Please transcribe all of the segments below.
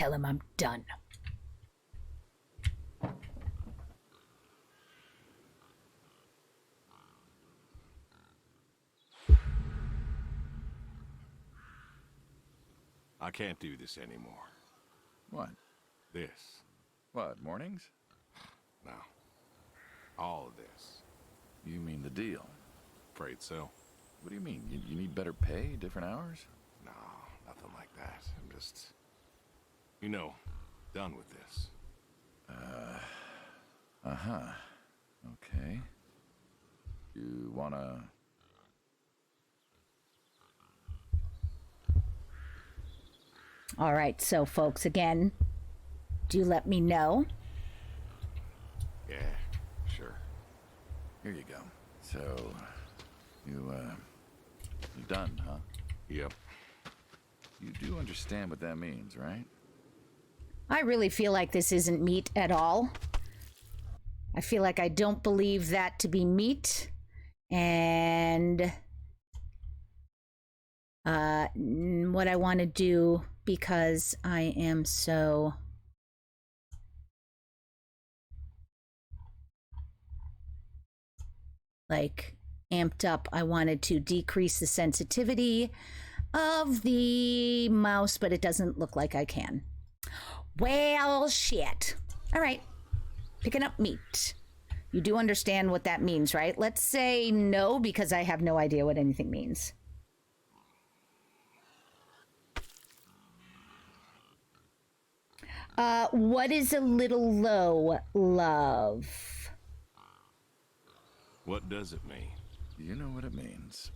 tell him I'm done. I can't do this anymore. What? This. What, mornings? No. All of this. You mean the deal? Afraid so. What do you mean? You need better pay, different hours? No, nothing like that. I'm just, done with this. Uh-huh. Okay. You wanna... All right, so folks, again, do let me know. Yeah, sure. Here you go. So, you're done, huh? Yep. You do understand what that means, right? I really feel like this isn't meat at all. I feel like I don't believe that to be meat. And what I want to do, because I am so amped up, I wanted to decrease the sensitivity of the mouse, but it doesn't look like I can. Well, shit. All right. Picking up meat. You do understand what that means, right? Let's say no, because I have no idea what anything means. What is a little low, love? What does it mean? You know what it means.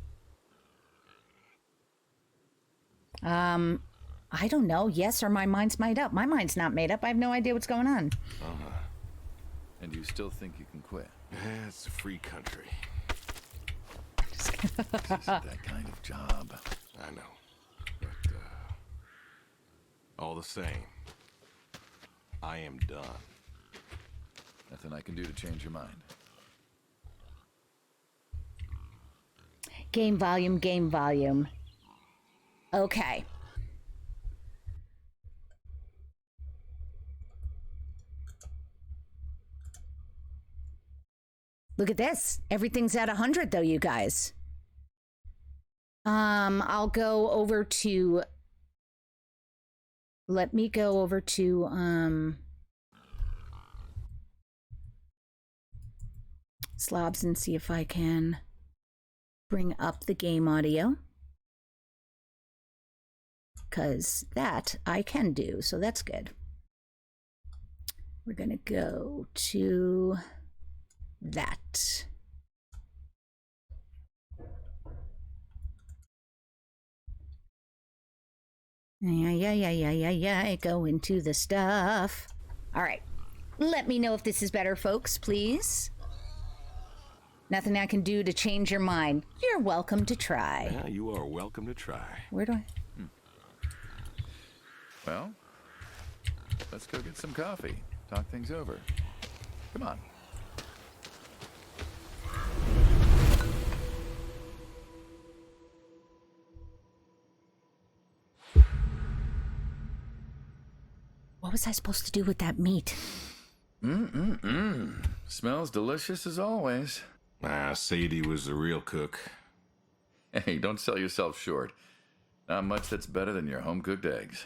I don't know. Yes, or my mind's made up. My mind's not made up. I have no idea what's going on. Uh-huh. And you still think you can quit? Yeah, it's a free country. This isn't that kind of job. I know. But, all the same, I am done. Nothing I can do to change your mind. Game volume, game volume. Okay. Look at this. Everything's at 100 though, you guys. I'll go over to... Let me go over to, Slobs and see if I can bring up the game audio. Because that I can do, so that's good. We're gonna go to that. Yeah, go into the stuff. All right. Let me know if this is better, folks, please. Nothing I can do to change your mind. You're welcome to try. Yeah, you are welcome to try. Where do I... Well, let's go get some coffee. Talk things over. Come on. What was I supposed to do with that meat? Smells delicious as always. Sadie was the real cook. Hey, don't sell yourself short. Not much that's better than your home-cooked eggs.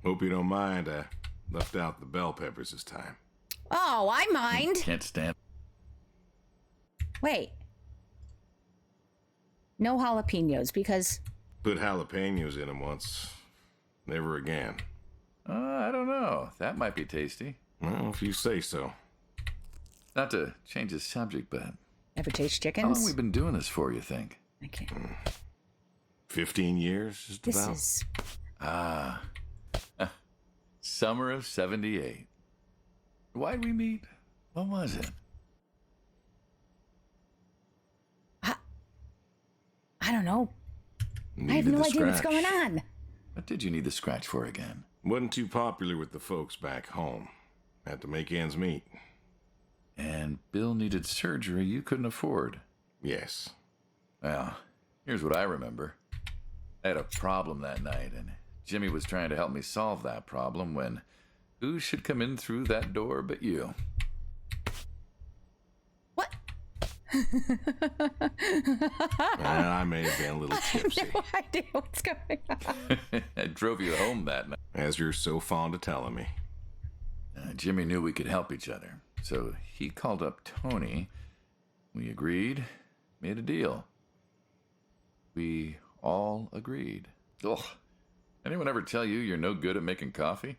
Hope you don't mind, I left out the bell peppers this time. Oh, I mind. Can't stand... Wait. No jalapenos, because... Put jalapenos in them once. Never again. I don't know. That might be tasty. Well, if you say so. Not to change the subject, but... Ever taste How chickens? long we been doing this for, you think? I can't. 15 years, just This about. is... Summer of 78. Why'd we meet? What was it? I don't know. I have Needed no the idea what's scratch. going on. What did you need the scratch for again? Wasn't too popular with the folks back home. Had to make ends meet. And Bill needed surgery you couldn't afford. Yes. Well, here's what I remember. I had a problem that night, and it Jimmy was trying to help me solve that problem when who should come in through that door but you? What? I may have been a little tipsy. No idea what's going on. I drove you home that night. As you're so fond of telling me. Jimmy knew we could help each other, so he called up Tony. We agreed, made a deal. We all agreed. Ugh. Anyone ever tell you you're no good at making coffee?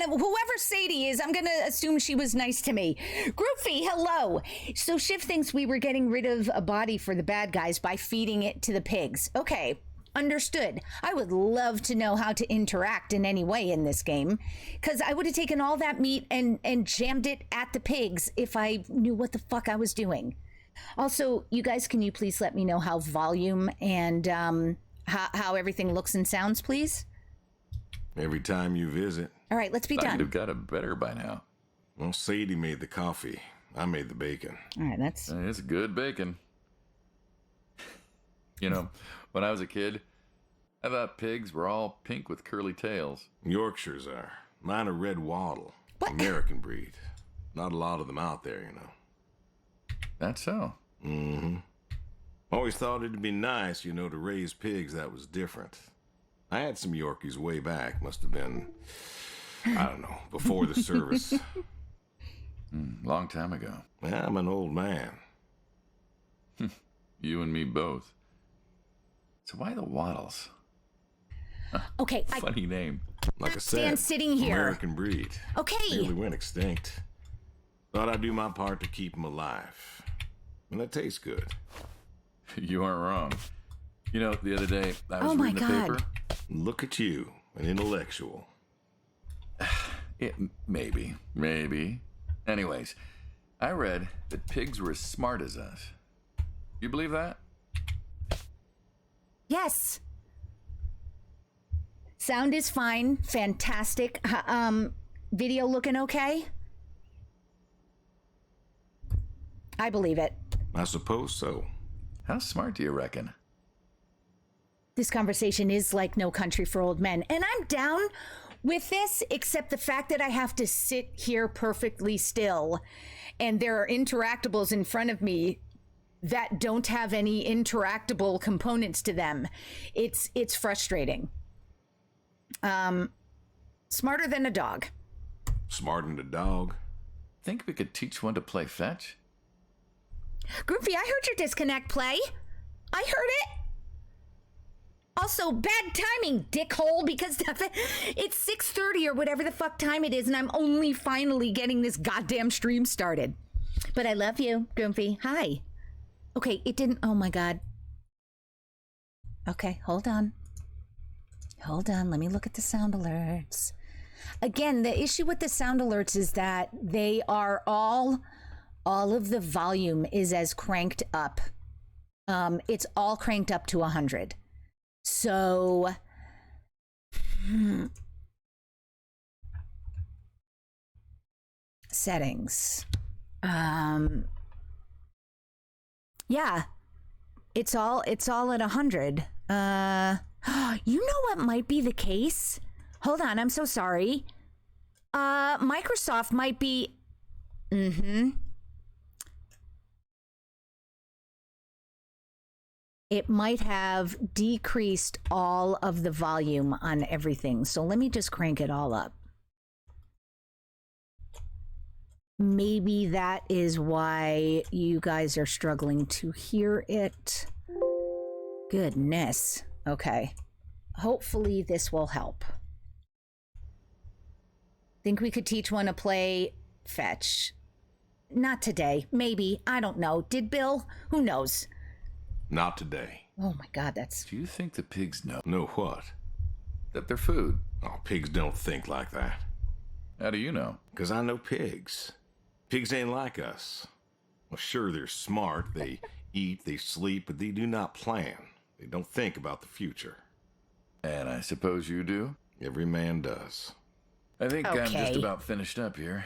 Whoever Sadie is, I'm gonna assume she was nice to me. Groupie, hello. So Shiv thinks we were getting rid of a body for the bad guys by feeding it to the pigs. Okay, understood. I would love to know how to interact in any way in this game, because I would have taken all that meat and jammed it at the pigs if I knew what the fuck I was doing. Also, you guys, can you please let me know how volume and how everything looks and sounds, please? Every time you visit. All right, let's be Thought done. you'd have got it better by now. Well, Sadie made the coffee. I made the bacon. All right, that's... It's good bacon. You know, when I was a kid, I thought pigs were all pink with curly tails. Yorkshires are. Mine are red wattle. What? American breed. Not a lot of them out there, you know. That's so. Mm-hmm. Always thought it'd be nice, you know, to raise pigs that was different. I had some Yorkies way back. Must have been, I don't know, before the service. Long time ago. I'm an old man. You and me both. So why the Waddles? Okay, Funny name. Like I stand said, sitting here. American breed. Okay. Nearly went extinct. Thought I'd do my part to keep them alive. And that tastes good. You aren't wrong. You know, the other day I was Oh my reading the God. paper. Look at you, an intellectual. Maybe. Anyways, I read that pigs were as smart as us. You believe that? Yes. Sound is fine. Fantastic. Video looking okay? I believe it. I suppose so. How smart do you reckon? This conversation is like No Country for Old Men, and I'm down with this, except the fact that I have to sit here perfectly still and there are interactables in front of me that don't have any interactable components to them. It's frustrating. Smarter than a dog. Smartened a dog. Think we could teach one to play fetch? Groupie, I heard your disconnect play. I heard it. Also, bad timing, dickhole, because it's 6:30 or whatever the fuck time it is, and I'm only finally getting this goddamn stream started. But I love you, Groupie. Hi. Okay, it didn't... Oh, my God. Okay, hold on. Hold on. Let me look at the sound alerts. Again, the issue with the sound alerts is that they are all of the volume is as cranked up. It's all cranked up to 100. So, settings. Yeah, it's all at 100. You know what might be the case? Hold on, I'm so sorry. Microsoft might be. It might have decreased all of the volume on everything. So let me just crank it all up. Maybe that is why you guys are struggling to hear it. Goodness. Okay. Hopefully this will help. Think we could teach one to play fetch. Not today. Maybe. I don't know. Did Bill? Who knows? Not today. Oh my God, that's... Do you think the pigs know Know what? that they're food? Oh, pigs don't think like that. How do you know? 'Cause I know pigs. Pigs ain't like us. Well, sure, they're smart. They eat, they sleep, but they do not plan. They don't think about the future. And I suppose you do? Every man does. I think I'm just Okay. about finished up here.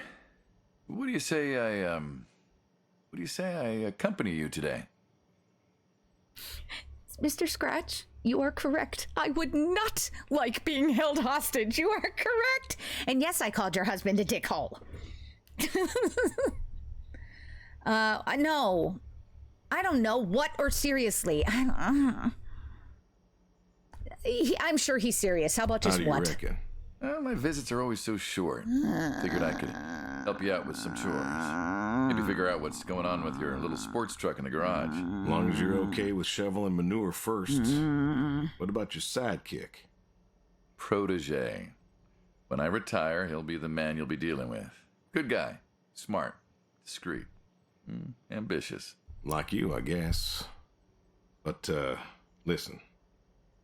What do you say I accompany you today? Mr. Scratch, you are correct. I would not like being held hostage. You are correct. And yes, I called your husband a dickhole. No. I don't know. What or seriously? I'm sure he's serious. How about just How do you what? reckon? Well, my visits are always so short. Figured I could help you out with some chores. Maybe figure out what's going on with your little sports truck in the garage. As long as you're okay with shoveling manure first. What about your sidekick? Protege. When I retire, he'll be the man you'll be dealing with. Good guy. Smart. Discreet. Ambitious. Like you, I guess. But, listen.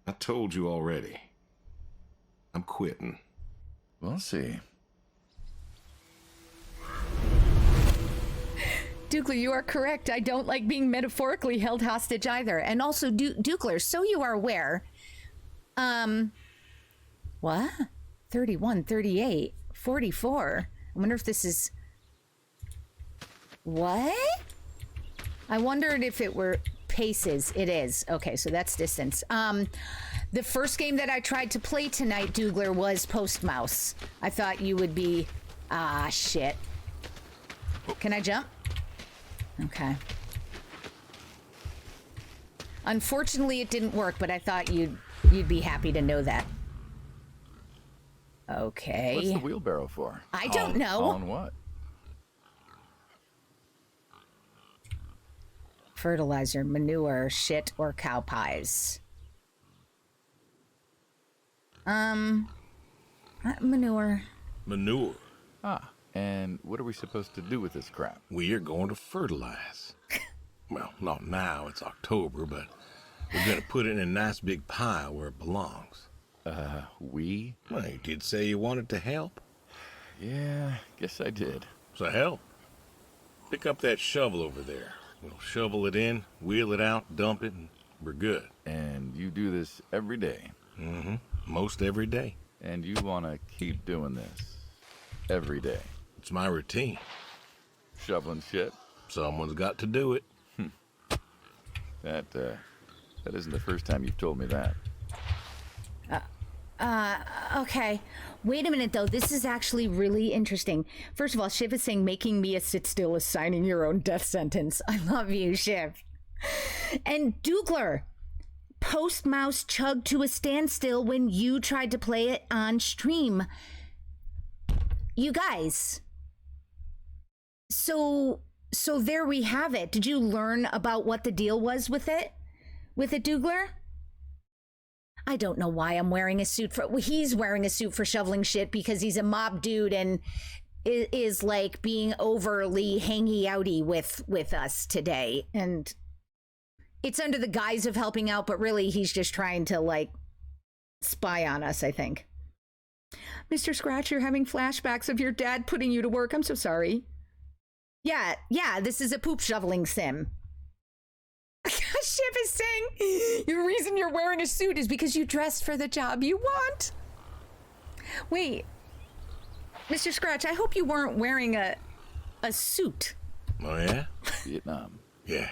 I told you already. I'm quitting. We'll see. Dukler, you are correct. I don't like being metaphorically held hostage either. And also, Dukler, so you are aware. What? 31, 38, 44. I wonder if this is... What? I wondered if it were paces. It is. Okay, so that's distance. The first game that I tried to play tonight, Dugler, was Post Mouse. I thought you would be... Ah, shit. Can I jump? Okay. Unfortunately, it didn't work, but I thought you'd be happy to know that. Okay. What's the wheelbarrow for? I don't know. On what? Fertilizer, manure, shit, or cow pies. Manure. Manure. Ah, and what are we supposed to do with this crap? We are going to fertilize. Well, not now, it's October, but we're going to put it in a nice big pile where it belongs. We? Well, you did say you wanted to help. Yeah, guess I did. So help. Pick up that shovel over there. We'll shovel it in, wheel it out, dump it, and we're good. And you do this every day. Mm-hmm. Most every day. And you want to keep doing this every day. It's my routine. Shoveling shit. Someone's got to do it. That isn't the first time you've told me that. Okay. Wait a minute, though. This is actually really interesting. First of all, Shiv is saying making Mia sit still is signing your own death sentence. I love you, Shiv. And Dugler, Post Mouse chugged to a standstill when you tried to play it on stream. You guys. So there we have it. Did you learn about what the deal was with it? With it, Dugler? I don't know why I'm wearing a suit for... Well, he's wearing a suit for shoveling shit because he's a mob dude and is like being overly hangy-outy with us today. And it's under the guise of helping out, but really he's just trying to, like, spy on us, I think. Mr. Scratch, you're having flashbacks of your dad putting you to work. I'm so sorry. Yeah, this is a poop shoveling sim. Shiv is saying the reason you're wearing a suit is because you dressed for the job you want. Wait, Mr. Scratch, I hope you weren't wearing a suit. Oh, yeah? Vietnam. Yeah.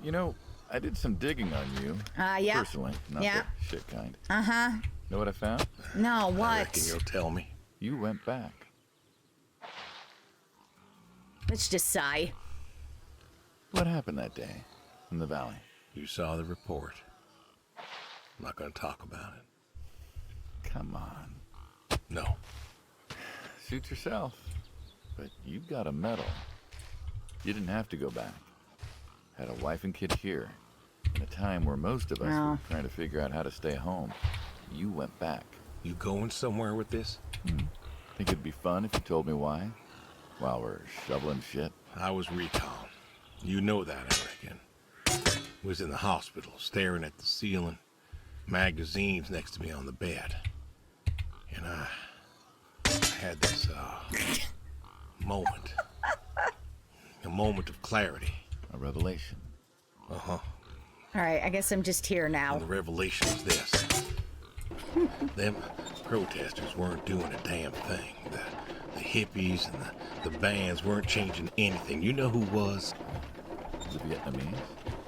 You know, I did some digging on you. Yeah. Personally, not Yeah. the shit kind. Uh-huh. Know what I found? No, what? I reckon you'll tell me. You went back. Let's just sigh. What happened that day in the valley? You saw the report. I'm not going to talk about it. Come on. No. Suit yourself. But you got a medal. You didn't have to go back. Had a wife and kid here. In a time where most of us were trying to figure out how to stay home. You went back. You going somewhere with this? Think it'd be fun if you told me why? While we're shoveling shit? I was recon. You know that, I reckon. Was in the hospital, staring at the ceiling, magazines next to me on the bed. And I had this, moment. A moment of clarity. A revelation. Uh-huh. All right, I guess I'm just here now. And the revelation is this. Them protesters weren't doing a damn thing. The hippies and the bands weren't changing anything. You know who was? The Vietnamese?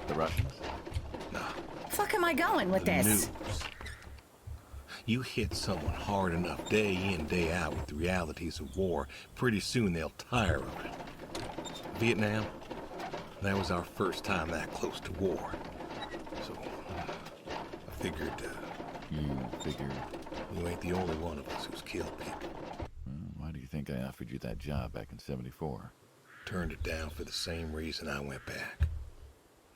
The Russians? Nah. am I going with this? News. You hit someone hard enough day in, day out with the realities of war, pretty soon they'll tire of it. Vietnam, that was our first time that close to war. So, I figured, You figured? you ain't the only one of us who's killed people. Why do you think I offered you that job back in '74? Turned it down for the same reason I went back.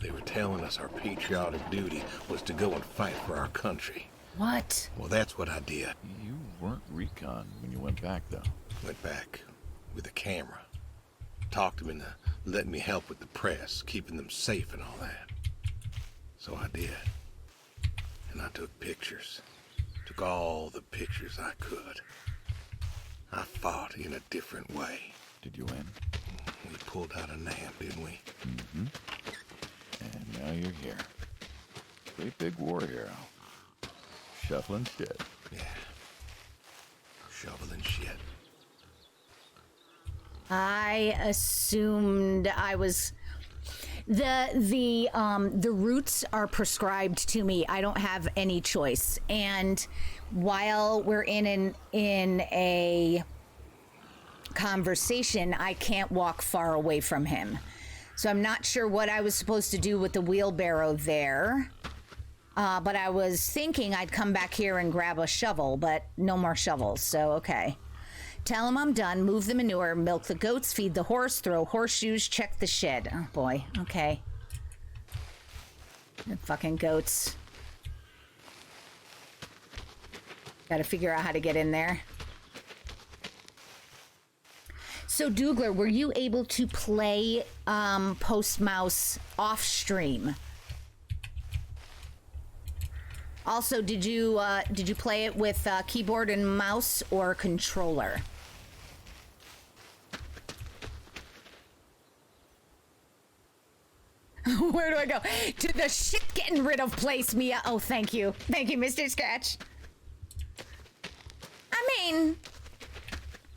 They were telling us our patriotic duty was to go and fight for our country. What? Well, that's what I did. You weren't recon when you went back, though. Went back with a camera. Talked them into letting me help with the press, keeping them safe and all that. So I did. And I took pictures. Took all the pictures I could. I fought in a different way. Did you win? We pulled out a NAM, didn't we? Mm-hmm. And now you're here. Great big war hero. Shuffling shit. Yeah. Shoveling shit. I assumed I was the routes are prescribed to me. I don't have any choice. And while we're in a conversation, I can't walk far away from him. So I'm not sure what I was supposed to do with the wheelbarrow there. But I was thinking I'd come back here and grab a shovel, but no more shovels, so okay. Tell him I'm done, move the manure, milk the goats, feed the horse, throw horseshoes, check the shed. Oh boy, okay. The fucking goats. Gotta figure out how to get in there. So Dougler, were you able to play Post Mouse off stream? Also, did you play it with keyboard and mouse or controller? Where do I go? To the shit getting rid of place, Mia. Oh, thank you, Mr. Scratch. I mean,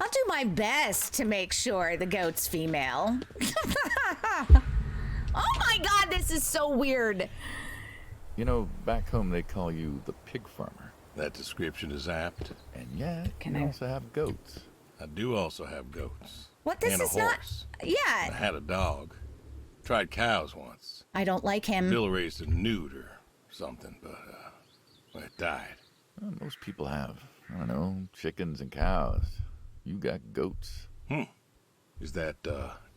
I'll do my best to make sure the goat's female. Oh my God, this is so weird. You know, back home they call you the pig farmer. That description is apt. And yet, Can you I- also have goats. I do also have goats. What, this and a is not... horse. I Yeah, had a dog. Tried cows once. I don't like him. Bill raised a newt or something, but well, it died. Well, most people have, I don't know, chickens and cows. You got goats. Is that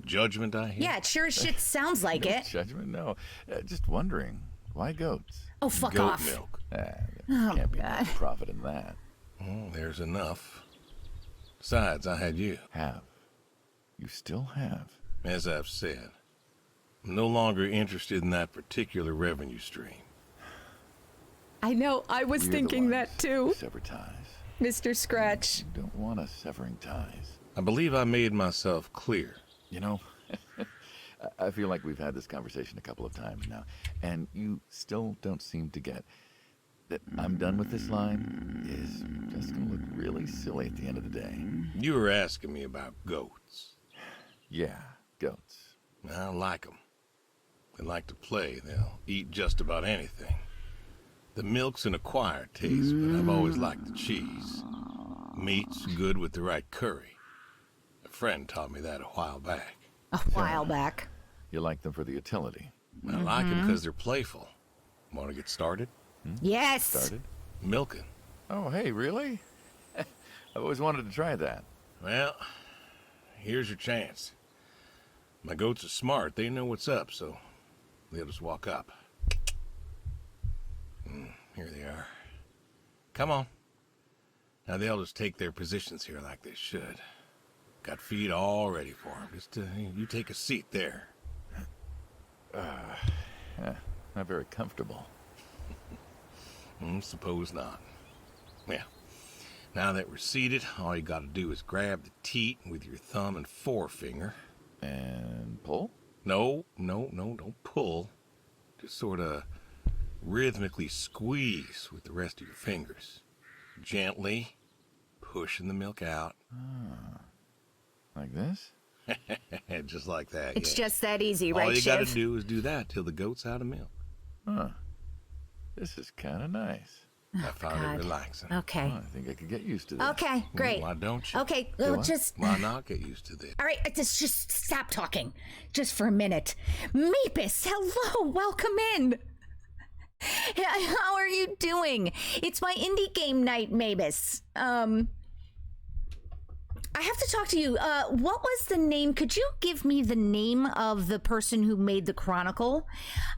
judgment I hear? Yeah, it sure as shit sounds like No it. judgment? No. Just wondering, why goats? Oh, fuck Goat off. milk. Can't be God. much profit in that. Well, there's enough. Besides, I had you. Have. You still have. As I've said, I'm no longer interested in that particular revenue stream. I know, I was We're the thinking ones that too, who sever ties. Mr. Scratch. You don't want us severing ties. I believe I made myself clear. You know, I feel like we've had this conversation a couple of times now, and you still don't seem to get that I'm done with this line is just going to look really silly at the end of the day. You were asking me about goats. Yeah, goats. I like them. They like to play. They'll eat just about anything. The milk's an acquired taste, but I've always liked the cheese. Meat's good with the right curry. A friend taught me that a while back. A while back. You like them for the utility. I like them because they're playful. Want to get started? Yes. Started? Milking. Oh, hey, really? I've always wanted to try that. Well, here's your chance. My goats are smart. They know what's up, so they'll just walk up. Here they are. Come on. Now they'll just take their positions here like they should. Got feed all ready for them. Just you take a seat there. Not very comfortable. Suppose not. Yeah. Now that we're seated, all you gotta do is grab the teat with your thumb and forefinger. And pull? No, don't pull. Just sort of rhythmically squeeze with the rest of your fingers. Gently pushing the milk out. Like this? Just like that, It's yeah. just that easy, All right, you gotta Shiv? do is do that till the goat's out of milk. Huh. This is kind of nice. I found God. it relaxing. Okay. Oh, I think I could get used to this. Okay, great. Why don't you? Okay, what? just... Why not get used to this? All right, just stop talking. Just for a minute. Mavis, hello, welcome in. How are you doing? It's my indie game night, Mavis. I have to talk to you. What was the name? Could you give me the name of the person who made the Chronicle?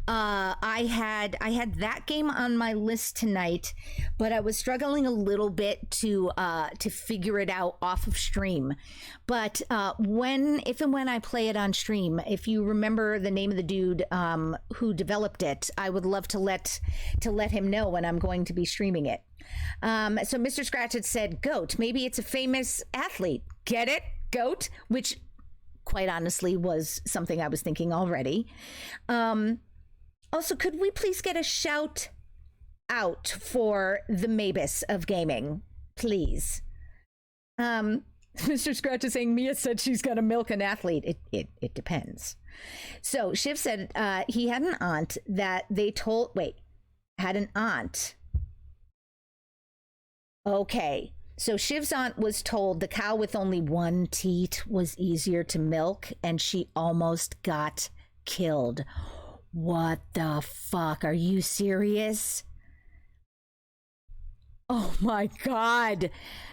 I had that game on my list tonight, but I was struggling a little bit to figure it out off of stream. But if and when I play it on stream, if you remember the name of the dude who developed it, I would love to let him know when I'm going to be streaming it. So Mr. Scratch had said goat. Maybe it's a famous athlete. Get it? Goat, which quite honestly was something I was thinking already. Also, could we please get a shout out for the Mavis of gaming, please? Mr. Scratch is saying Mia said she's gonna milk an athlete. It depends. So Shiv said he had an aunt that they told had an aunt. Okay, so Shiv's aunt was told the cow with only one teat was easier to milk, and she almost got killed. What the fuck? Are you serious? Oh my God.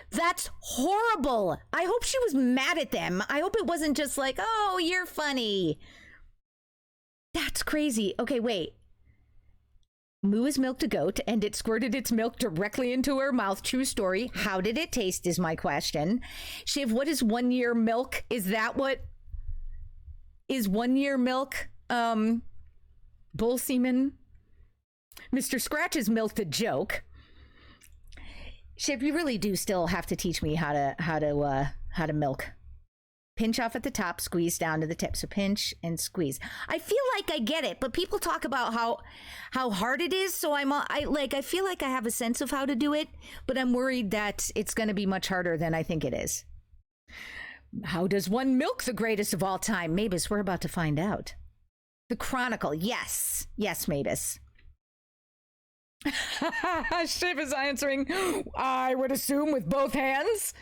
That's horrible. I hope she was mad at them. I hope it wasn't just like, oh, you're funny. That's crazy. Okay, wait. Moo has milked a goat and it squirted its milk directly into her mouth. True story. How did it taste is my question. Shiv, what is 1 year milk? Is that what is 1 year milk? Bull semen? Mr. Scratch has milked a joke. Shiv, you really do still have to teach me how to milk. Pinch off at the top, squeeze down to the tip. So pinch and squeeze. I feel like I get it, but people talk about how hard it is. So I feel like I have a sense of how to do it, but I'm worried that it's going to be much harder than I think it is. How does one milk the greatest of all time? Mavis, we're about to find out. The Chronicle. Yes, Mavis. Shiv is answering, I would assume with both hands.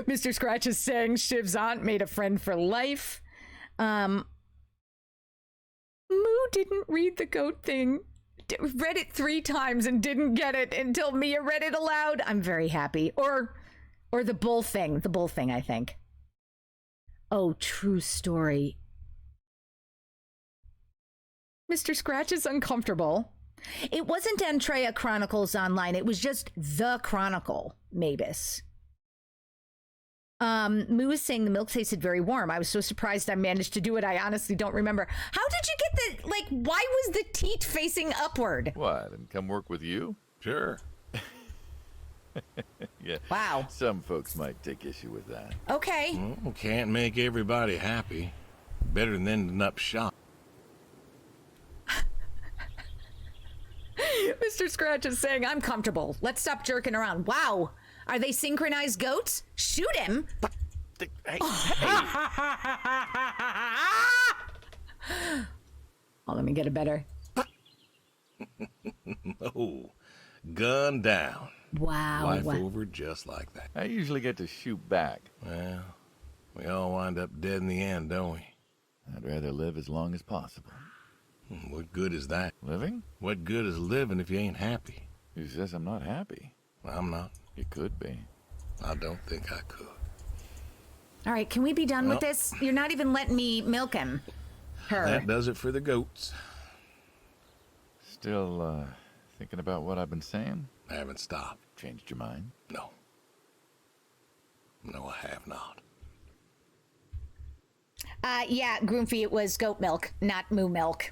Mr. Scratch is saying Shiv's aunt made a friend for life. Moo didn't read the goat thing. Read it 3 times and didn't get it until Mia read it aloud. I'm very happy. Or the bull thing. The bull thing, I think. Oh, true story. Mr. Scratch is uncomfortable. It wasn't Antrea Chronicles Online. It was just The Chronicle, Mavis. Moo is saying the milk tasted very warm. I was so surprised I managed to do it. I honestly don't remember. How did you get why was the teat facing upward? What, and come work with you? Sure. Yeah. Wow. Some folks might take issue with that. Okay. Well, can't make everybody happy. Better than ending up shot. Mr. Scratch is saying, I'm comfortable. Let's stop jerking around. Wow. Are they synchronized goats? Shoot him. Hey. Oh, let me get it better. Oh, gun down. Wow. Life over just like that. I usually get to shoot back. Well, we all wind up dead in the end, don't we? I'd rather live as long as possible. What good is that? Living? What good is living if you ain't happy? Who says I'm not happy? I'm not. You could be. I don't think I could. All right, can we be done with this? You're not even letting me milk him. That does it for the goats. Still, thinking about what I've been saying? I haven't stopped. Changed your mind? No. No, I have not. Yeah, Groomfy, it was goat milk, not moo milk.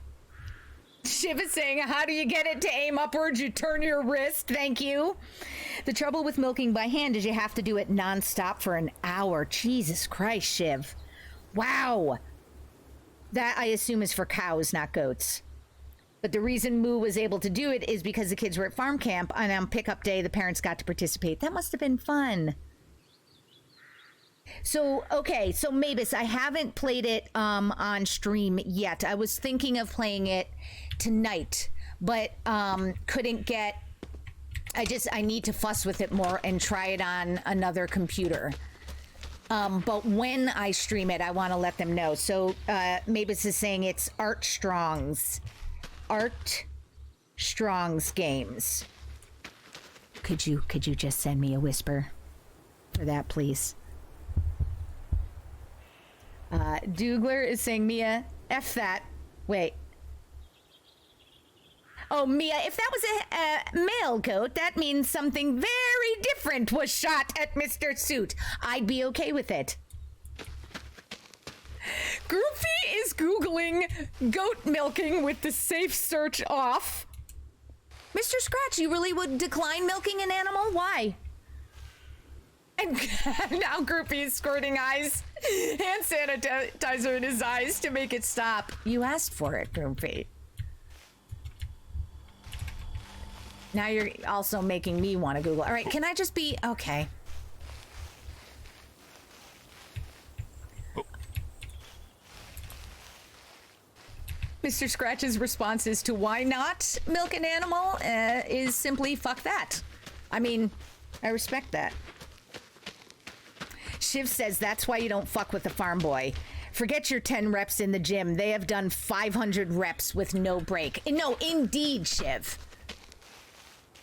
Shiv is saying, how do you get it to aim upwards? You turn your wrist. Thank you. The trouble with milking by hand is you have to do it nonstop for an hour. Jesus Christ, Shiv. Wow. That, I assume, is for cows, not goats. But the reason Moo was able to do it is because the kids were at farm camp, and on pickup day, the parents got to participate. That must have been fun. So, okay, so Mavis, I haven't played it on stream yet. I was thinking of playing it tonight, but couldn't get... I need to fuss with it more and try it on another computer. But when I stream it, I want to let them know. So Mavis is saying it's Art Strong's games. Could you just send me a whisper for that, please? Dougler is saying, Mia, F that. Wait. Oh, Mia, if that was a male goat, that means something very different was shot at Mr. Suit. I'd be okay with it. Groupie is Googling goat milking with the safe search off. Mr. Scratch, you really would decline milking an animal? Why? And now Groupie is squirting eyes. Hand sanitizer in his eyes to make it stop. You asked for it, Groupie. Now you're also making me want to Google. All right, can I just be... Okay. Mr. Scratch's responses to why not milk an animal is simply fuck that. I mean, I respect that. Shiv says that's why you don't fuck with the farm boy. Forget your 10 reps in the gym. They have done 500 reps with no break. No, indeed, Shiv.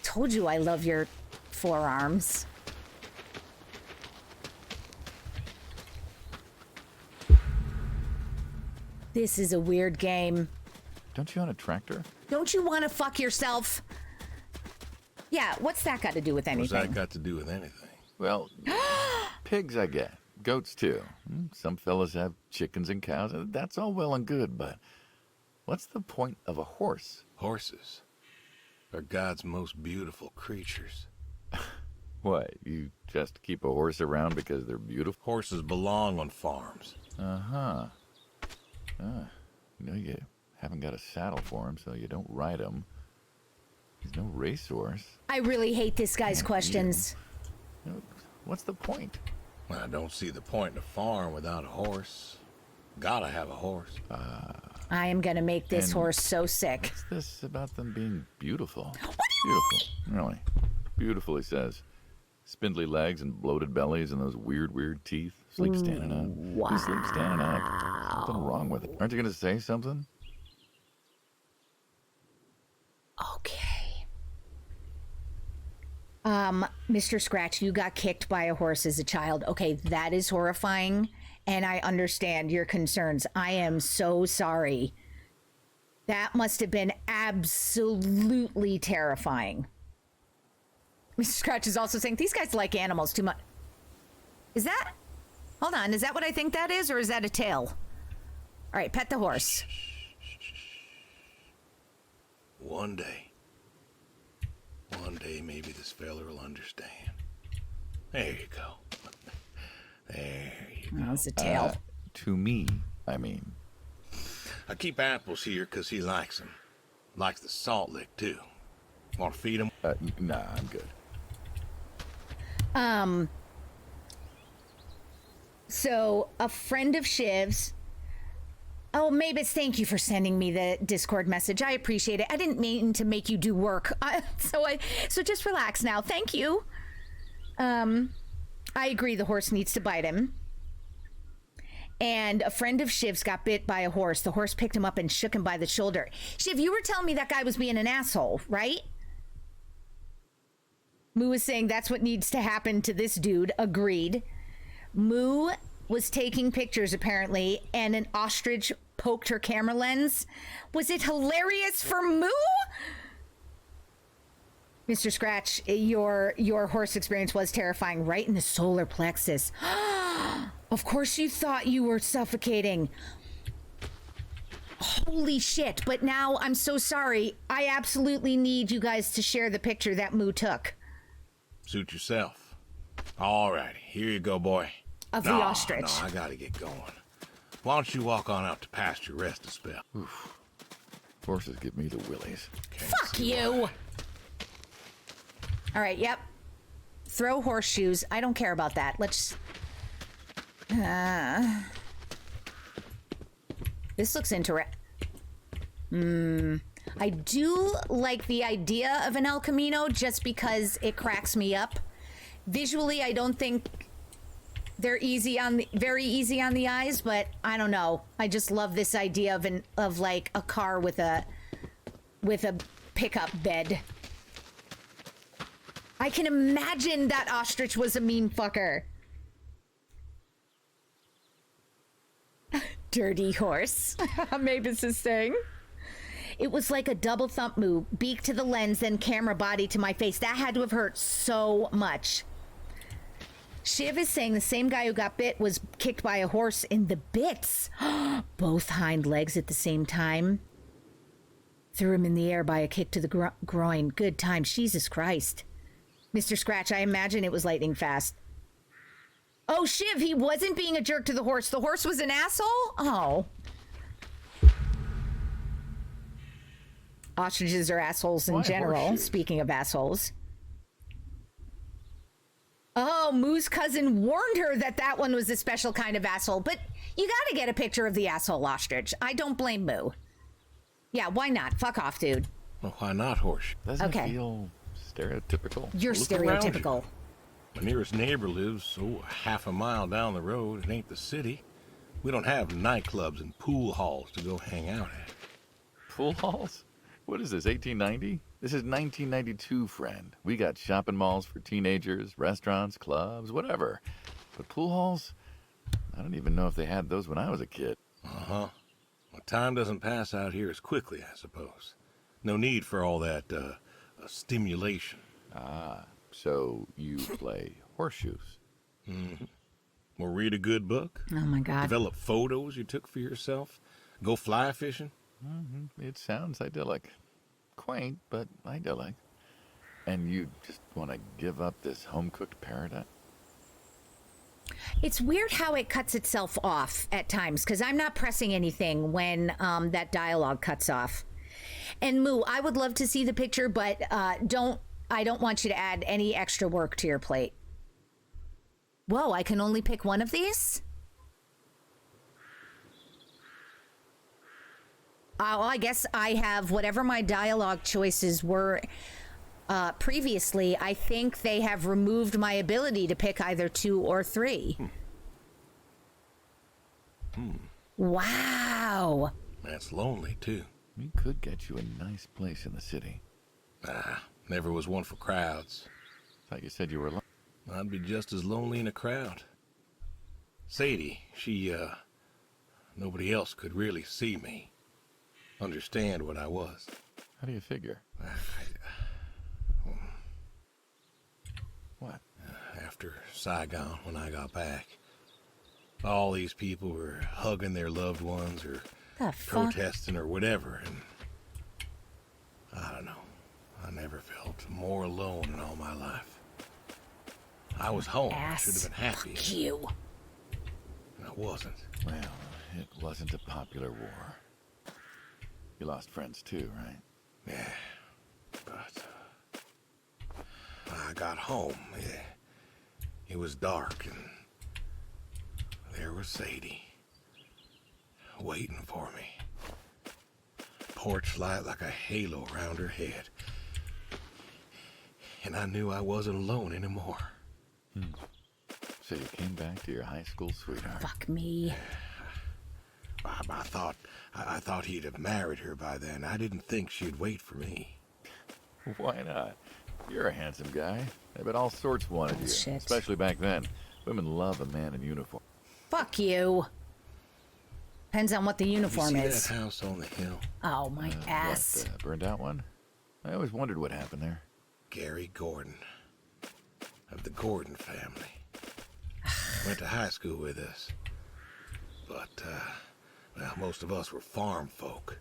Told you I love your forearms. This is a weird game. Don't you own a tractor? Don't you want to fuck yourself? Yeah, what's that got to do with anything? What's that got to do with anything? Well, pigs I get. Goats too. Some fellas have chickens and cows. That's all well and good, but what's the point of a horse? Horses are God's most beautiful creatures. What, you just keep a horse around because they're beautiful? Horses belong on farms. Uh-huh. You haven't got a saddle for him, so you don't ride him. He's no racehorse. I really hate this guy's questions. What's the point? I don't see the point in a farm without a horse. Gotta have a horse. I am gonna make this horse so sick. What's this about them being beautiful? Beautiful, really. Beautiful, he says. Spindly legs and bloated bellies and those weird teeth. Sleep standing up. Wow. You sleep standing up. Something wrong with it. Aren't you going to say something? Okay. Mr. Scratch, you got kicked by a horse as a child. Okay, that is horrifying, and I understand your concerns. I am so sorry. That must have been absolutely terrifying. Mr. Scratch is also saying, these guys like animals too much. Is that... Hold on, is that what I think that is, or is that a tail? All right, pet the horse. One day, maybe this fella will understand. There you go. There you go. That's a tail. To me, I mean. I keep apples here because he likes them. Likes the salt lick, too. Want to feed him? Nah, I'm good. So a friend of Shiv's. Oh, Mavis, thank you for sending me the Discord message. I appreciate it. I didn't mean to make you do work. So just relax now. Thank you. I agree. The horse needs to bite him. And a friend of Shiv's got bit by a horse. The horse picked him up and shook him by the shoulder. Shiv, you were telling me that guy was being an asshole, right? Moo is saying that's what needs to happen to this dude. Agreed. Moo was taking pictures, apparently, and an ostrich poked her camera lens. Was it hilarious for Moo? Mr. Scratch, your horse experience was terrifying, right in the solar plexus. Of course you thought you were suffocating. Holy shit, but now I'm so sorry. I absolutely need you guys to share the picture that Moo took. Suit yourself. All righty, here you go, boy. Of the ostrich. No, I gotta get going. Why don't you walk on out to pasture, rest a spell? Oof. Horses give me the willies. Fuck you! All right, yep. Throw horseshoes. I don't care about that. This looks interesting. I do like the idea of an El Camino just because it cracks me up. Visually, I don't think they're very easy on the eyes, but I don't know. I just love this idea of like a car with a pickup bed. I can imagine that ostrich was a mean fucker. Dirty horse. Mavis is saying. It was like a double thump move. Beak to the lens, then camera body to my face. That had to have hurt so much. Shiv is saying the same guy who got bit was kicked by a horse in the bits. Both hind legs at the same time. Threw him in the air by a kick to the groin. Good time. Jesus Christ. Mr. Scratch, I imagine it was lightning fast. Oh, Shiv, he wasn't being a jerk to the horse. The horse was an asshole? Oh. Ostriches are assholes in general, horseshoes? Speaking of assholes. Oh, Moo's cousin warned her that one was a special kind of asshole, but you gotta get a picture of the asshole ostrich. I don't blame Moo. Yeah, why not? Fuck off, dude. Well, why not, horse? Doesn't it feel stereotypical? You're stereotypical. My nearest neighbor lives, half a mile down the road. It ain't the city. We don't have nightclubs and pool halls to go hang out at. Pool halls? What is this, 1890? This is 1992, friend. We got shopping malls for teenagers, restaurants, clubs, whatever. But pool halls? I don't even know if they had those when I was a kid. Uh-huh. Well, time doesn't pass out here as quickly, I suppose. No need for all that, stimulation. Ah, so you play horseshoes. Mm-hmm. Or read a good book. Oh, my God. Develop photos you took for yourself. Go fly fishing. Mm-hmm. It sounds idyllic. Quaint, but idyllic. And you just want to give up this home-cooked paradise? It's weird how it cuts itself off at times, because I'm not pressing anything when that dialogue cuts off. And Moo, I would love to see the picture, but I don't want you to add any extra work to your plate. Whoa, I can only pick one of these? Well, I guess I have whatever my dialogue choices were previously. I think they have removed my ability to pick either 2 or 3. Wow. That's lonely, too. We could get you a nice place in the city. Never was one for crowds. Thought you said you were alone. I'd be just as lonely in a crowd. Sadie, she, nobody else could really see me. Understand what I was. How do you figure? What? After Saigon, when I got back, all these people were hugging their loved ones or protesting or whatever, and I don't know. I never felt more alone in all my life. I was home. I should have been happy. Fuck you. And I wasn't. Well, it wasn't a popular war. You lost friends too, right? Yeah, but I got home. It was dark, and there was Sadie waiting for me. Porch light like a halo around her head. And I knew I wasn't alone anymore. So you came back to your high school sweetheart. Fuck me. I thought he'd have married her by then. I didn't think she'd wait for me. Why not? You're a handsome guy. I bet all sorts wanted you. Shit. Especially back then. Women love a man in uniform. Fuck you. Depends on what the uniform you see is. that house on the hill? Oh, my ass. What, burned out one? I always wondered what happened there. Gary Gordon. Of the Gordon family. Went to high school with us. But, well, most of us were farm folk.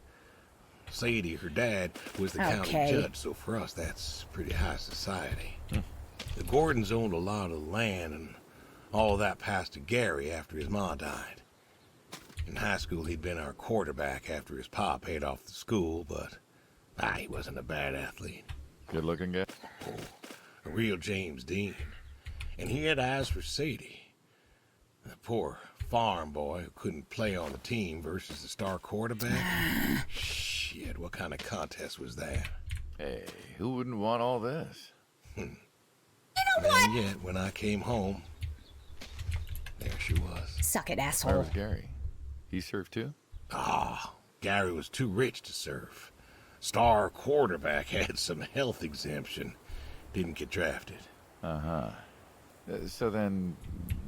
Sadie, her dad, was the county judge, so for us, that's pretty high society. The Gordons owned a lot of land, and all of that passed to Gary after his ma died. In high school, he'd been our quarterback after his pa paid off the school, but he wasn't a bad athlete. Good-looking guy? Oh, a real James Dean. And he had eyes for Sadie. The poor farm boy who couldn't play on the team versus the star quarterback. Shit, what kind of contest was that? Hey, who wouldn't want all this? You know what? And yet, when I came home, there she was. Suck it, Where asshole. was Gary? He served too? Ah, Gary was too rich to serve. Star quarterback had some health exemption. Didn't get drafted. Uh-huh. So then,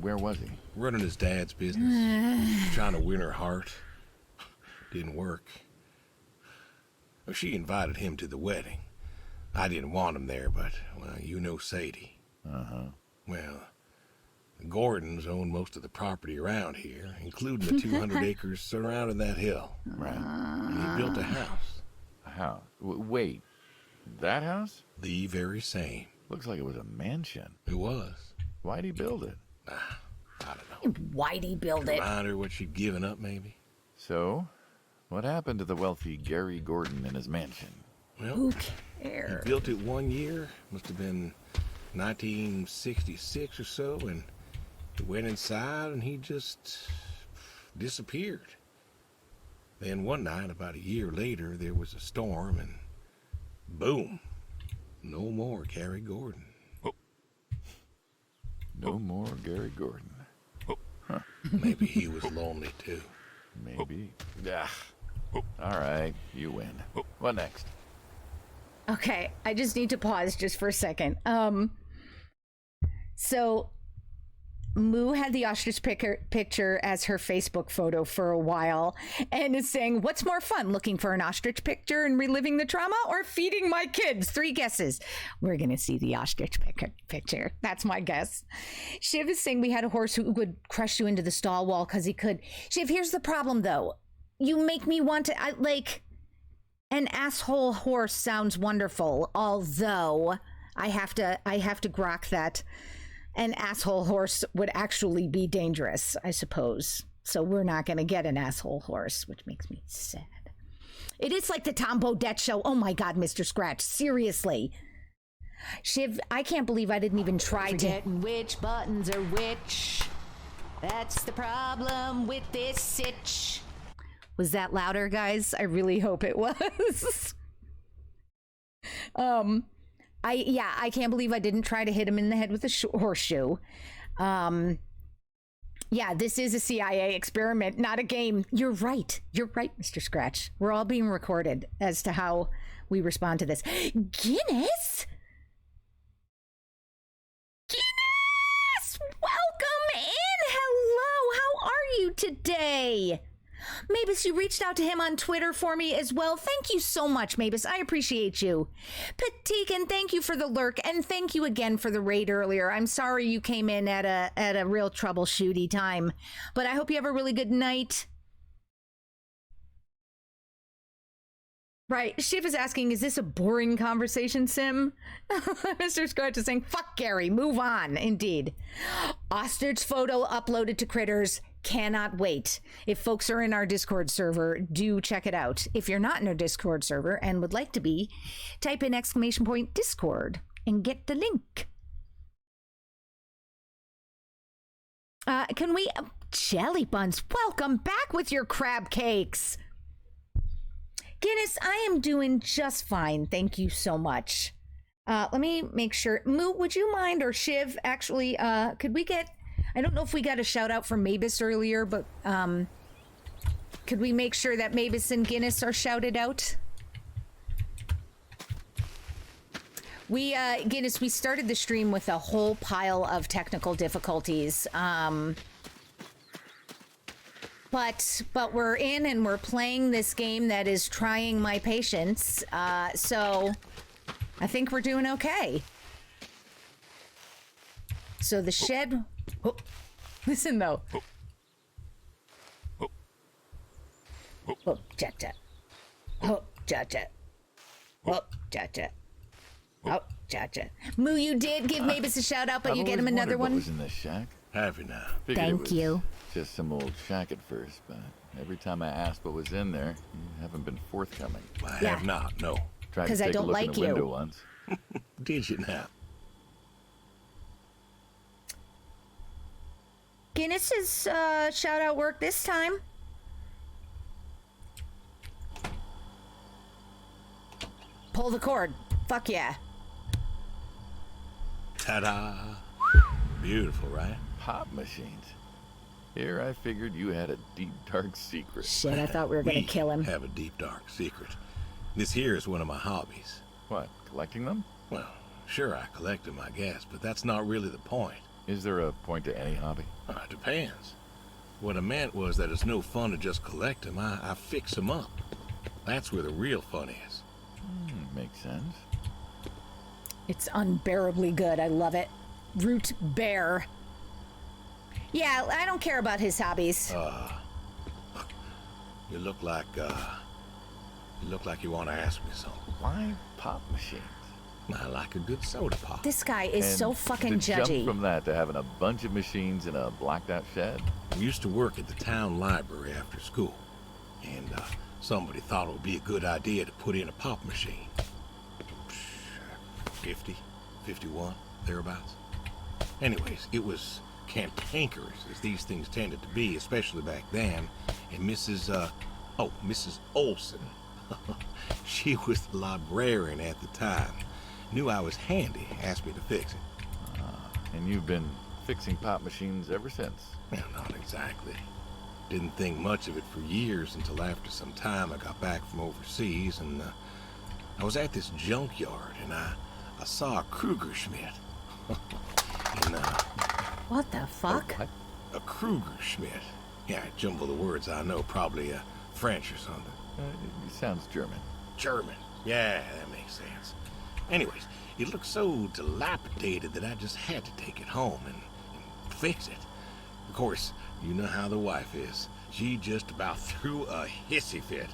where was he? Running his dad's business. Trying to win her heart. Didn't work. Well, she invited him to the wedding. I didn't want him there, but, well, you know Sadie. Uh-huh. Well, the Gordons own most of the property around here, including the 200 acres surrounding that hill. Right. And he built a house. A house? Wait, that house? The very same. Looks like it was a mansion. It was. Why'd he build it? I don't know. Why'd he build it? Remind her what she'd given up, maybe? So, what happened to the wealthy Gary Gordon in his mansion? Well, Who he cares? built it one year. Must have been 1966 or so, and he went inside and he just disappeared. Then one night, about a year later, there was a storm and boom, no more Gary Gordon. No more Gary Gordon. Maybe he was lonely too. Maybe. Ah. All right, you win. What next? Okay, I just need to pause just for a second. So Moo had the ostrich picture as her Facebook photo for a while and is saying, what's more fun, looking for an ostrich picture and reliving the trauma or feeding my kids? 3 guesses. We're going to see the ostrich picture. That's my guess. Shiv is saying we had a horse who would crush you into the stall wall because he could. Shiv, here's the problem, though. You make me want to, an asshole horse sounds wonderful, although I have to grok that an asshole horse would actually be dangerous, I suppose. So we're not going to get an asshole horse, which makes me sad. It is like the Tom Bodette show. Oh my God, Mr. Scratch, seriously. Shiv, I can't believe I didn't even try Forgetting which buttons are which. That's the problem with this sitch. Was that louder, guys? I really hope it was. I can't believe I didn't try to hit him in the head with a horseshoe. Yeah, this is a CIA experiment, not a game. You're right, Mr. Scratch. We're all being recorded as to how we respond to this. Guinness? Welcome in! Hello, how are you today? Mavis, you reached out to him on Twitter for me as well. Thank you so much, Mavis. I appreciate you. Patikan, thank you for the lurk, and thank you again for the raid earlier. I'm sorry you came in at a real troubleshooty time, but I hope you have a really good night. Right, Shiv is asking, is this a boring conversation, Sim? Mr. Scratch is saying, fuck Gary, move on. Indeed. Ostrich photo uploaded to Critters. Cannot wait. If folks are in our Discord server, do check it out. If you're not in our Discord server and would like to be, type in !Discord and get the link. Can we... Jelly Buns, welcome back with your crab cakes. Guinness, I am doing just fine. Thank you so much. Let me make sure. Moo, would you mind, or Shiv, actually, could we get... I don't know if we got a shout out from Mavis earlier, but could we make sure that Mavis and Guinness are shouted out? Guinness, we started the stream with a whole pile of technical difficulties. But we're in and we're playing this game that is trying my patience. So I think we're doing okay. So the shed... Oh, listen, though. Oh, cha-cha. Oh, cha-cha. Oh, cha-cha. Oh, cha-cha. Moo, you did give Mavis a shout-out, but I've you get always him another wondered what one? was in this shack? Have you now? Figured Thank it was you. Just some old shack at first, but every time I asked what was in there, you haven't been forthcoming. I Yeah. have not, no. Tried to 'Cause I take don't a look like in the you. window once. Did you now? Guinness's shout out work this time. Pull the cord. Fuck yeah. Ta-da! Beautiful, right? Pop machines. Here I figured you had a deep, dark secret. Shit, I thought we were gonna kill him. Have a deep, dark secret. This here is one of my hobbies. What, collecting them? Well, sure, I collect them, I guess, but that's not really the point. Is there a point to any hobby? It depends. What I meant was that it's no fun to just collect them. I fix them up. That's where the real fun is. Makes sense. It's unbearably good. I love it. Root bear. Yeah, I don't care about his hobbies. You look like you want to ask me something. Why pop machines? I like a good soda pop. This guy is And so fucking to judgy. jump from that to having a bunch of machines in a blacked out shed? I used to work at the town library after school, and somebody thought it would be a good idea to put in a pop machine. 50, 51, thereabouts. Anyways, it was cantankerous, as these things tended to be, especially back then, and Mrs. Olson, she was the librarian at the time, knew I was handy, asked me to fix it. And you've been fixing pop machines ever since? Well, not exactly. Didn't think much of it for years until after some time I got back from overseas, and I was at this junkyard, and I saw a Kruger Schmidt. And, What the fuck? What? a Kruger Schmidt. Yeah, I jumble the words, I know, probably French or something. It sounds German. German. Yeah, that makes sense. Anyways, it looked so dilapidated that I just had to take it home and fix it. Of course, you know how the wife is. She just about threw a hissy fit.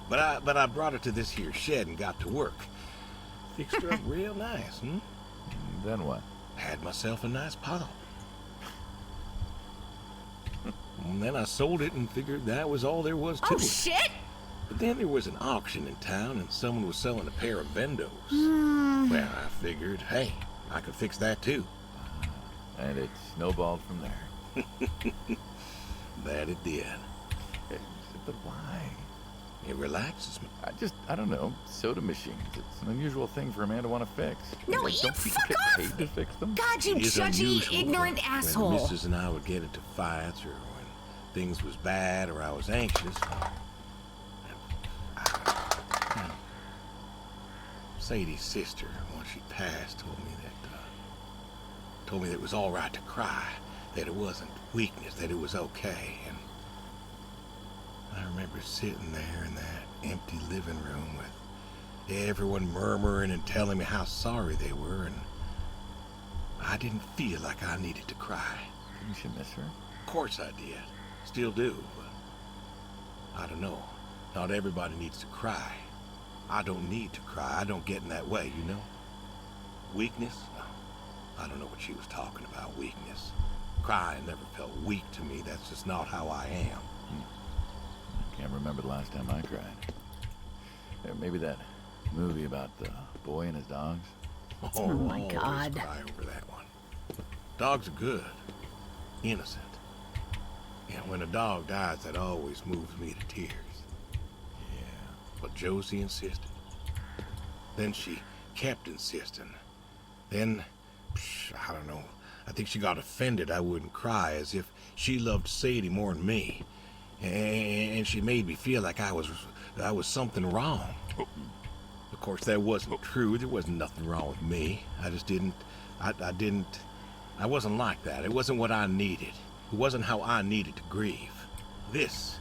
But I brought her to this here shed and got to work. Fixed her up real nice, Then what? Had myself a nice pop. And then I sold it and figured that was all there was to Oh it. shit! But then there was an auction in town and someone was selling a pair of Vendos. Well, I figured, hey, I could fix that too. And it snowballed from there. That it did. But why? It relaxes me. I don't know. Soda machines. It's an unusual thing for a man to want to fix. No, Like, you don't people fuck get off! paid to fix them? God, you It is judgy, unusual ignorant when asshole. the missus and I would get into fights or when things was bad or I was anxious. Sadie's sister, once she passed, told me that it was all right to cry, that it wasn't weakness, that it was okay. And I remember sitting there in that empty living room with everyone murmuring and telling me how sorry they were, and I didn't feel like I needed to cry. Didn't you miss her? Of course I did. Still do, but I don't know. Not everybody needs to cry. I don't need to cry. I don't get in that way, you know? Weakness? No. I don't know what she was talking about, weakness. Crying never felt weak to me. That's just not how I am. I can't remember the last time I cried. Maybe that movie about the boy and his dogs. Oh my always God. Cry over that one. Dogs are good. Innocent. Yeah, when a dog dies, that always moves me to tears. Yeah, but Josie insisted. Then she kept insisting. Then, I don't know, I think she got offended I wouldn't cry, as if she loved Sadie more than me. And she made me feel like I was something wrong. Of course, that wasn't true. There wasn't nothing wrong with me. I just I wasn't like that. It wasn't what I needed. It wasn't how I needed to grieve. This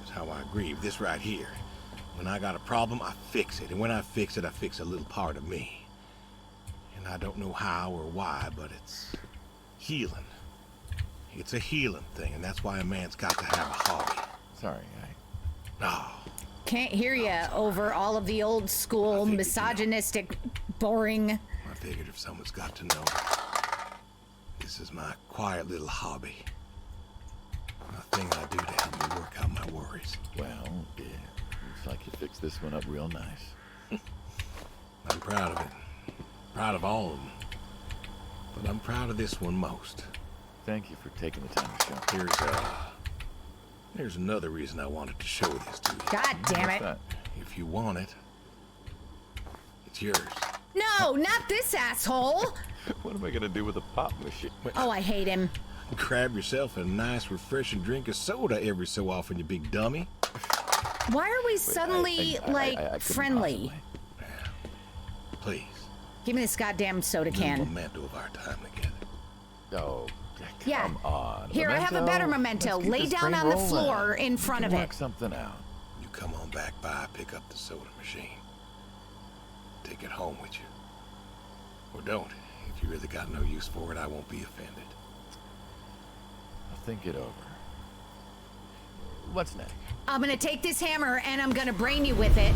is how I grieve, this right here. When I got a problem, I fix it. And when I fix it, I fix a little part of me. And I don't know how or why, but it's healing. It's a healing thing, and that's why a man's got to have a hobby. Sorry, Oh, Can't hear you over all of the old school, I think misogynistic, boring. I figured if someone's got to know, this is my quiet little hobby. A thing I do to help me work out my worries. well, yeah, looks like you fixed this one up real nice. I'm proud of it. Proud of all of them. But I'm proud of this one most. Thank you for taking the time to show. There's another reason I wanted to show this to you. God damn What's it. that? If you want it, it's yours. No, not this asshole. What am I gonna do with a pop machine? Oh, I hate him. Grab yourself a nice, refreshing drink of soda every so often, you big dummy. Why are we suddenly, I couldn't friendly? possibly. Please. Give me this goddamn soda The can. memento of our time together. Oh, Yeah. come on. Here, I have a better memento. Let's keep Lay this down train on the rolling. floor in front of Work it. something out. You come on back by, pick up the soda machine. Take it home with you. Or don't. If you really got no use for it, I won't be offended. I'll think it over. What's next? I'm gonna take this hammer and I'm gonna brain you with it.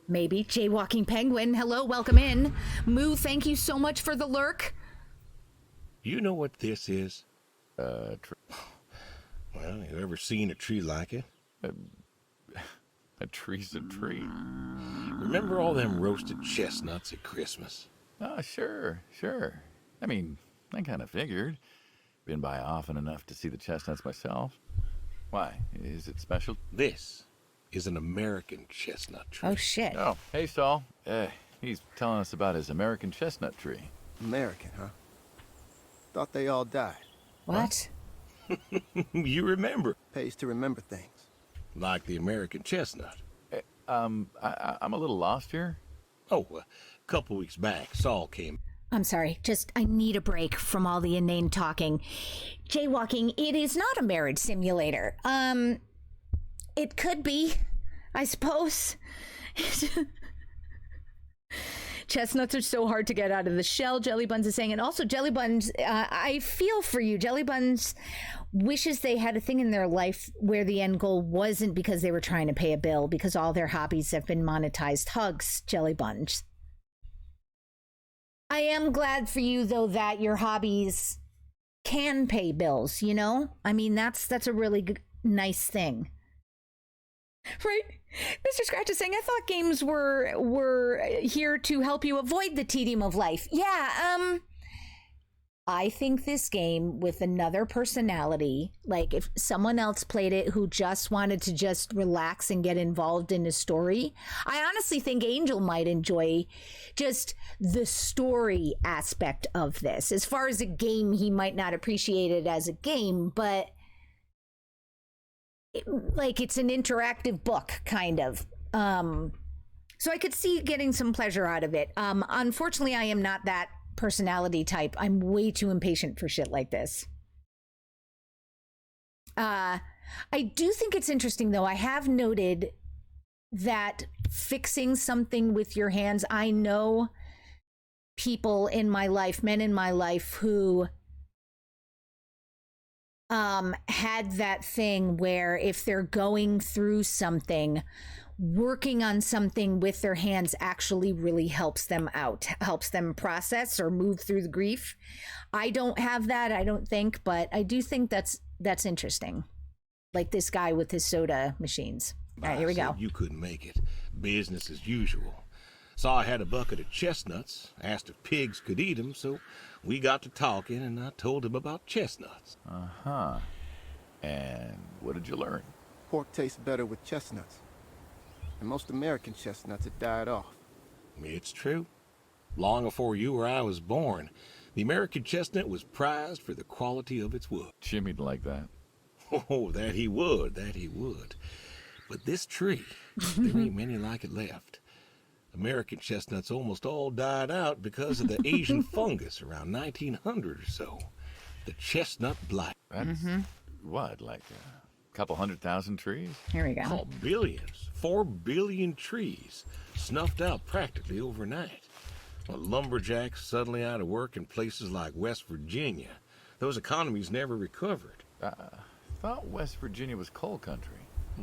Maybe. Jaywalking Penguin, hello, welcome in. Moo, thank you so much for the lurk. You know what this is? Tr- Well, you ever seen a tree like it? a tree's a tree. Remember all them roasted chestnuts at Christmas? Oh, sure. I mean, I kind of figured. Been by often enough to see the chestnuts myself. Why? Is it special? This is an American chestnut tree. Oh shit. Oh, hey, Saul. He's telling us about his American chestnut tree. American, huh? Thought they all died. What? You remember. Pays to remember things. Like the American chestnut. I'm a little lost here. Oh, a couple weeks back, Saul came. I'm sorry, I need a break from all the inane talking. Jaywalking, it is not a marriage simulator. It could be, I suppose. Chestnuts are so hard to get out of the shell, Jelly Buns is saying. And also, Jelly Buns, I feel for you. Jelly Buns wishes they had a thing in their life where the end goal wasn't because they were trying to pay a bill, because all their hobbies have been monetized. Hugs, Jelly Buns. I am glad for you, though, that your hobbies can pay bills, you know? I mean, that's a really nice thing. Right? Mr. Scratch is saying, I thought games were here to help you avoid the tedium of life. Yeah, I think this game with another personality, like if someone else played it who just wanted to just relax and get involved in a story, I honestly think Angel might enjoy just the story aspect of this. As far as a game, he might not appreciate it as a game, but it's an interactive book, kind of. So I could see getting some pleasure out of it. Unfortunately, I am not that personality type. I'm way too impatient for shit like this. I do think it's interesting, though. I have noted that fixing something with your hands, I know people in my life, men in my life, who had that thing where if they're going through something, working on something with their hands actually really helps them out, helps them process or move through the grief. I don't have that, I don't think, but I do think that's interesting. Like this guy with his soda machines. All right, here we go. You couldn't make it. Business as usual. Saw I had a bucket of chestnuts, asked if pigs could eat them, so we got to talking, and I told him about chestnuts. Uh-huh. And what did you learn? Pork tastes better with chestnuts. And most American chestnuts have died off. It's true. Long before you or I was born, the American chestnut was prized for the quality of its wood. Jimmy'd like that. Oh, that he would. But this tree, there ain't many like it left. American chestnuts almost all died out because of the Asian fungus around 1900 or so. The chestnut blight. That's what, like a couple 100,000 trees? Here we go. Oh, billions. 4 billion trees snuffed out practically overnight. Well, lumberjacks suddenly out of work in places like West Virginia. Those economies never recovered. I thought West Virginia was coal country.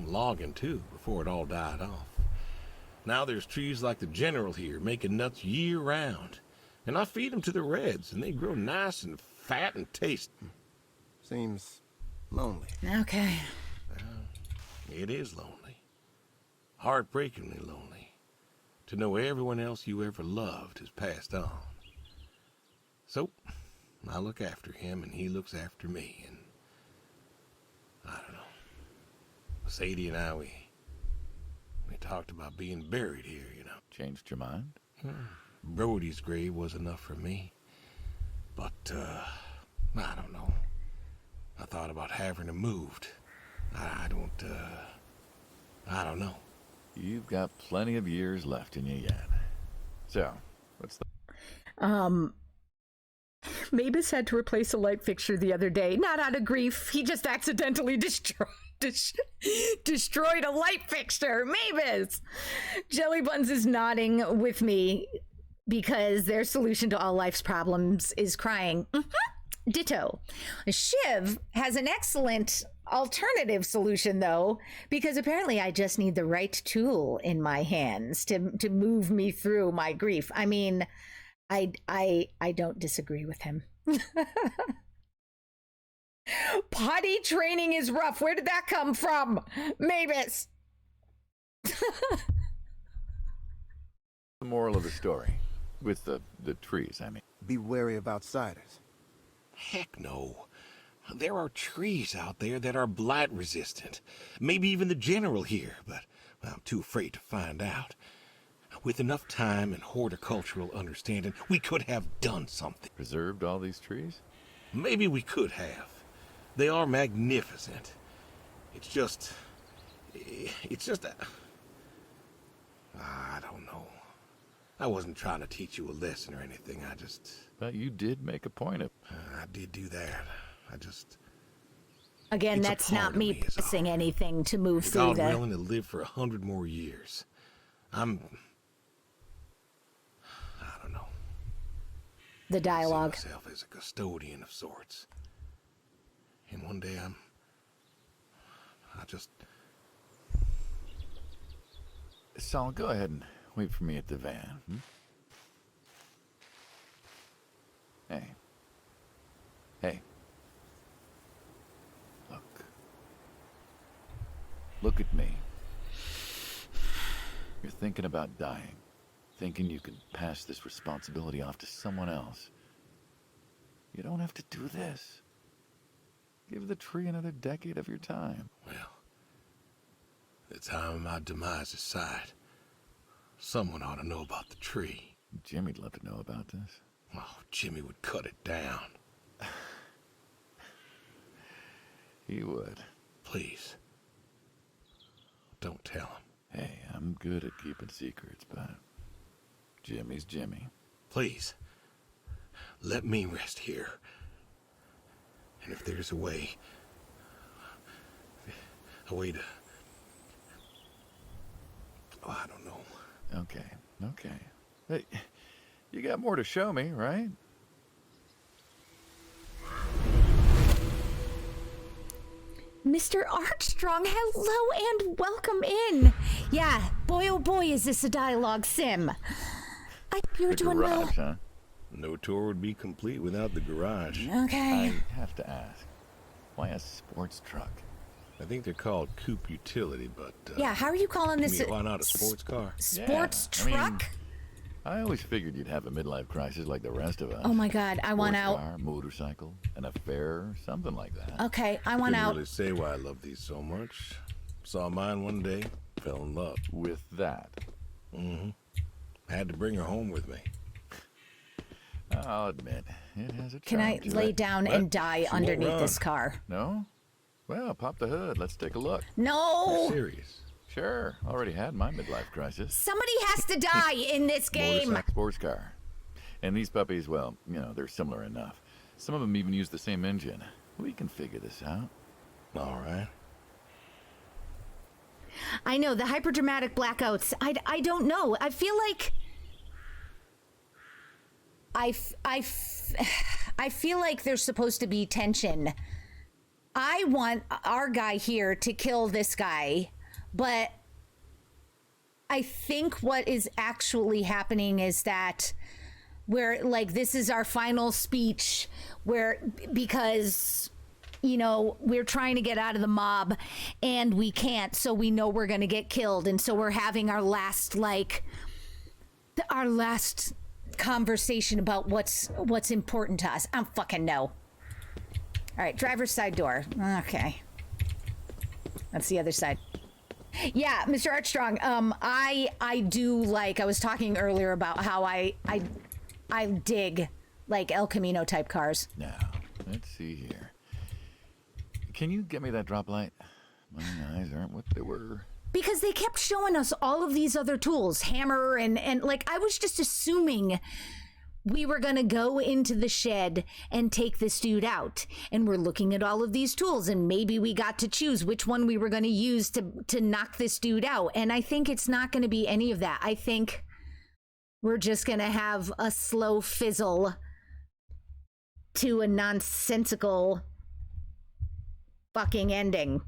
Logging, too, before it all died off. Now there's trees like the General here making nuts year-round. And I feed them to the reds, and they grow nice and fat and tasty. Seems lonely. Okay. It is lonely. Heartbreakingly lonely. To know everyone else you ever loved has passed on. So, I look after him and he looks after me, and I don't know. Sadie and I, we talked about being buried here, you know. Changed your mind? Brody's grave was enough for me. But, I don't know. I thought about having him moved. I don't know. You've got plenty of years left in you yet. So, what's the... Mavis had to replace a light fixture the other day. Not out of grief. He just accidentally destroyed a light fixture. Mavis! Jelly Buns is nodding with me because their solution to all life's problems is crying. Ditto. Shiv has an excellent alternative solution, though, because apparently I just need the right tool in my hands to move me through my grief. I mean, I don't disagree with him. Potty training is rough. Where did that come from, Mavis? The moral of the story? With the trees, I mean. Be wary of outsiders. Heck no. There are trees out there that are blight resistant. Maybe even the general here, but I'm too afraid to find out. With enough time and horticultural understanding, we could have done something. Preserved all these trees? Maybe we could have. They are magnificent. It's just I don't know. I wasn't trying to teach you a lesson or anything. But you did make a point of... I did do that. Again, It's a that's part not of me me is all. pressing anything to move through God the... willing to live for 100 more years. I don't know. The I see dialogue. myself as a custodian of sorts. And one day Saul, go ahead and wait for me at the van. Hey. Look at me. You're thinking about dying. Thinking you can pass this responsibility off to someone else. You don't have to do this. Give the tree another decade of your time. Well, the time of my demise aside, someone ought to know about the tree. Jimmy'd love to know about this. Oh, Jimmy would cut it down. He would. Please. Don't tell him. Hey, I'm good at keeping secrets, but Jimmy's Jimmy. Please. Let me rest here. And if there's a way to... Oh, I don't know. Okay. Hey, you got more to show me, right? Mr. Armstrong, hello and welcome in. Yeah, boy oh boy, is this a dialogue sim. I hope you're The doing well. garage, huh? No tour would be complete without the garage. Okay. I have to ask, why a sports truck? I think they're called coupe utility, but... Yeah, how are you calling I this mean, why not a sports car? sports Yeah, I mean, truck? I always figured you'd have a midlife crisis like the rest of us. Oh my God, I want Sports out. car, motorcycle, an affair, something like that. Okay, I want Couldn't out. really say why I love these so much. Saw mine one day, fell in love. With that, I had to bring her home with me. I'll admit, it has a Can charm I to lay it. down What? and die She won't underneath this run. car? No? Well, pop the hood. Let's take a look. You're No! serious. Sure, already had my midlife crisis. Somebody has to die in this game. Motorcycle sports car. And these puppies, well, they're similar enough. Some of them even use the same engine. We can figure this out. All right. I know, the hyperdramatic blackouts. I don't know. I feel like... I feel like there's supposed to be tension. I want our guy here to kill this guy, but I think what is actually happening is that this is our final speech because we're trying to get out of the mob and we can't, so we know we're going to get killed, and so we're having our last conversation about what's important to us. I don't fucking know. All right, driver's side door. Okay. That's the other side. Yeah, Mr. Armstrong, I do like, I was talking earlier about how I dig like El Camino type cars. Now, let's see here. Can you get me that drop light? My eyes aren't what they were. Because they kept showing us all of these other tools, hammer and like I was just assuming we were going to go into the shed and take this dude out. And we're looking at all of these tools and maybe we got to choose which one we were going to use to knock this dude out. And I think it's not going to be any of that. I think we're just going to have a slow fizzle to a nonsensical fucking ending,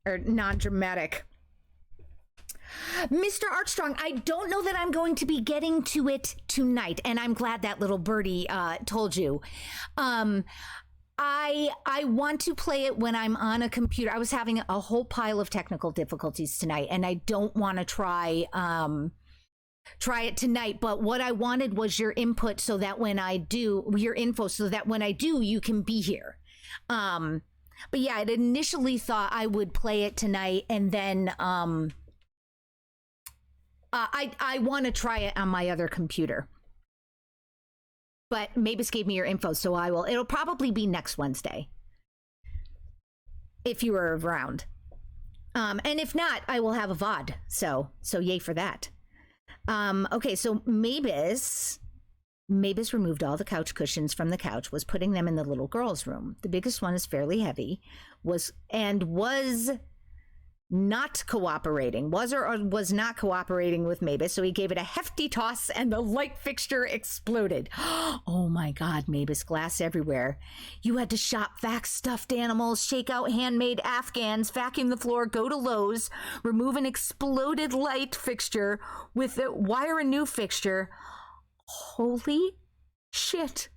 or non-dramatic. Mr. Armstrong, I don't know that I'm going to be getting to it tonight, and I'm glad that little birdie told you. I want to play it when I'm on a computer. I was having a whole pile of technical difficulties tonight, and I don't want to try it tonight. But what I wanted was your input, so that when I do your info, so that when I do, you can be here. But yeah, I'd initially thought I would play it tonight, and then I want to try it on my other computer. But Mavis gave me your info, so I will. It'll probably be next Wednesday, if you were around. And if not, I will have a VOD. So yay for that. Okay, so Mavis removed all the couch cushions from the couch, was putting them in the little girl's room. The biggest one is fairly heavy, was not cooperating, was not cooperating with Mavis, so he gave it a hefty toss and the light fixture exploded. Oh my God, Mavis, glass everywhere. You had to shop vac stuffed animals, shake out handmade Afghans, vacuum the floor, go to Lowe's, remove an exploded light fixture with it, wire a new fixture. Holy shit.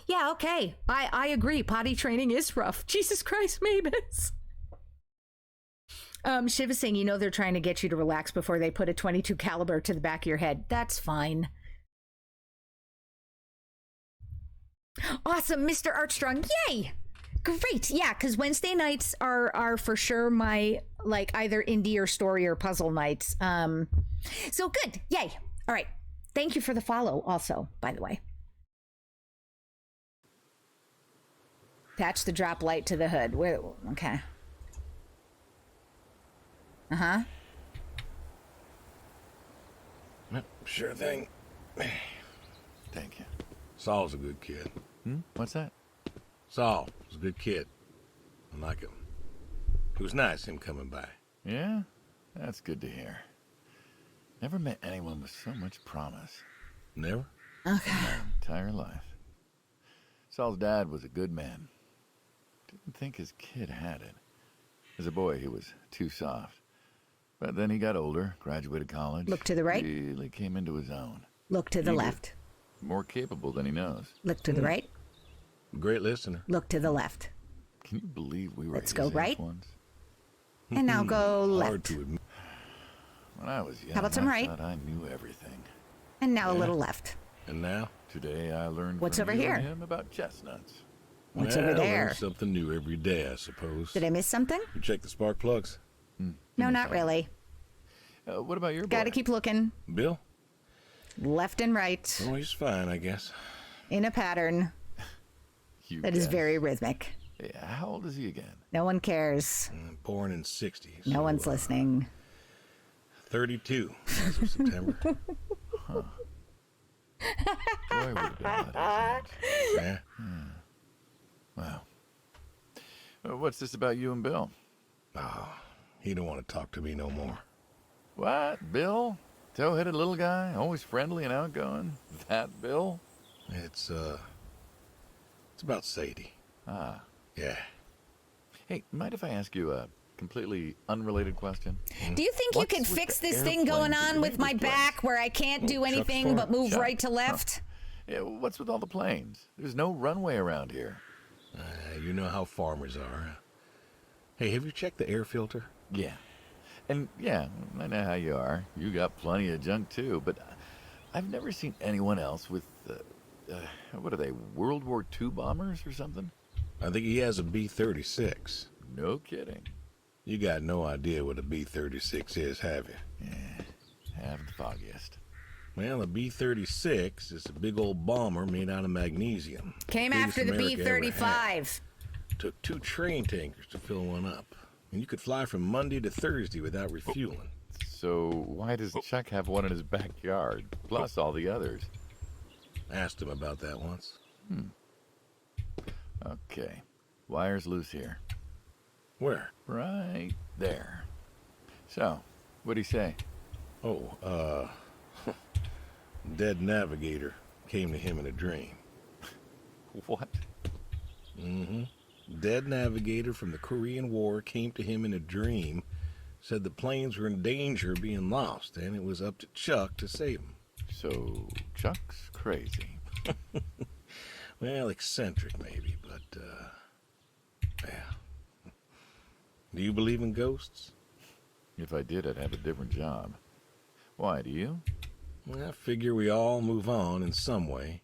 Yeah, okay. I agree. Potty training is rough. Jesus Christ, Mavis. Shiv is saying, they're trying to get you to relax before they put a .22 caliber to the back of your head. That's fine. Awesome, Mr. Armstrong. Yay! Great. Yeah, because Wednesday nights are for sure my, like, either indie or story or puzzle nights. So good. Yay. All right. Thank you for the follow also, by the way. Attach the drop light to the hood. Okay. Uh-huh. Yep, sure thing. Thank you. Saul's a good kid. What's that? Saul was a good kid. I like him. It was nice him coming by. Yeah? That's good to hear. Never met anyone with so much promise. Never? Okay. My entire life. Saul's dad was a good man. Didn't think his kid had it. As a boy, he was too soft. But then he got older, graduated college. Look to the right. Really came into his own. Look to the left. More capable than he knows. Look to the right. Great listener. Look to the left. Can you believe we were Let's his go age right. once? And now go Hard left. to admit. When I was young, How about some I right? thought I knew everything. And now a little left. And now? Today I learned What's from over you here? and him about chestnuts. What's Well, over I there? learn something new every day, I suppose. Did I miss something? You check the spark plugs? No, not really. What about your boy? Got to keep looking. Bill? Left and right. Oh, he's fine, I guess. In a pattern You that is guess. very rhythmic. Yeah, how old is he again? No one cares. Born in '60s. No one's listening. 32 as of September. Boy, would have been about his age. Yeah. Wow. What's this about you and Bill? Oh, he don't want to talk to me no more. What, Bill? Tow-headed little guy, always friendly and outgoing? That Bill? It's about Sadie. Ah. Yeah. Hey, mind if I ask you a completely unrelated question? Do you think What's you could with fix the this thing going airplanes on in with my this place? back where I can't do Chuck's anything farm. but move Chuck. right to left? Yeah, what's with all the planes? There's no runway around here. You know how farmers are. Hey, have you checked the air filter? Yeah. And yeah, I know how you are. You got plenty of junk too, but I've never seen anyone else with, what are they, World War II bombers or something? I think he has a B-36. No kidding. You got no idea what a B-36 is, have you? Haven't the foggiest. Well, a B-36 is a big old bomber made out of magnesium. Came Biggest after the America ever B-35. had. Took 2 train tankers to fill one up. And you could fly from Monday to Thursday without refueling. So why does Chuck have one in his backyard, plus all the others? Asked him about that once. Okay. Wire's loose here. Where? Right there. So, what'd he say? Oh, dead navigator came to him in a dream. What? Mm-hmm. Dead navigator from the Korean War came to him in a dream, said the planes were in danger of being lost, and it was up to Chuck to save them. So, Chuck's crazy. Well, eccentric maybe, but, yeah. Do you believe in ghosts? If I did, I'd have a different job. Why, do you? Well, I figure we all move on in some way.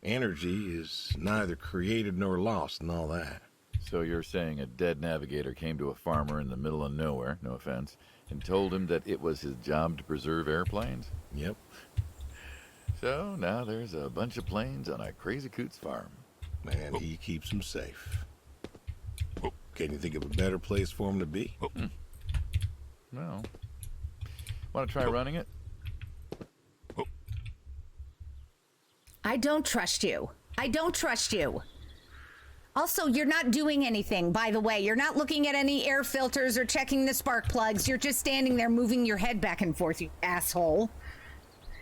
Energy is neither created nor lost and all that. So you're saying a dead navigator came to a farmer in the middle of nowhere, no offense, and told him that it was his job to preserve airplanes? Yep. So now there's a bunch of planes on a crazy coots farm. And he keeps them safe. Can you think of a better place for him to be? Well, want to try running it? I don't trust you. I don't trust you. Also, you're not doing anything, by the way. You're not looking at any air filters or checking the spark plugs. You're just standing there moving your head back and forth, you asshole.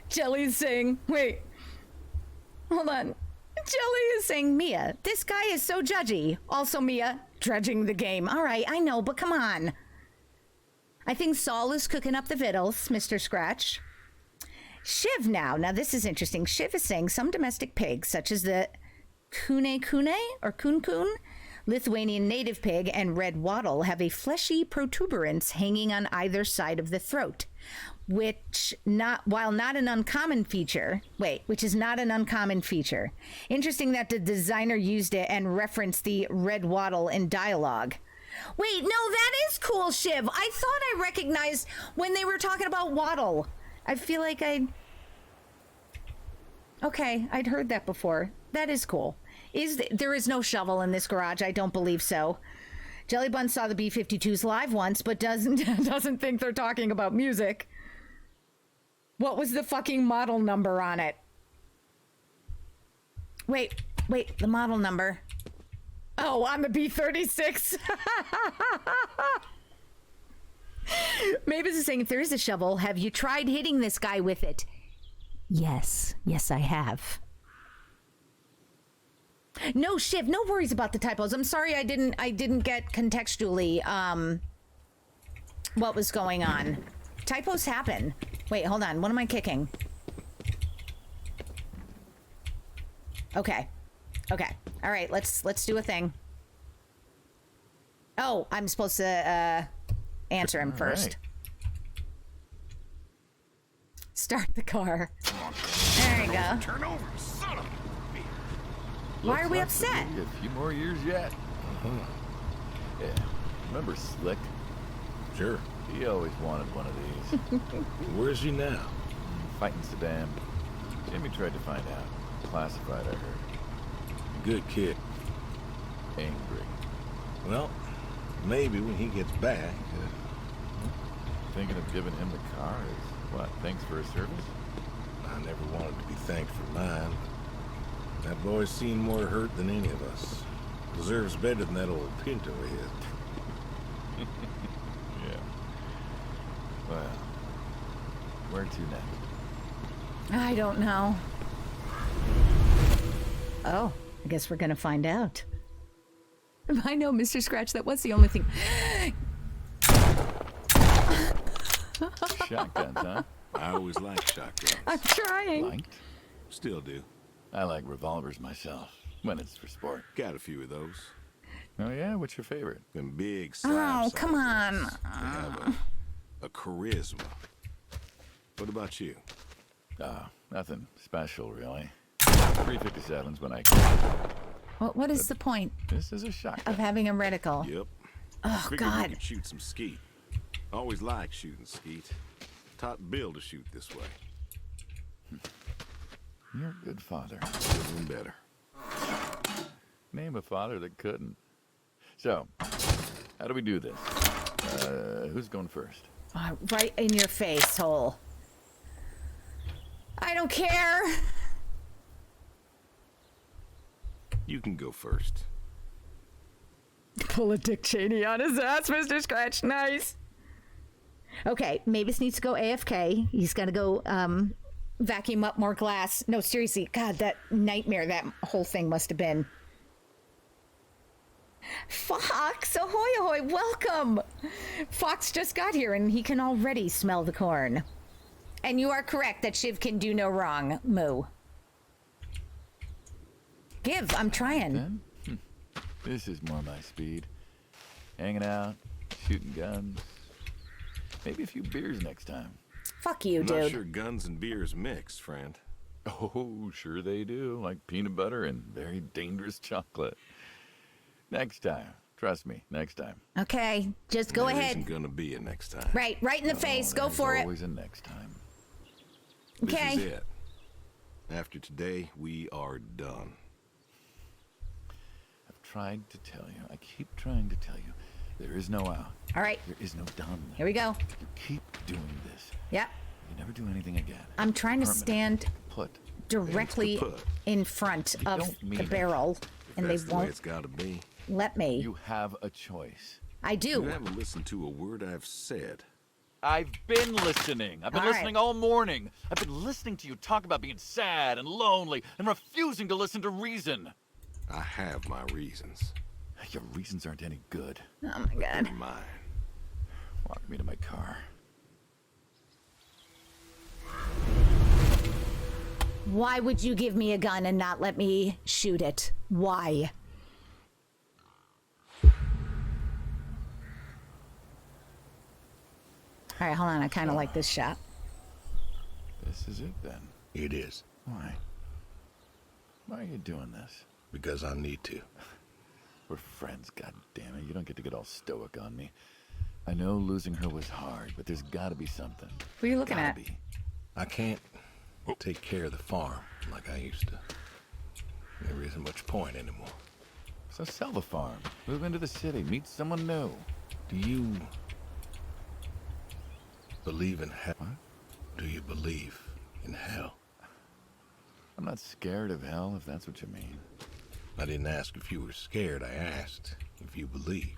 Jelly's saying, wait, hold on. Jelly is saying, Mia, this guy is so judgy. Also, Mia, dredging the game. All right, I know, but come on. I think Saul is cooking up the victuals, Mr. Scratch. Shiv now this is interesting. Shiv is saying some domestic pigs, such as the kune or kun, Lithuanian native pig, and red wattle, have a fleshy protuberance hanging on either side of the throat, which is not an uncommon feature. Interesting that the designer used it and referenced the red wattle in dialogue. Wait, no, that is cool, Shiv. I thought I recognized when they were talking about wattle. I feel like I'd heard that before. That is cool. There is no shovel in this garage? I don't believe so. Jellybun saw the B-52s live once, but doesn't think they're talking about music. What was the fucking model number on it? Wait, the model number. Oh, on the B-36. Mavis is saying, if there is a shovel, have you tried hitting this guy with it? Yes, I have. No, Shiv, no worries about the typos. I'm sorry I didn't get contextually what was going on. Typos happen. Wait, hold on. What am I kicking? Okay. All right, let's do a thing. Oh, I'm supposed to answer him first. Right. Start the car. There you go. Turn over, son of a... Why are we Looks like upset? it'll be a few more years yet. Yeah. Remember Slick? Sure. He always wanted one of these. Where's he now? Fighting Saddam. Jimmy tried to find out. Classified, I heard. Good kid. Angry. Well, maybe when he gets back... Thinking of giving him the car is, what, thanks for his service? I never wanted to be thanked for mine. That boy's seen more hurt than any of us. Deserves better than that old Pinto of his. Yeah. Well, where to next? I don't know. Oh, I guess we're gonna find out. I know, Mr. Scratch, that was the only thing. Shotguns, huh? I always liked shotguns. I'm trying. Liked? Still do. I like revolvers myself, when it's for sport. Got a few of those. Oh yeah? What's your favorite? Them big Oh, slab come on. sizes. They have a charisma. What about you? Nothing special, really. 357's when I can. What is the point This is a shotgun. of having a reticle? Yep. Oh, Figured God. you could shoot some skeet. Always liked shooting skeet. Taught Bill to shoot this way. You're a good father. Even better. Name a father that couldn't. So, how do we do this? Who's going first? Right in your face hole. I don't care. You can go first. Pull a Dick Cheney on his ass, Mr. Scratch. Nice. Okay, Mavis needs to go AFK. He's got to go vacuum up more glass. No, seriously. God, that nightmare that whole thing must have been. Fox, ahoy, ahoy, welcome. Fox just got here and he can already smell the corn. And you are correct that Shiv can do no wrong, Moo. Give, I'm trying. Then? This is more my speed. Hanging out, shooting guns. Maybe a few beers next time. Fuck you, I'm dude. not sure guns and beers mix, friend. Oh, sure they do. Like peanut butter and very dangerous chocolate. Next time. Trust me, next time. Okay, just go There ahead. isn't gonna be a next time. Right in the face. Go There's for it. always a next time. This Okay. is it. After today, we are done. I've tried to tell you. I keep trying to tell you. There is no out. All right, There is no done. here we go. You keep doing this. Yep. You never do anything again. I'm trying to Permanent. stand Put. directly put. in front of don't mean the it. barrel, and they That's the way won't it's gotta be. let me. You have a choice. I You do. haven't listened to a word I've said. I've been listening. I've been All right. listening all morning. I've been listening to you talk about being sad and lonely and refusing to listen to reason. I have my reasons. Your reasons aren't any good. Oh my God. They're mine. Walk me to my car. Why would you give me a gun and not let me shoot it? Why? All right, hold on. I kind of like this shot. This is it then. It is. Why? Why are you doing this? Because I need to. We're friends, goddammit. You don't get to get all stoic on me. I know losing her was hard, but there's gotta be something. Who are you looking Gotta at? be. I can't take care of the farm like I used to. There isn't much point anymore. So sell the farm. Move into the city. Meet someone new. Do you believe in hell? What? Do you believe in hell? I'm not scared of hell, if that's what you mean. I didn't ask if you were scared. I asked if you believe.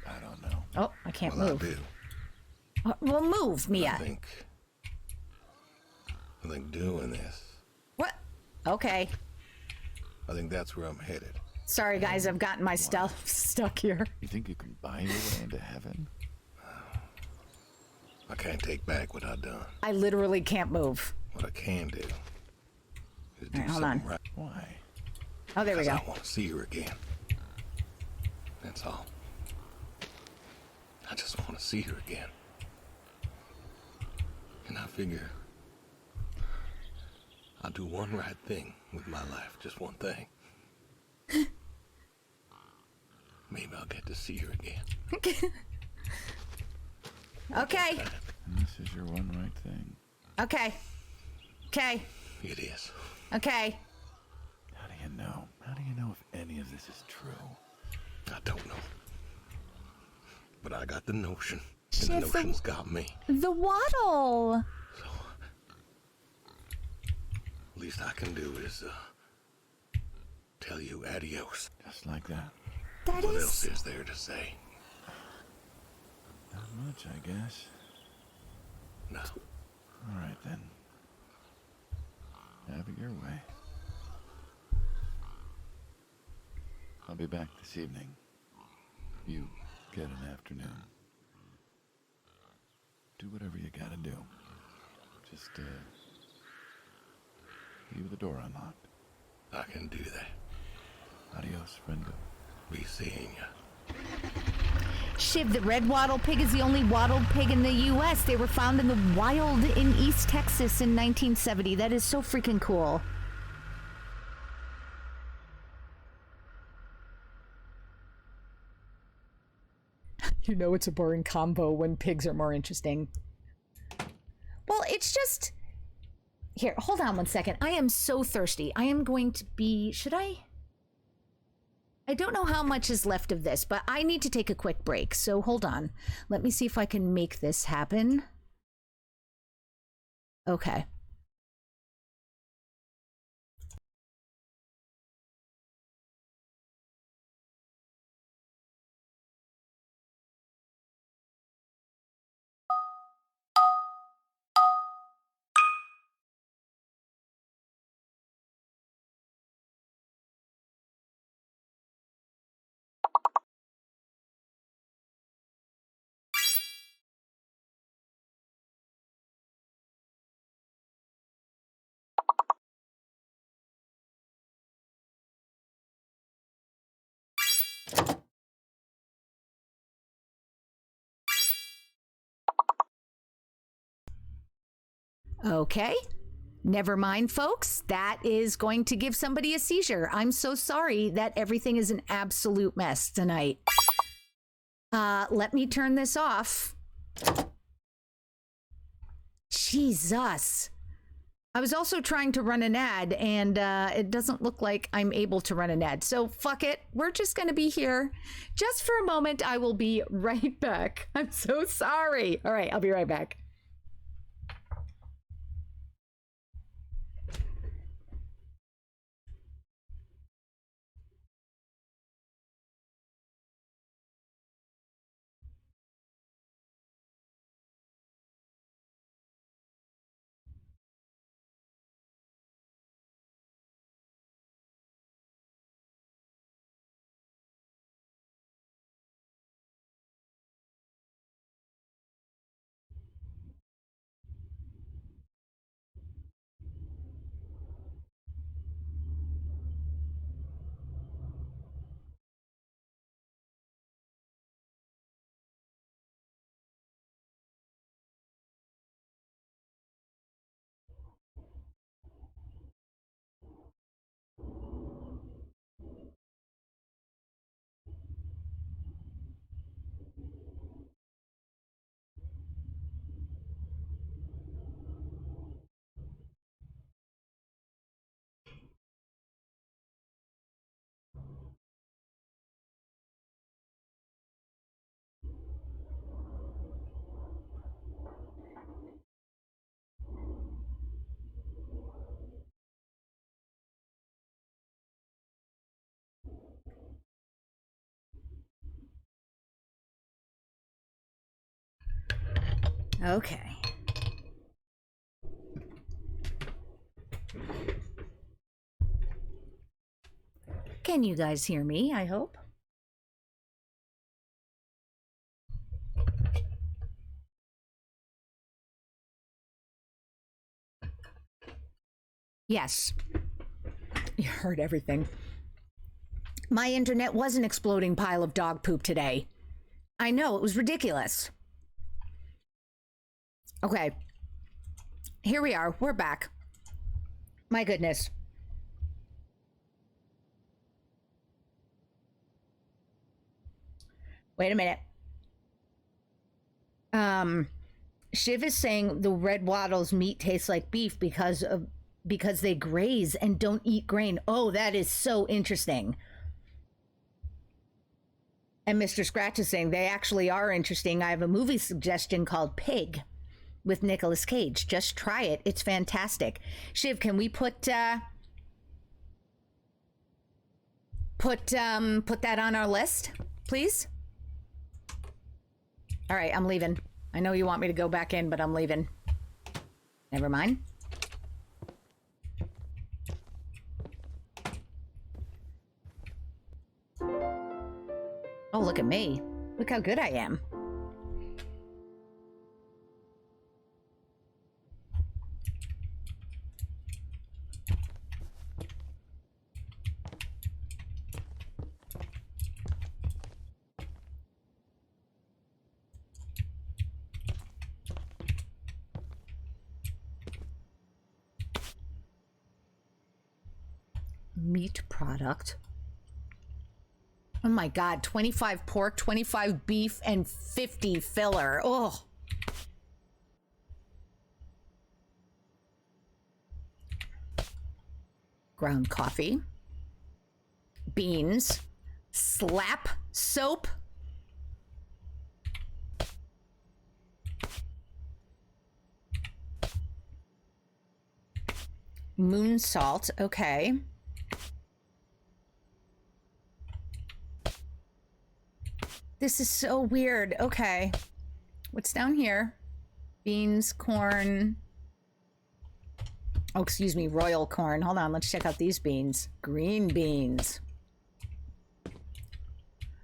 I don't know. Oh, I can't Well, move. I do. Well, move, Mia. I think doing this, What? Okay. I think that's where I'm headed. Sorry, guys. I've gotten my stuff stuck here. You think you can buy your way into heaven? I can't take back what I've done. I literally can't move. What I can do is do All right, hold something on. right. Why? Oh, there we Because go. I want to see her again. That's all. I just want to see her again. And I figure I'll do one right thing with my life. Just one thing. Maybe I'll get to see her again. Okay. And this is your one right thing. Okay. Okay. It is. Okay. How do you know? How do you know if any of this is true? I don't know. But I got the notion. And Shit, the the- notion's got me. The waddle. So, least I can do is tell you adios. Just like that. That What else is. is there to say? Not much, I guess. No. All right, then. Have it your way. I'll be back this evening. You get an afternoon. Do whatever you gotta do. Just, leave the door unlocked. I can do that. Adios, friendo. Be seeing you. Shiv, the red wattle pig is the only wattled pig in the U.S. They were found in the wild in East Texas in 1970. That is so freaking cool. You know it's a boring combo when pigs are more interesting. Well, it's just... Here, hold on one second. I am so thirsty. I am going to be... Should I? I don't know how much is left of this, but I need to take a quick break. So hold on. Let me see if I can make this happen. Okay. Okay. Never mind, folks. That is going to give somebody a seizure. I'm so sorry that everything is an absolute mess tonight. Let me turn this off. Jesus. I was also trying to run an ad, and it doesn't look like I'm able to run an ad. So fuck it. We're just going to be here just for a moment. I will be right back. I'm so sorry. All right, I'll be right back. Okay. Can you guys hear me, I hope? Yes. You heard everything. My internet was an exploding pile of dog poop today. I know, it was ridiculous. Okay. Here we are. We're back. My goodness. Wait a minute. Shiv is saying the red wattle's meat tastes like beef because they graze and don't eat grain. Oh, that is so interesting. And Mr. Scratch is saying they actually are interesting. I have a movie suggestion called Pig with Nicolas Cage. Just try it. It's fantastic. Shiv, can we put that on our list, please? All right, I'm leaving. I know you want me to go back in, but I'm leaving. Never mind. Oh, look at me. Look how good I am. meat product. Oh my God, 25 pork, 25 beef, and 50 filler. Oh. Ground coffee. Beans. Slap soap. Moon salt, okay. This is so weird. Okay. What's down here? Beans, corn. Oh, excuse me, royal corn. Hold on, let's check out these beans. Green beans.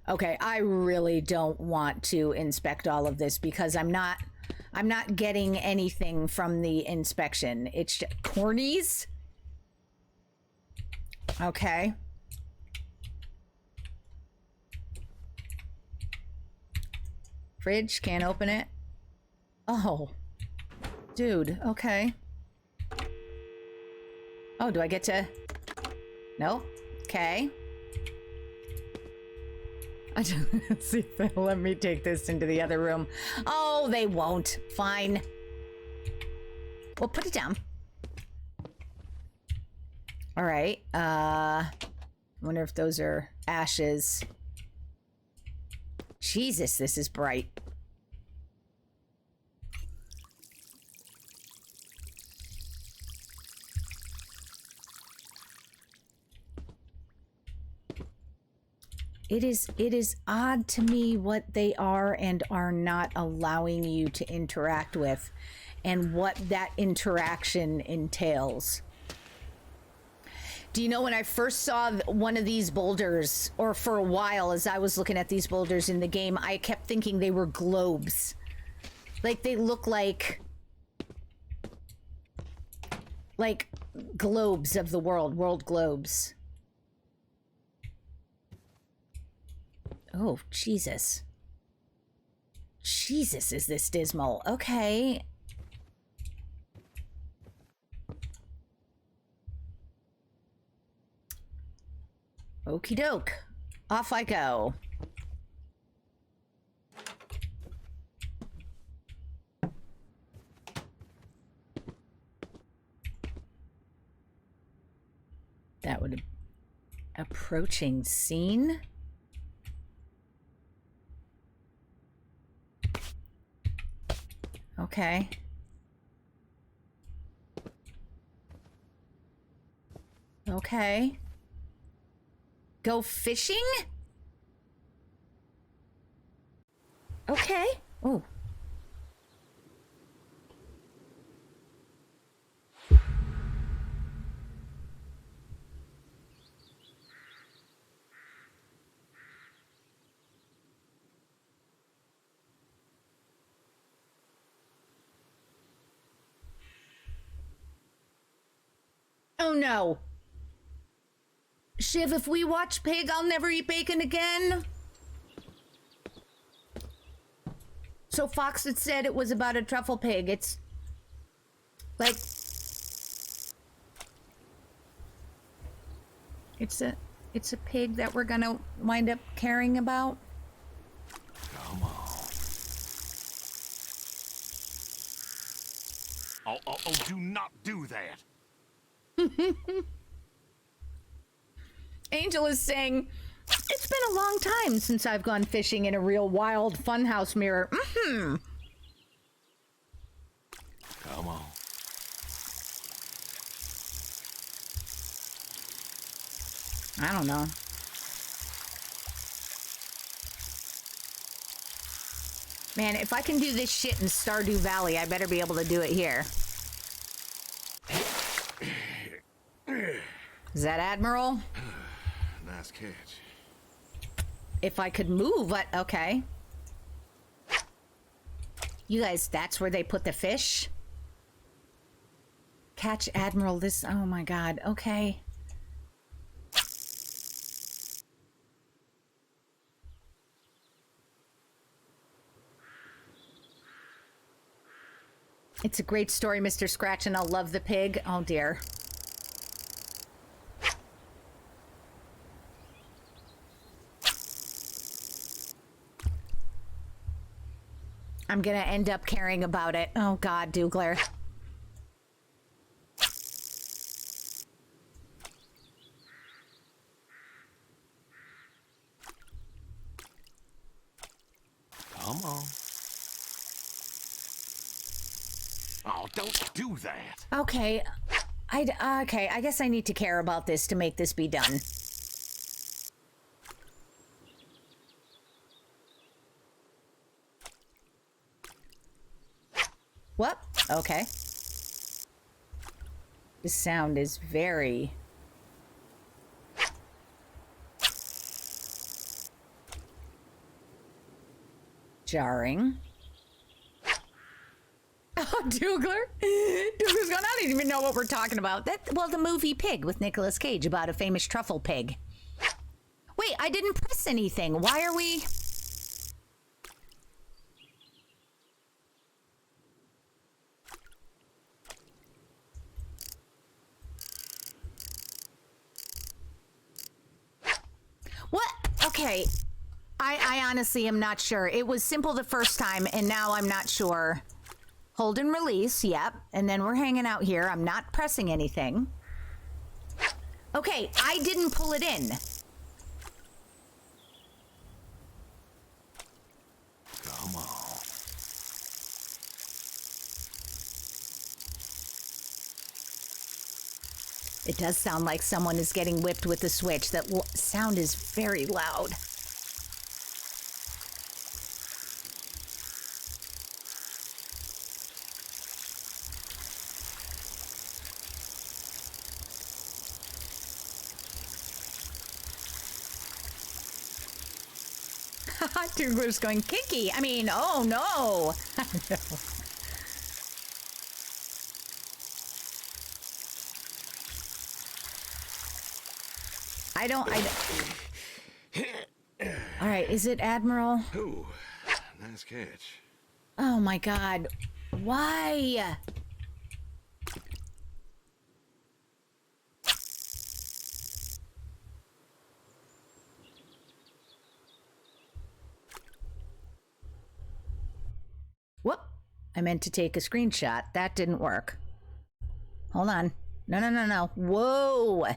Okay, I really don't want to inspect all of this because I'm not getting anything from the inspection. It's just cornies. Okay. Fridge, can't open it. Oh. Dude, okay. Oh, do I get to... No? Okay. See if they'll let me take this into the other room. Oh, they won't. Fine. Well, put it down. All right. I wonder if those are ashes. Jesus, this is bright. It is odd to me what they are and are not allowing you to interact with and what that interaction entails. Do you know when I first saw one of these boulders, or for a while as I was looking at these boulders in the game, I kept thinking they were globes. Like they look like globes of the world globes. Oh, Jesus. Jesus, is this dismal. Okay. Okie doke. Off I go. That would... Approaching scene? Okay. Okay. Go fishing? Okay. Oh. Oh no. Shiv, if we watch Pig, I'll never eat bacon again. So Fox had said it was about a truffle pig. It's like it's a pig that we're gonna wind up caring about. Come on. Oh, do not do that. Angel is saying, it's been a long time since I've gone fishing in a real wild funhouse mirror. Mm-hmm. Come on. I don't know. Man, if I can do this shit in Stardew Valley, I better be able to do it here. Is that Admiral? Nice catch. If I could move, what? Okay. You guys, that's where they put the fish? Catch Admiral this... Oh my god. Okay. It's a great story, Mr. Scratch, and I'll love the pig. Oh dear. I'm gonna end up caring about it. Oh God, Dougler. Come on. Oh, don't do that. Okay. Okay, I guess I need to care about this to make this be done. What? Okay. This sound is very... jarring. Oh, Dougler. Dougler's gone. I don't even know what we're talking about. Well, the movie Pig with Nicolas Cage about a famous truffle pig. Wait, I didn't press anything. Why are we... What? Okay. I honestly am not sure. It was simple the first time, and now I'm not sure. Hold and release, yep. And then we're hanging out here. I'm not pressing anything. Okay, I didn't pull it in. Come on. It does sound like someone is getting whipped with the switch. That sound is very loud. Dougler's going kinky. I mean, oh no. I don't. All right, is it Admiral? Ooh, nice catch. Oh my God. Why? Whoop. I meant to take a screenshot. That didn't work. Hold on. No, no, no, no. Whoa.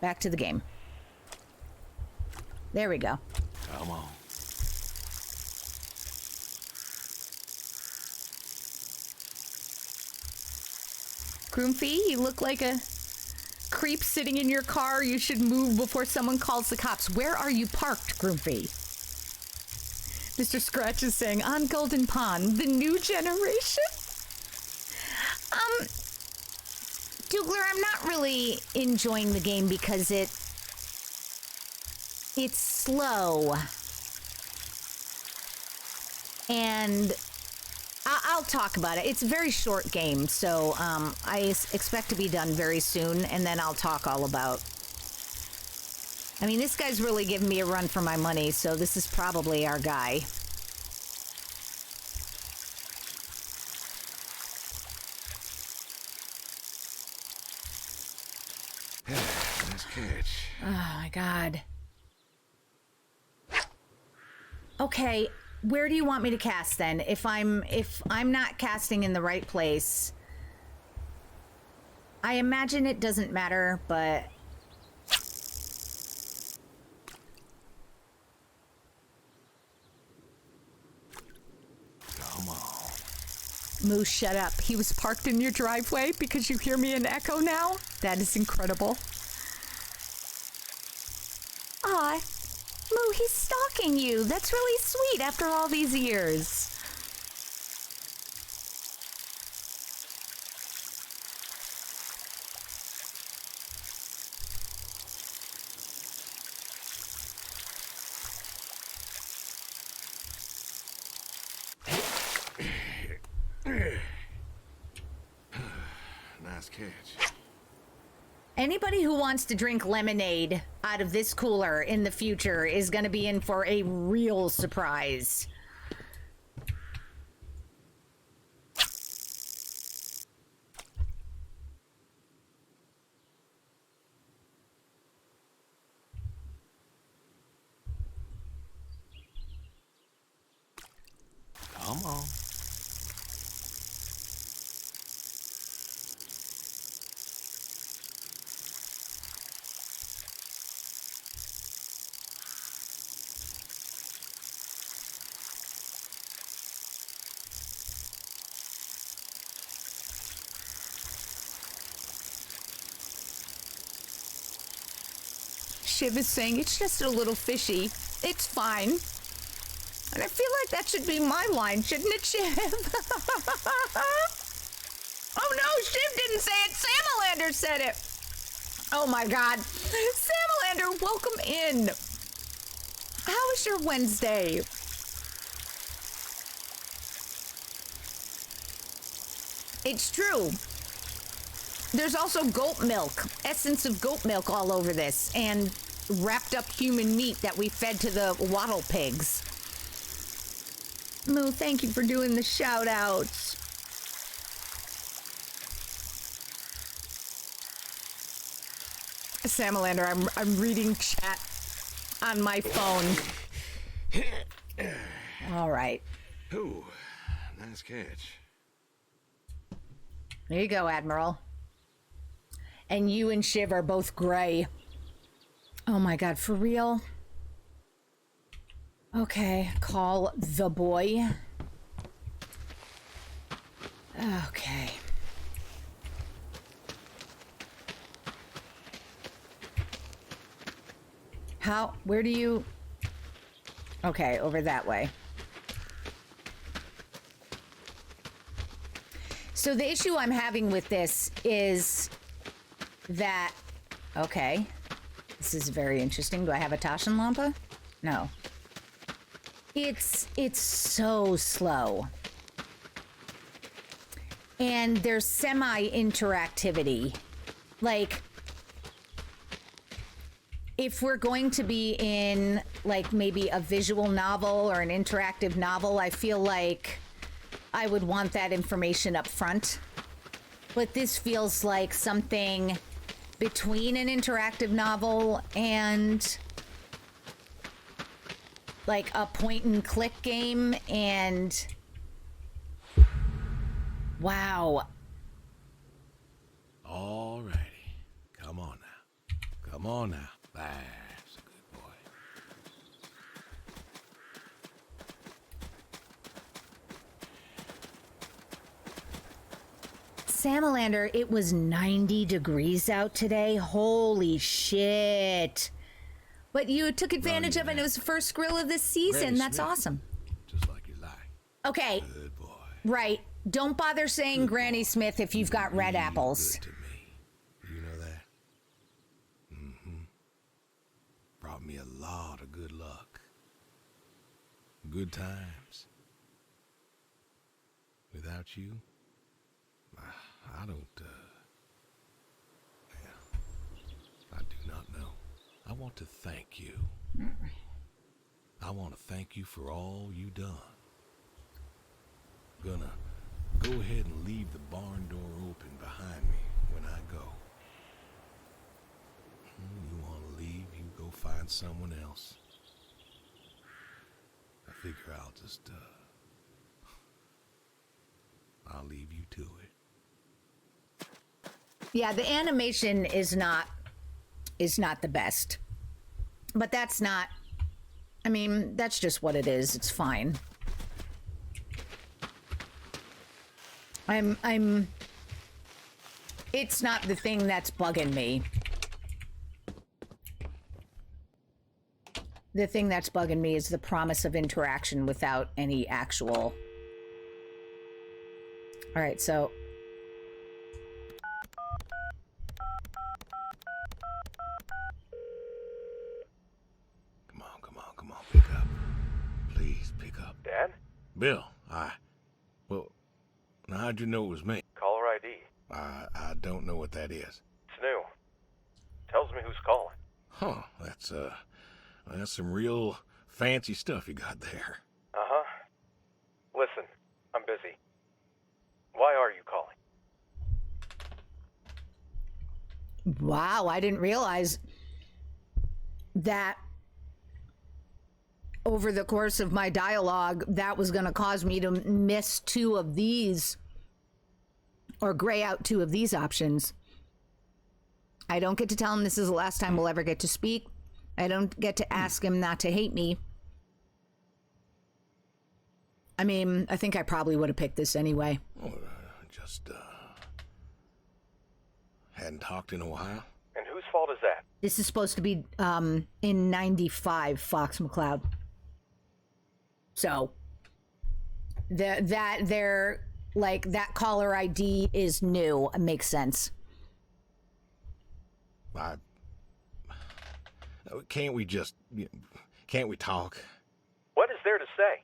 Back to the game. There we go. Come on. Groomfee, you look like a creep sitting in your car. You should move before someone calls the cops. Where are you parked, Groomfee? Mr. Scratch is saying, on Golden Pond, the new generation? Dougler, I'm not really enjoying the game because it's slow. And I'll talk about it. It's a very short game, so I expect to be done very soon, and then I'll talk all about... I mean, this guy's really giving me a run for my money, so this is probably our guy. Nice catch. Oh my God. Okay, where do you want me to cast then? If I'm not casting in the right place, I imagine it doesn't matter, but Come on. Moose, shut up. He was parked in your driveway because you hear me in echo now? That is incredible. Aw, Moo, he's stalking you. That's really sweet after all these years. Nice catch. Anybody who wants to drink lemonade out of this cooler in the future is going to be in for a real surprise. Come on. Shiv is saying it's just a little fishy. It's fine. And I feel like that should be my line, shouldn't it, Shiv? Oh no, Shiv didn't say it. Samalander said it. Oh my God. Samalander, welcome in. How was your Wednesday? It's true. There's also goat milk, essence of goat milk all over this, and wrapped up human meat that we fed to the wattle pigs. Moo, thank you for doing the shout outs. Samalander, I'm reading chat on my phone. All right. Ooh, nice catch. There you go, Admiral. And you and Shiv are both gray. Oh my God, for real? Okay, call the boy. Okay. Where do you... Okay, over that way. So the issue I'm having with this is that... Okay. This is very interesting. Do I have a Taschenlampe? No. It's so slow. And there's semi-interactivity. Like, if we're going to be in, like, maybe a visual novel or an interactive novel, I feel like I would want that information up front. But this feels like something between an interactive novel and like a point and click game, and wow. All righty. Come on now. Come on now. That's a good boy. Samalander, it was 90 degrees out today. Holy shit. But you took advantage of it. And it was the first grill of this season. Granny That's Smith. awesome. Just like you like. Okay, Good boy. right. Don't bother saying Good Granny boy. Smith if you've got red Really apples. Good to me. You know that? Mm-hmm. Brought me a lot of good luck. Good times. Without you, I don't, I do not know. I want to thank you. I want to thank you for all you done. Gonna go ahead and leave the barn door open behind me when I go. You want to leave, you go find someone else. I figure I'll just, I'll leave you to it. Yeah, the animation is not the best. But that's not, I mean, that's just what it is. It's fine. It's not the thing that's bugging me. The thing that's bugging me is the promise of interaction without any actual... All right, so... Come on, pick up. Please, pick up. Dad? Bill, well, now how'd you know it was me? Caller ID. I don't know what that is. It's new. Tells me who's calling. Huh, that's some real fancy stuff you got there. Uh-huh. Listen, I'm busy. Why are you calling? Wow, I didn't realize that over the course of my dialogue that was going to cause me to miss two of these or gray out two of these options. I don't get to tell him this is the last time we'll ever get to speak. I don't get to ask him not to hate me. I mean, I think I probably would have picked this anyway. Just, hadn't talked in a while. And whose fault is that? This is supposed to be in 95, Fox McCloud. So that caller ID is new. It makes sense. Can't we talk? What is there to say?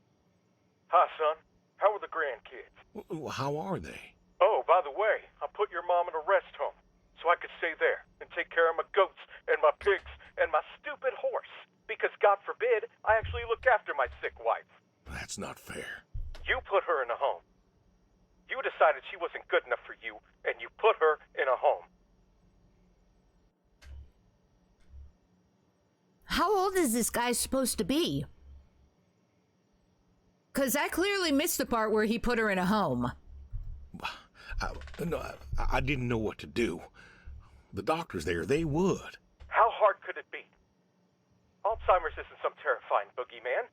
Hi, son. How are the grandkids? How are they? Oh, by the way, I put your mom in a rest home so I could stay there and take care of my goats and my pigs and my stupid horse. Because God forbid, I actually look after my sick wife. That's not fair. You put her in a home. You decided she wasn't good enough for you, and you put her in a home. How old is this guy supposed to be? Because I clearly missed the part where he put her in a home. I didn't know what to do. The doctors there, they would. How hard could it be? Alzheimer's isn't some terrifying boogeyman.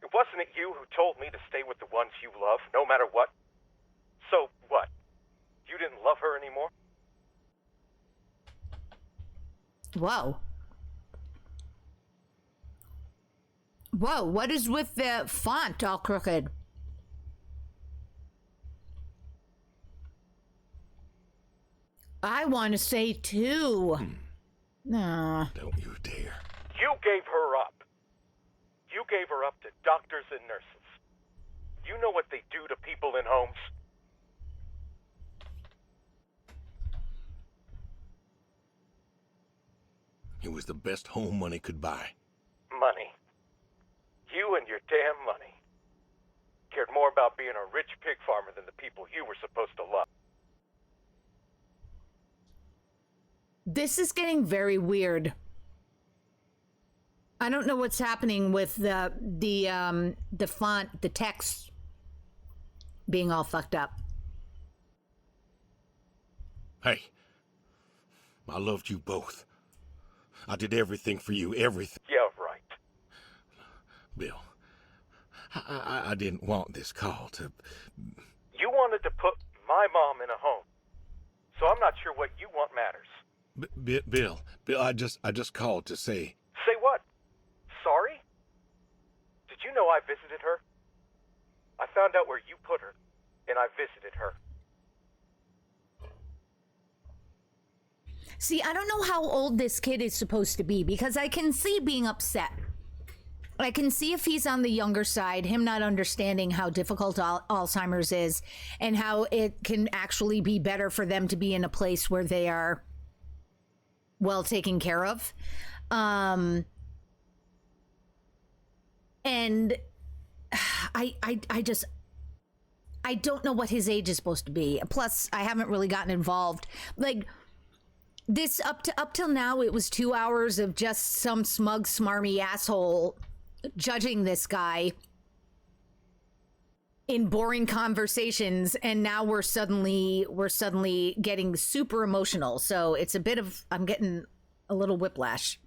It wasn't it you who told me to stay with the ones you love, no matter what? So what? You didn't love her anymore? Whoa. Whoa, what is with the font all crooked? I want to say two. Nah. Don't you dare. You gave her up. You gave her up to doctors and nurses. You know what they do to people in homes? It was the best home money could buy. Money. You and your damn money. Cared more about being a rich pig farmer than the people you were supposed to love. This is getting very weird. I don't know what's happening with the font, the text being all fucked up. Hey, I loved you both. I did everything for you, everything. Yeah, right. Bill, I didn't want this call to... You wanted to put my mom in a home. So I'm not sure what you want matters. Bill, I just called to say... Say what? Sorry? Did you know I visited her? I found out where you put her, and I visited her. See, I don't know how old this kid is supposed to be because I can see being upset. I can see if he's on the younger side, him not understanding how difficult Alzheimer's is and how it can actually be better for them to be in a place where they are well taken care of. And I don't know what his age is supposed to be. Plus, I haven't really gotten involved. Like, this up till now, it was 2 hours of just some smug, smarmy asshole judging this guy in boring conversations, and now we're suddenly getting super emotional. So it's a bit of, I'm getting a little whiplash.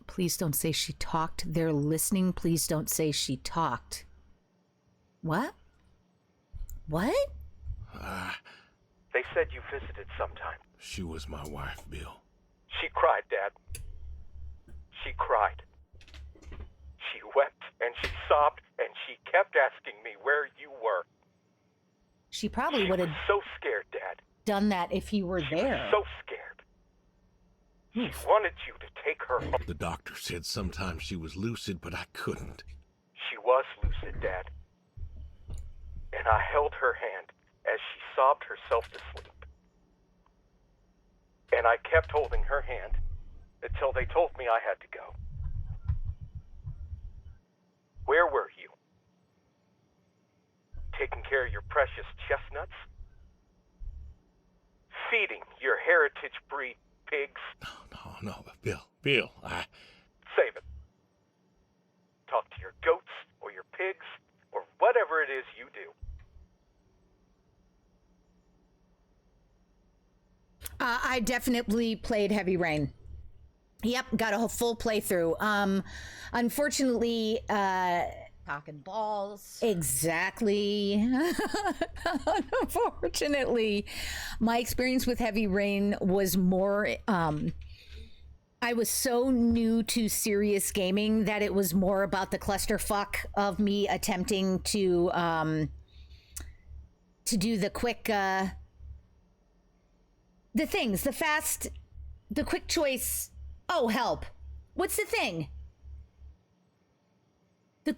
Please don't say she talked. They're listening. Please don't say she talked. What? What? They said you visited sometime. She was my wife, Bill. She cried, Dad. She cried. She wept and she sobbed and she kept asking me where you were. She probably would have so scared, Dad. done that if he were there. So scared. She wanted you to take her home. The doctor said sometimes she was lucid, but I couldn't. She was lucid, Dad. And I held her hand as she sobbed herself to sleep. And I kept holding her hand until they told me I had to go. Where were you? Taking care of your precious chestnuts? Feeding your heritage breed pigs? No, Bill. Bill, Save it. Talk to your goats or your pigs or whatever it is you do. I definitely played Heavy Rain. Yep, got a full playthrough. Unfortunately, Cock and balls. exactly. Unfortunately, my experience with Heavy Rain was more. I was so new to serious gaming that it was more about the clusterfuck of me attempting to do the quick, the things, the quick choice. Oh, help. What's the thing? The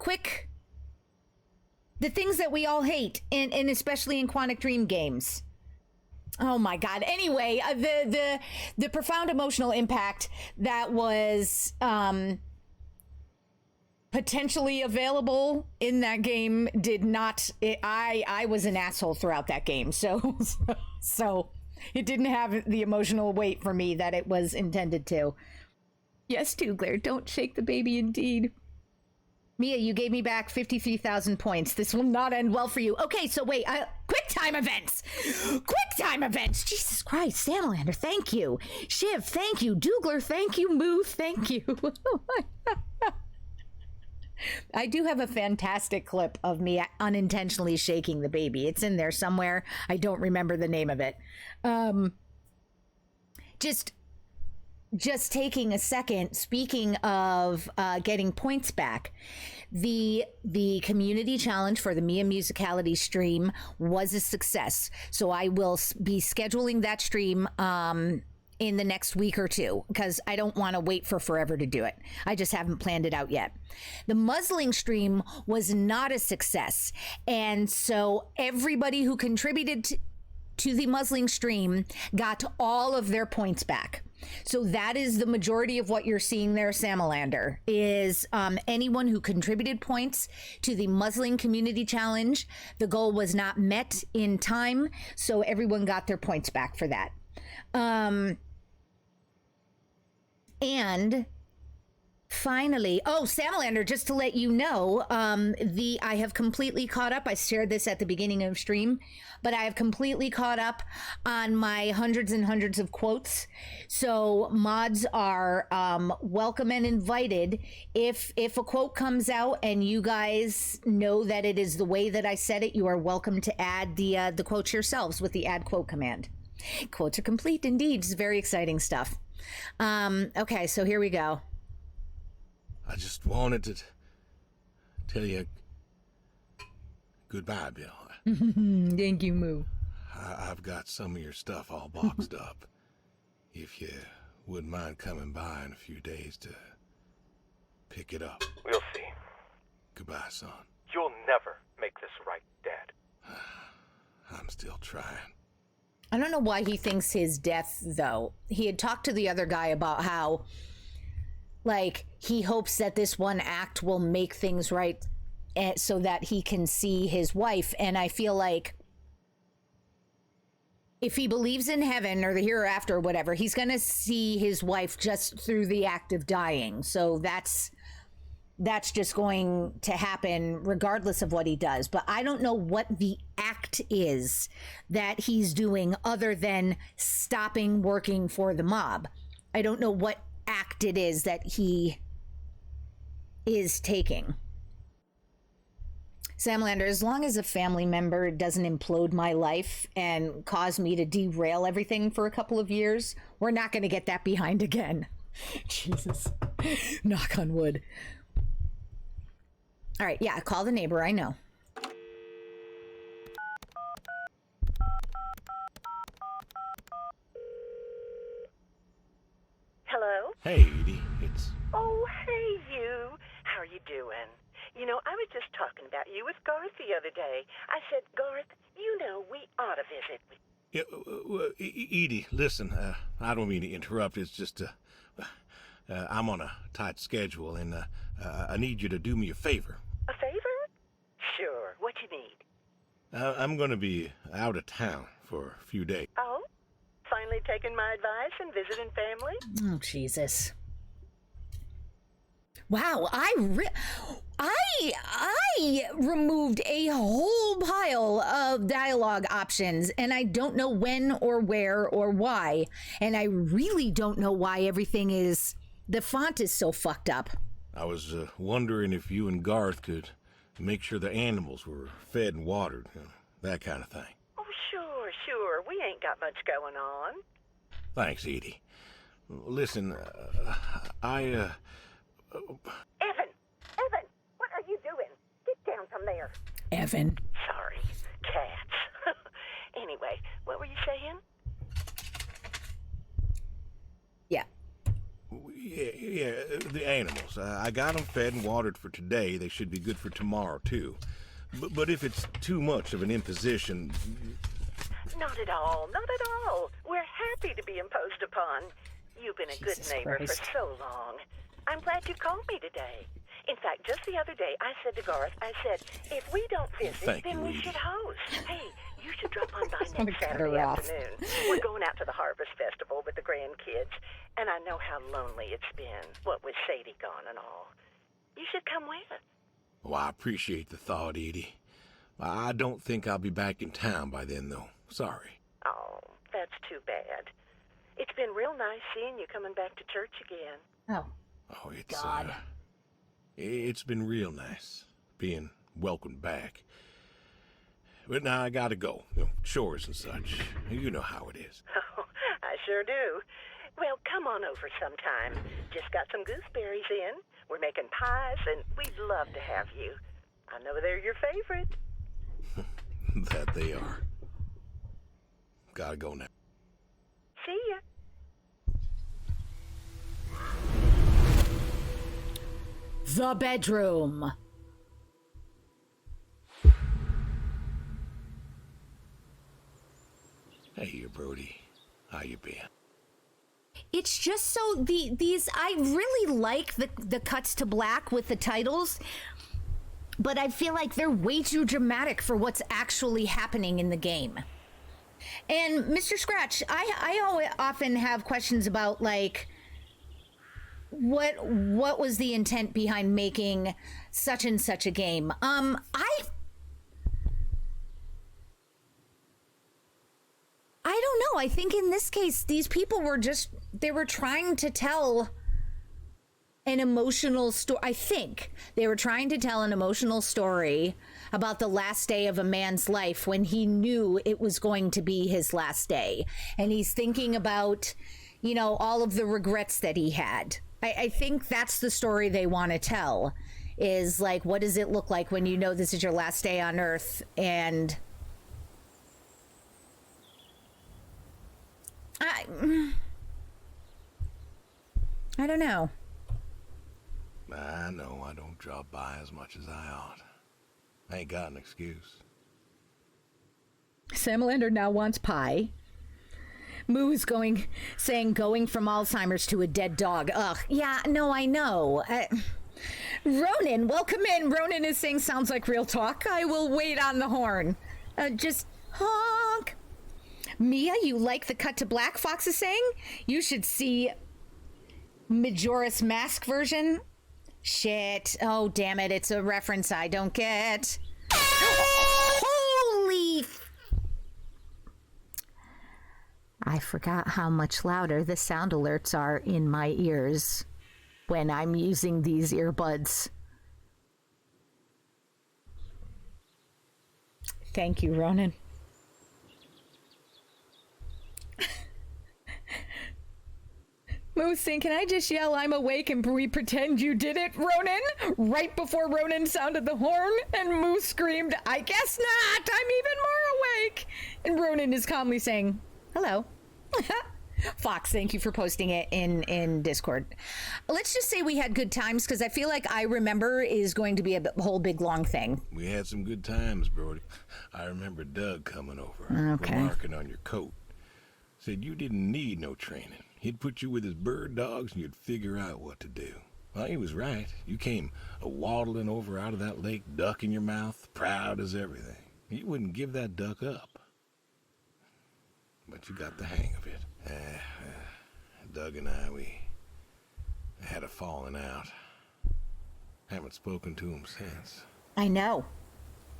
things that we all hate, and especially in Quantic Dream games. Oh my God. Anyway, the profound emotional impact that was potentially available in that game did not. I was an asshole throughout that game, so it didn't have the emotional weight for me that it was intended to. Yes, Toogler, don't shake the baby indeed. Mia, you gave me back 53,000 points. This will not end well for you. Okay, so wait, quick time events. Quick time events. Jesus Christ, Samalander, thank you. Shiv, thank you. Doogler, thank you. Moo, thank you. I do have a fantastic clip of me unintentionally shaking the baby. It's in there somewhere. I don't remember the name of it. Just taking a second, speaking of getting points back, the community challenge for the Mia Musicality stream was a success. So I will be scheduling that stream in the next week or two because I don't want to wait for forever to do it. I just haven't planned it out yet. The muzzling stream was not a success. And so everybody who contributed to the muzzling stream got all of their points back. So that is the majority of what you're seeing there, Samalander, is anyone who contributed points to the muzzling community challenge. The goal was not met in time, so everyone got their points back for that. And finally, Samalander, just to let you know, I have completely caught up. I shared this at the beginning of stream, but I have completely caught up on my hundreds and hundreds of quotes. So mods are welcome and invited. If a quote comes out and you guys know that it is the way that I said it, you are welcome to add the quotes yourselves with the add quote command. Quotes are complete indeed. It's very exciting stuff. Okay, so here we go. I just wanted to tell you goodbye, Bill. Thank you, Moo. I've got some of your stuff all boxed up. If you wouldn't mind coming by in a few days to pick it up. We'll see. Goodbye, son. You'll never make this right, Dad. I'm still trying. I don't know why he thinks his death, though. He had talked to the other guy about how, like, he hopes that this one act will make things right so that he can see his wife. And I feel like if he believes in heaven or the hereafter or whatever, he's going to see his wife just through the act of dying. So that's just going to happen regardless of what he does. But I don't know what the act is that he's doing other than stopping working for the mob. I don't know what act it is that he is taking. Samlander, as long as a family member doesn't implode my life and cause me to derail everything for a couple of years, we're not going to get that behind again. Jesus. Knock on wood. All right, yeah, call the neighbor, I know. Hello? Hey, Edie, it's... Oh, hey, you. How are you doing? You know, I was just talking about you with Garth the other day. I said, Garth, you know, we ought to visit. Edie, listen, I don't mean to interrupt. It's just, I'm on a tight schedule, and I need you to do me a favor. A favor? Sure. What you need? I'm going to be out of town for a few days. Oh? Finally taking my advice and visiting family? Oh, Jesus. Wow, I removed a whole pile of dialogue options, and I don't know when or where or why. And I really don't know why the font is so fucked up. I was wondering if you and Garth could make sure the animals were fed and watered, that kind of thing. Oh, sure. We ain't got much going on. Thanks, Edie. Listen, Evan, what are you doing? Get down from there. Evan. Sorry, cats. Anyway, what were you saying? Yeah. Yeah, the animals. I got them fed and watered for today. They should be good for tomorrow, too. But if it's too much of an imposition... Not at all. We're happy to be imposed upon. You've been a good neighbor for so long. I'm glad you called me today. In fact, just the other day, I said to Garth, if we don't visit, then we should host. Hey, you should drop on by next Saturday afternoon. We're going out to the Harvest Festival with the grandkids, and I know how lonely it's been, what with Sadie gone and all. You should come with. Well, I appreciate the thought, Edie. I don't think I'll be back in town by then, though. Sorry. Oh, that's too bad. It's been real nice seeing you coming back to church again. Oh, it's been real nice being welcomed back. But now I gotta go. Chores and such. You know how it is. Oh, I sure do. Well, come on over sometime. Just got some gooseberries in. We're making pies, and we'd love to have you. I know they're your favorite. That they are. Gotta go now. See ya. The bedroom. Hey, Brody. How you been? It's just so these I really like the cuts to black with the titles, but I feel like they're way too dramatic for what's actually happening in the game. And Mr. Scratch, I often have questions about like what was the intent behind making such and such a game. I don't know. I think in this case, these people were they were trying to tell an emotional story. I think they were trying to tell an emotional story about the last day of a man's life when he knew it was going to be his last day. And he's thinking about, all of the regrets that he had. I think that's the story they want to tell, is like, what does it look like when you know this is your last day on Earth? And I don't know. I know I don't drop by as much as I ought. I ain't got an excuse. Samalander now wants pie. Moo is saying going from Alzheimer's to a dead dog. Ugh. Yeah, no, I know. Ronan, welcome in. Ronan is saying sounds like real talk. I will wait on the horn. Just honk. Mia, you like the cut to black, Fox is saying? You should see Majora's Mask version. Shit. Oh, damn it. It's a reference I don't get. Holy... I forgot how much louder the sound alerts are in my ears when I'm using these earbuds. Thank you, Ronan. Moose saying, can I just yell I'm awake and we pretend you did it, Ronan? Right before Ronan sounded the horn and Moose screamed, I guess not, I'm even more awake. And Ronan is calmly saying, hello. Fox, thank you for posting it in Discord. Let's just say we had good times, because I feel like I remember is going to be a whole big long thing. We had some good times, Brody. I remember Doug coming over, remarking on your coat. Said you didn't need no training. He'd put you with his bird dogs and you'd figure out what to do. Well, he was right. You came waddling over out of that lake, duck in your mouth, proud as everything. You wouldn't give that duck up. But you got the hang of it. Doug and I, we had a falling out. Haven't spoken to him since. I know.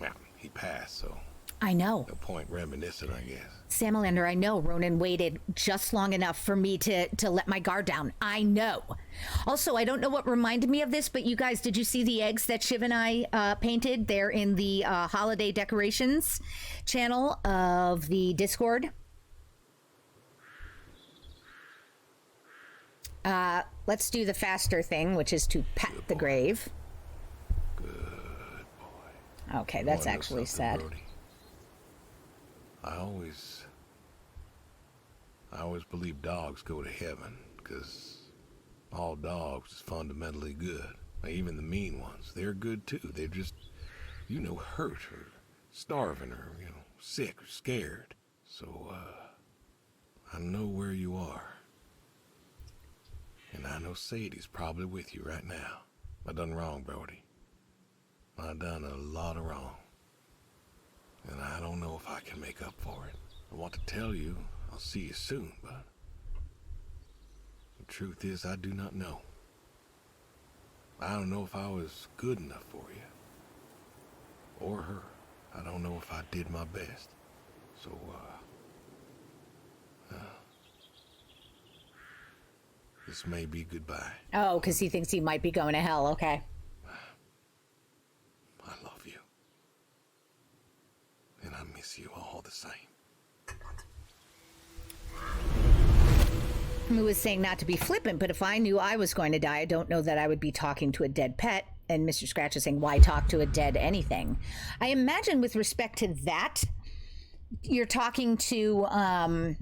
Well, he passed, so I know. no point reminiscing, I guess. Salamander, I know Ronan waited just long enough for me to let my guard down. I know. Also, I don't know what reminded me of this, but you guys, did you see the eggs that Shiv and I painted? They're in the holiday decorations channel of the Discord. Let's do the faster thing, which is to pat the grave. Good boy. Okay, that's Wanna know actually something, sad. Brody? I always believe dogs go to heaven, because all dogs is fundamentally good. Even the mean ones, they're good too. They're just, hurt or starving or, sick or scared. So, I know where you are. And I know Sadie's probably with you right now. I done wrong, Brody. I done a lot of wrong. And I don't know if I can make up for it. I want to tell you I'll see you soon, but the truth is I do not know. I don't know if I was good enough for you. Or her. I don't know if I did my best. So, this may be goodbye. Oh, because he thinks he might be going to hell. Okay. I love you. And I miss you all the same. Moo was saying not to be flippant, but if I knew I was going to die, I don't know that I would be talking to a dead pet. And Mr. Scratch is saying, why talk to a dead anything? I imagine with respect to that, you're talking to,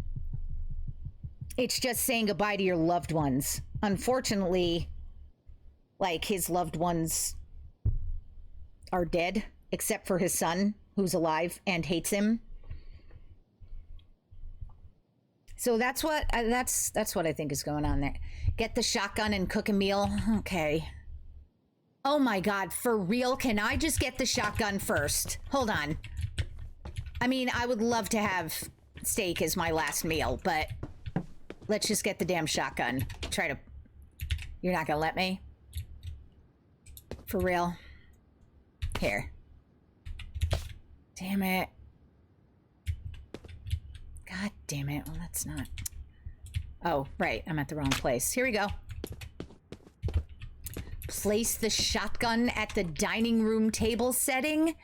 it's just saying goodbye to your loved ones. Unfortunately, like, his loved ones are dead, except for his son, who's alive and hates him. So that's what I think is going on there. Get the shotgun and cook a meal. Okay. Oh my God, for real? Can I just get the shotgun first? Hold on. I mean, I would love to have steak as my last meal, but let's just get the damn shotgun. You're not gonna let me? For real? Here. Damn it. God damn it. Well, that's not... Oh, right. I'm at the wrong place. Here we go. Place the shotgun at the dining room table setting?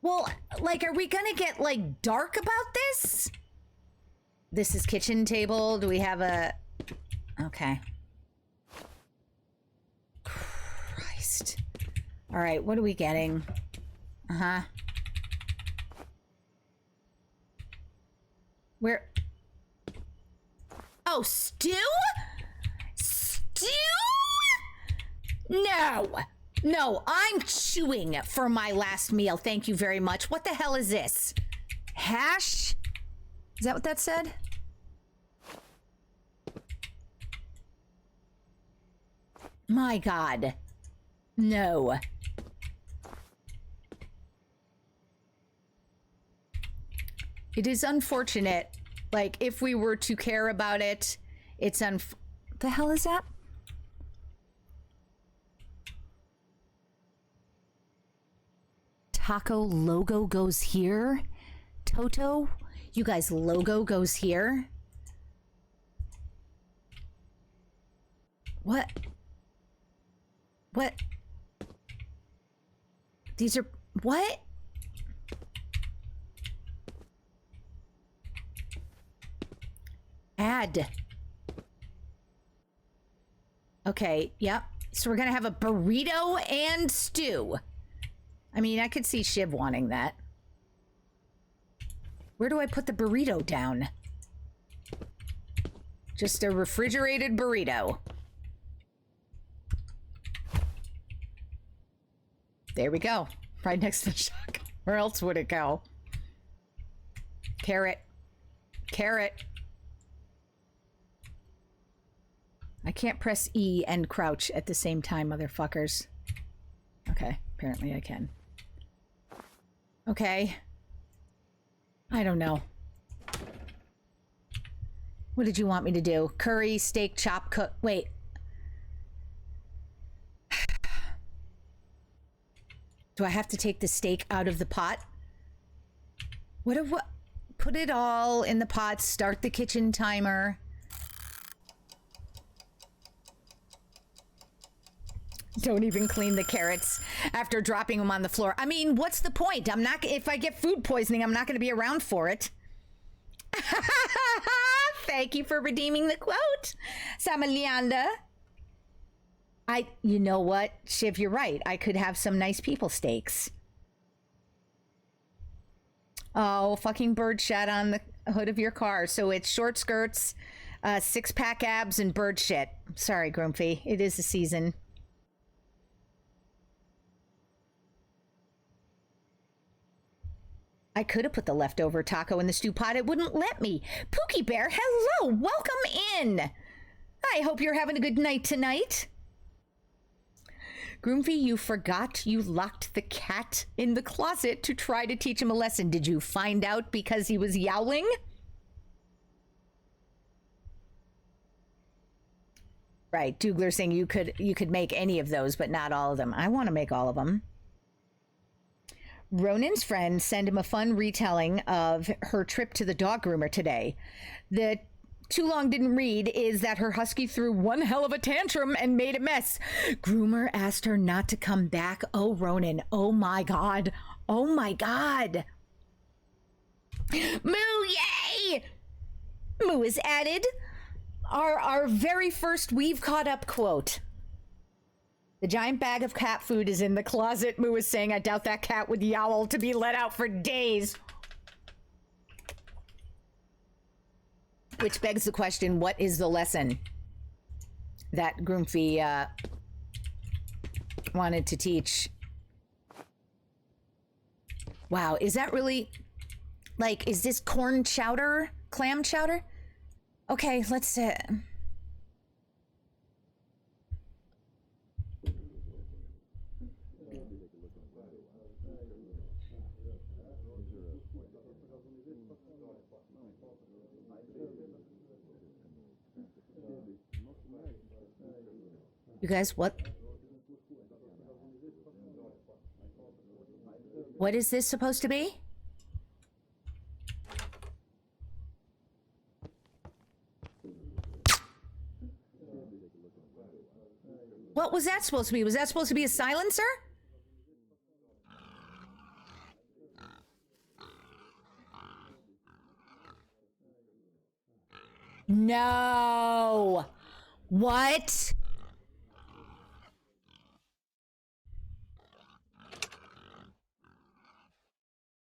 Well, like, are we gonna get, like, dark about this? This is kitchen table. Do we have a... Okay. Christ. All right, what are we getting? Uh-huh. Where? Oh, stew? Stew? No. No, I'm chewing for my last meal. Thank you very much. What the hell is this? Hash? Is that what that said? My God. No. It is unfortunate. Like, if we were to care about it, it's the hell is that? Taco logo goes here? Toto? You guys, logo goes here? What? What? These are... What? Add. Okay, yep. So we're gonna have a burrito and stew. I mean, I could see Shiv wanting that. Where do I put the burrito down? Just a refrigerated burrito. There we go. Right next to the shotgun. Where else would it go? Carrot. Carrot. I can't press E and crouch at the same time, motherfuckers. Okay, apparently I can. Okay. I don't know. What did you want me to do? Curry, steak, chop, cook. Wait. Do I have to take the steak out of the pot? What? Put it all in the pot. Start the kitchen timer. Don't even clean the carrots after dropping them on the floor. I mean, what's the point? I'm not. If I get food poisoning, I'm not going to be around for it. Thank you for redeeming the quote, Samalianda. You know what, Shiv, you're right. I could have some nice people steaks. Oh, fucking bird shit on the hood of your car. So it's short skirts, 6-pack abs, and bird shit. Sorry, Grumpy. It is the season. I could have put the leftover taco in the stew pot. It wouldn't let me. Pookie Bear, hello. Welcome in. I hope you're having a good night tonight. Groomfy, you forgot you locked the cat in the closet to try to teach him a lesson. Did you find out because he was yowling? Right, Dougler saying you could make any of those, but not all of them. I want to make all of them. Ronan's friend sent him a fun retelling of her trip to the dog groomer today. The too long didn't read is that her husky threw one hell of a tantrum and made a mess. Groomer asked her not to come back. Oh, Ronan. Oh, my God. Oh, my God. Moo, yay! Moo is added. Our very first We've Caught Up quote. The giant bag of cat food is in the closet. Moo is saying, I doubt that cat would yowl to be let out for days. Which begs the question, what is the lesson that Groomfy wanted to teach? Wow, is that really, like, is this corn chowder? Clam chowder? Okay, let's... You guys, what is this supposed to be? What was that supposed to be? Was that supposed to be a silencer? No. What?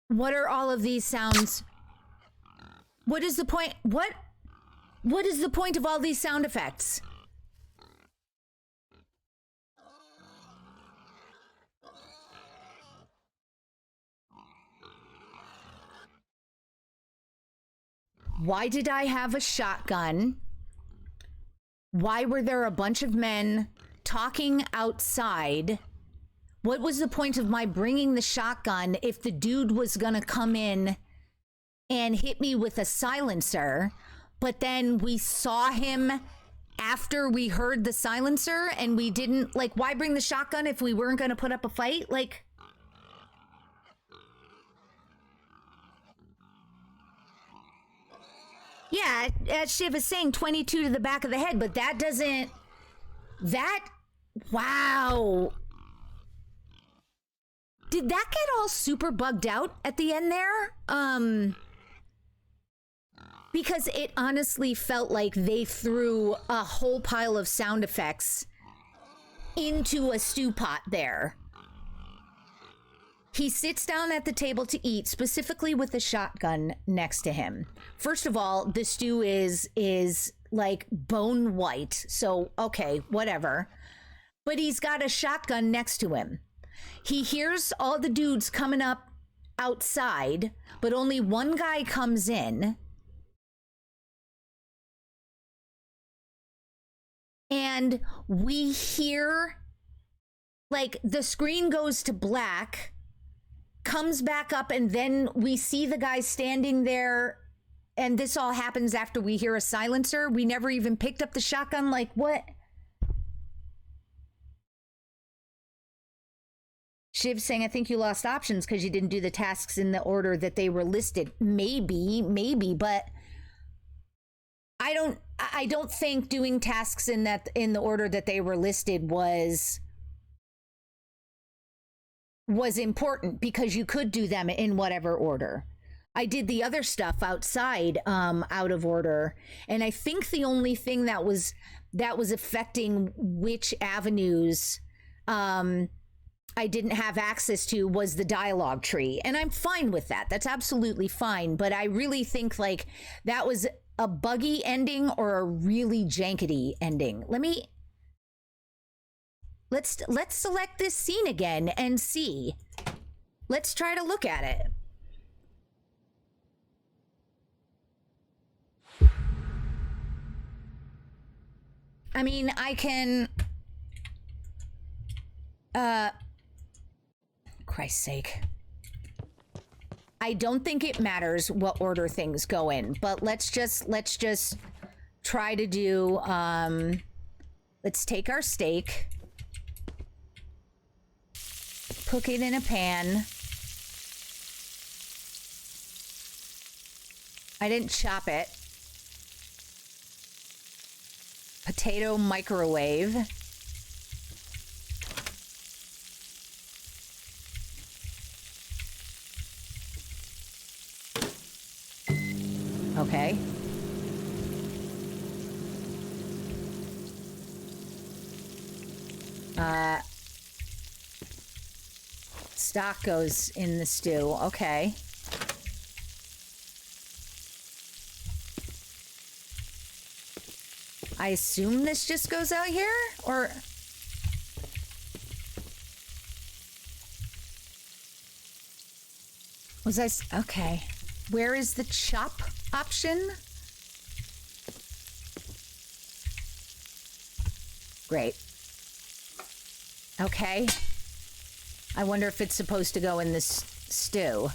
What are all of these sounds? What is the point? What is the point of all these sound effects? Why did I have a shotgun? Why were there a bunch of men talking outside? What was the point of my bringing the shotgun if the dude was gonna come in and hit me with a silencer, but then we saw him after we heard the silencer and we didn't, like, why bring the shotgun if we weren't gonna put up a fight? Like, yeah, Shiv is saying 22 to the back of the head, but that doesn't, wow. Did that get all super bugged out at the end there? Because it honestly felt like they threw a whole pile of sound effects into a stew pot there. He sits down at the table to eat, specifically with a shotgun next to him. First of all, the stew is like bone white, so okay, whatever. But he's got a shotgun next to him. He hears all the dudes coming up outside, but only one guy comes in. And we hear, like, the screen goes to black, comes back up, and then we see the guy standing there, and this all happens after we hear a silencer. We never even picked up the shotgun. Like, what? Shiv saying, I think you lost options because you didn't do the tasks in the order that they were listed. Maybe, but I don't think doing tasks in the order that they were listed was important, because you could do them in whatever order. I did the other stuff outside out of order, and I think the only thing that was affecting which avenues I didn't have access to was the dialogue tree, and I'm fine with that. That's absolutely fine, but I really think like that was a buggy ending or a really jankety ending. Let's select this scene again and see. Let's try to look at it. I mean, I can Christ's sake. I don't think it matters what order things go in, but let's just try to do let's take our steak, cook it in a pan. I didn't chop it. Potato microwave. Okay. Stock goes in the stew. Okay. I assume this just goes out here, or... Was I... Okay. Where is the chop option? Great. Okay. I wonder if it's supposed to go in this stew.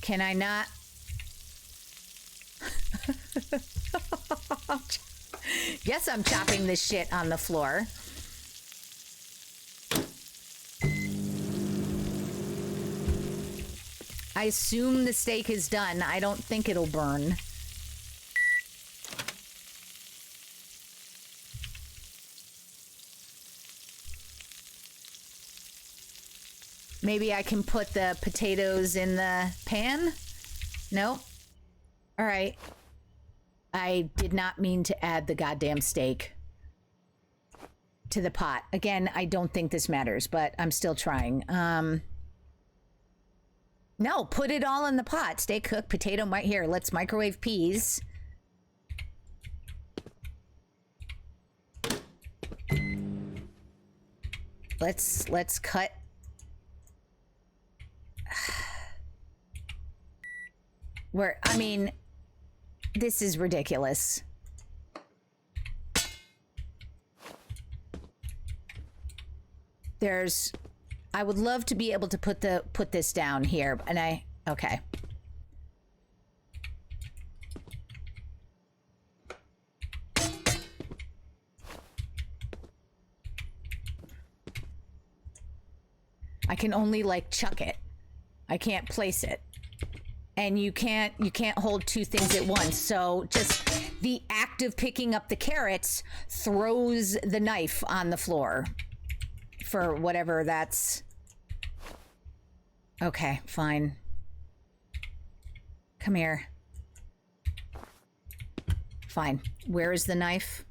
Can I not? Guess I'm chopping this shit on the floor. I assume the steak is done. I don't think it'll burn. Maybe I can put the potatoes in the pan? No? All right. I did not mean to add the goddamn steak to the pot. Again, I don't think this matters, but I'm still trying. No, put it all in the pot. Steak cooked, potato, here, let's microwave peas. Let's cut. I mean, this is ridiculous. I would love to be able to put this down here, and okay. I can only like chuck it. I can't place it. And you can't hold two things at once. So just the act of picking up the carrots throws the knife on the floor for whatever that's. Okay, fine. Come here. Fine. Where is the knife?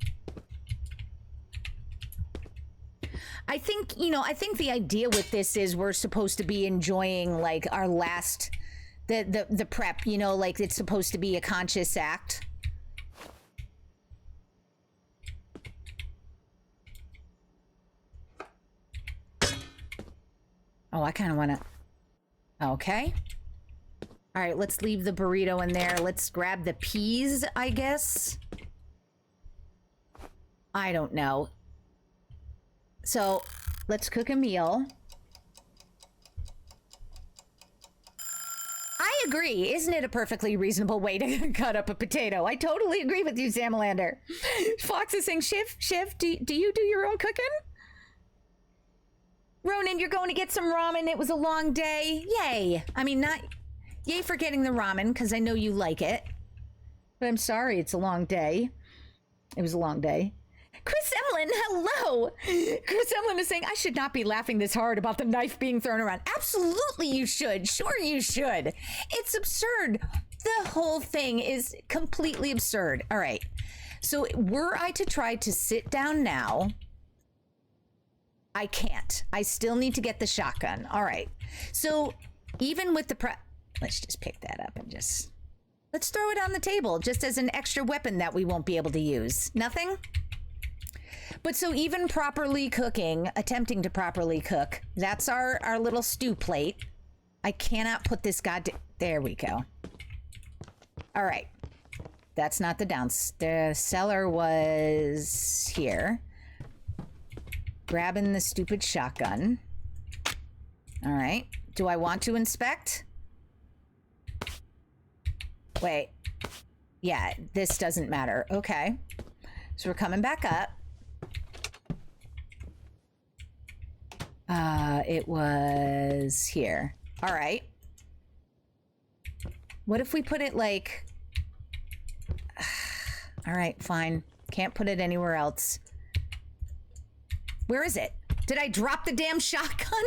I think the idea with this is we're supposed to be enjoying like our last the prep, like it's supposed to be a conscious act. Oh, I kind of want to. Okay. All right, let's leave the burrito in there. Let's grab the peas, I guess. I don't know. So, let's cook a meal. I agree. Isn't it a perfectly reasonable way to cut up a potato? I totally agree with you, Samalander. Fox is saying, Shiv, do you do your own cooking? Ronan, you're going to get some ramen. It was a long day. Yay. I mean, not yay for getting the ramen, because I know you like it. But I'm sorry, it's a long day. It was a long day. Chris Emlyn, hello. Chris Emlyn is saying, I should not be laughing this hard about the knife being thrown around. Absolutely you should. Sure you should. It's absurd. The whole thing is completely absurd. All right. So were I to try to sit down now, I can't. I still need to get the shotgun. All right. So even with the let's just pick that up and let's throw it on the table just as an extra weapon that we won't be able to use. Nothing? But so even properly cooking, attempting to properly cook, that's our little stew plate. I cannot put this there we go. All right. That's not the cellar was here. Grabbing the stupid shotgun. All right. Do I want to inspect? Wait. Yeah, this doesn't matter. Okay. So we're coming back up. It was here. All right. What if we put it like... All right, fine. Can't put it anywhere else. Where is it? Did I drop the damn shotgun?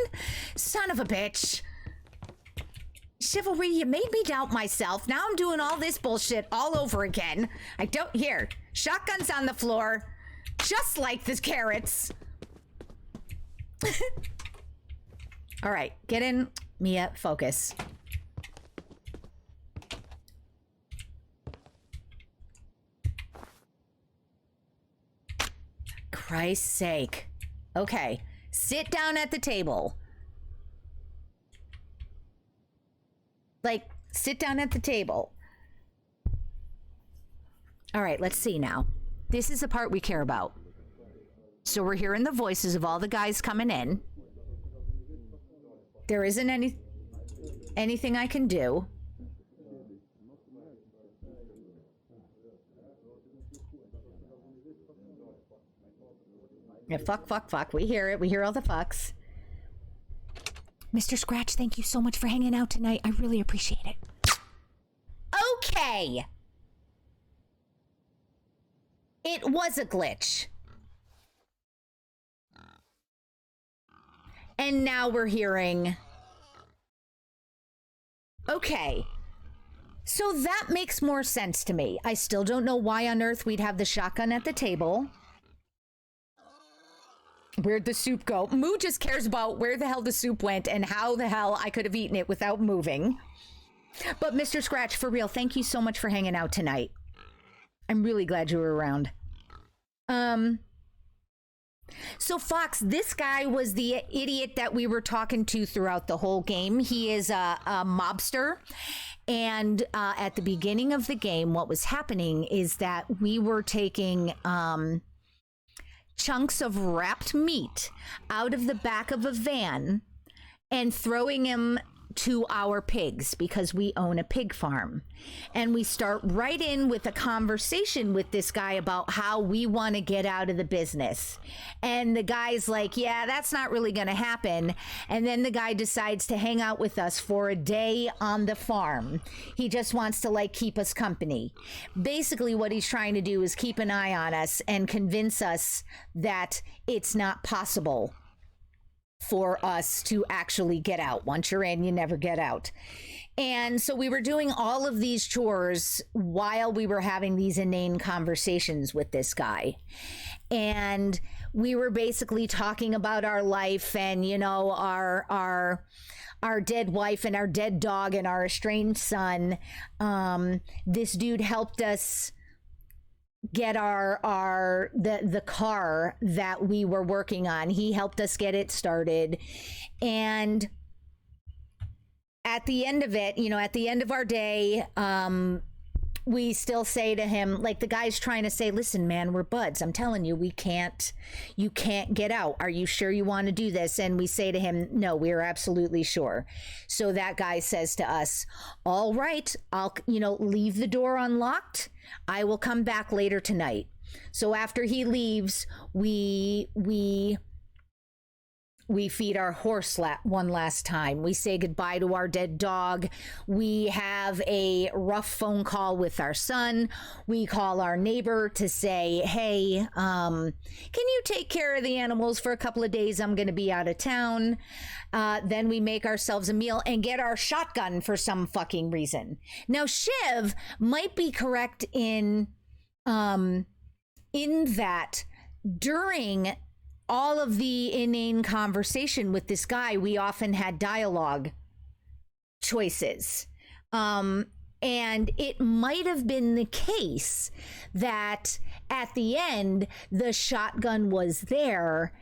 Son of a bitch. Chivalry, you made me doubt myself. Now I'm doing all this bullshit all over again. Here. Shotgun's on the floor. Just like the carrots. All right, get in. Mia, focus. Christ's sake. Okay, sit down at the table. Like, sit down at the table. All right, let's see now. This is the part we care about. So we're hearing the voices of all the guys coming in. There isn't anything I can do. Yeah, fuck. We hear it. We hear all the fucks. Mr. Scratch, thank you so much for hanging out tonight. I really appreciate it. Okay. It was a glitch. And now we're hearing... Okay. So that makes more sense to me. I still don't know why on earth we'd have the shotgun at the table. Where'd the soup go? Moo just cares about where the hell the soup went and how the hell I could have eaten it without moving. But Mr. Scratch, for real, thank you so much for hanging out tonight. I'm really glad you were around. So Fox, this guy was the idiot that we were talking to throughout the whole game. He is a mobster. And at the beginning of the game, what was happening is that we were taking chunks of wrapped meat out of the back of a van and throwing them to our pigs because we own a pig farm. And we start right in with a conversation with this guy about how we want to get out of the business. And the guy's like, yeah, that's not really going to happen. And then the guy decides to hang out with us for a day on the farm. He just wants to like keep us company. Basically what he's trying to do is keep an eye on us and convince us that it's not possible for us to actually get out. Once you're in, you never get out. And so we were doing all of these chores while we were having these inane conversations with this guy. And we were basically talking about our life and, you know, our dead wife and our dead dog and our estranged son. This dude helped us get the car that we were working on. He helped us get it started. And at the end of it, you know, at the end of our day, we still say to him, like the guy's trying to say, listen, man, we're buds. I'm telling you, you can't get out. Are you sure you want to do this? And we say to him, no, we're absolutely sure. So that guy says to us, all right, I'll, leave the door unlocked. I will come back later tonight. So after he leaves, we feed our horse one last time. We say goodbye to our dead dog. We have a rough phone call with our son. We call our neighbor to say, hey, can you take care of the animals for a couple of days? I'm going to be out of town. Then we make ourselves a meal and get our shotgun for some fucking reason. Now, Shiv might be correct in that during all of the inane conversation with this guy, we often had dialogue choices. And it might have been the case that at the end, the shotgun was there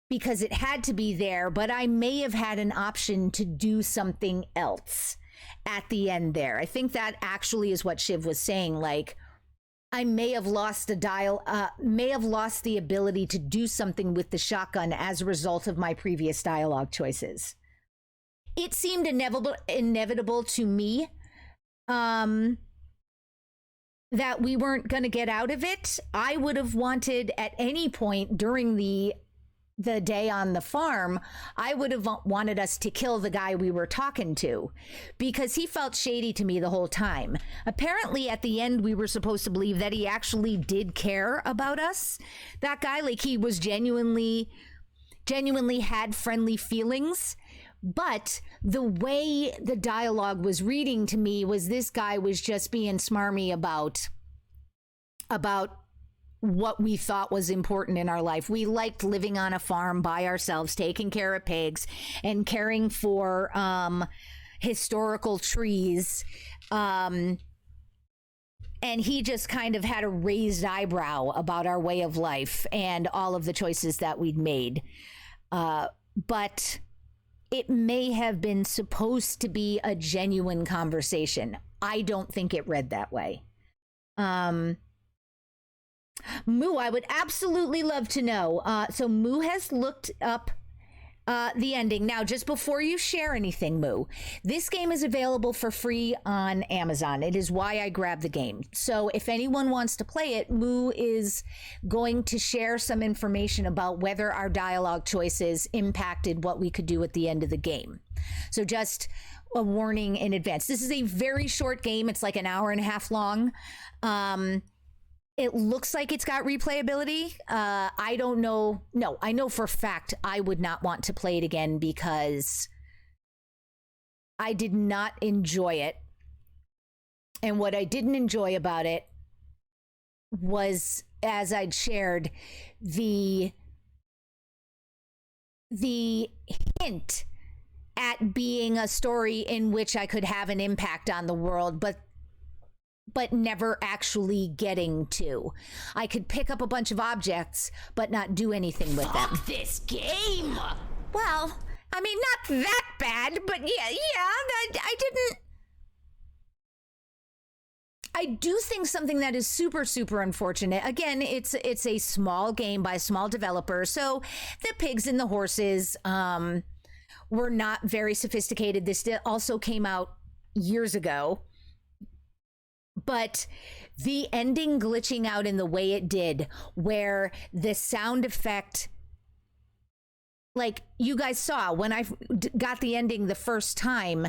because it had to be there, but I may have had an option to do something else at the end there. I think that actually is what Shiv was saying, like, I may have lost the ability to do something with the shotgun as a result of my previous dialogue choices. It seemed inevitable to me that we weren't going to get out of it. I would have wanted at any point during the day on the farm, I would have wanted us to kill the guy we were talking to because he felt shady to me the whole time. Apparently at the end, we were supposed to believe that he actually did care about us. That guy, like he was genuinely had friendly feelings. But the way the dialogue was reading to me was this guy was just being smarmy about what we thought was important in our life. We liked living on a farm by ourselves, taking care of pigs and caring for historical trees. And he just kind of had a raised eyebrow about our way of life and all of the choices that we'd made. But it may have been supposed to be a genuine conversation. I don't think it read that way. Moo, I would absolutely love to know. So Moo has looked up the ending. Now, just before you share anything, Moo, this game is available for free on Amazon. It is why I grabbed the game. So if anyone wants to play it, Moo is going to share some information about whether our dialogue choices impacted what we could do at the end of the game. So just a warning in advance. This is a very short game. It's like an hour and a half long. It looks like it's got replayability. I don't know. No, I know for a fact I would not want to play it again because I did not enjoy it. And what I didn't enjoy about it was, as I'd shared, the hint at being a story in which I could have an impact on the world, but never actually getting to. I could pick up a bunch of objects, but not do anything with them. Fuck this game! Well, I mean, not that bad, but yeah, I do think something that is super, super unfortunate. Again, it's a small game by a small developer, so the pigs and the horses were not very sophisticated. This also came out years ago. But the ending glitching out in the way it did, where the sound effect, like you guys saw when I got the ending the first time,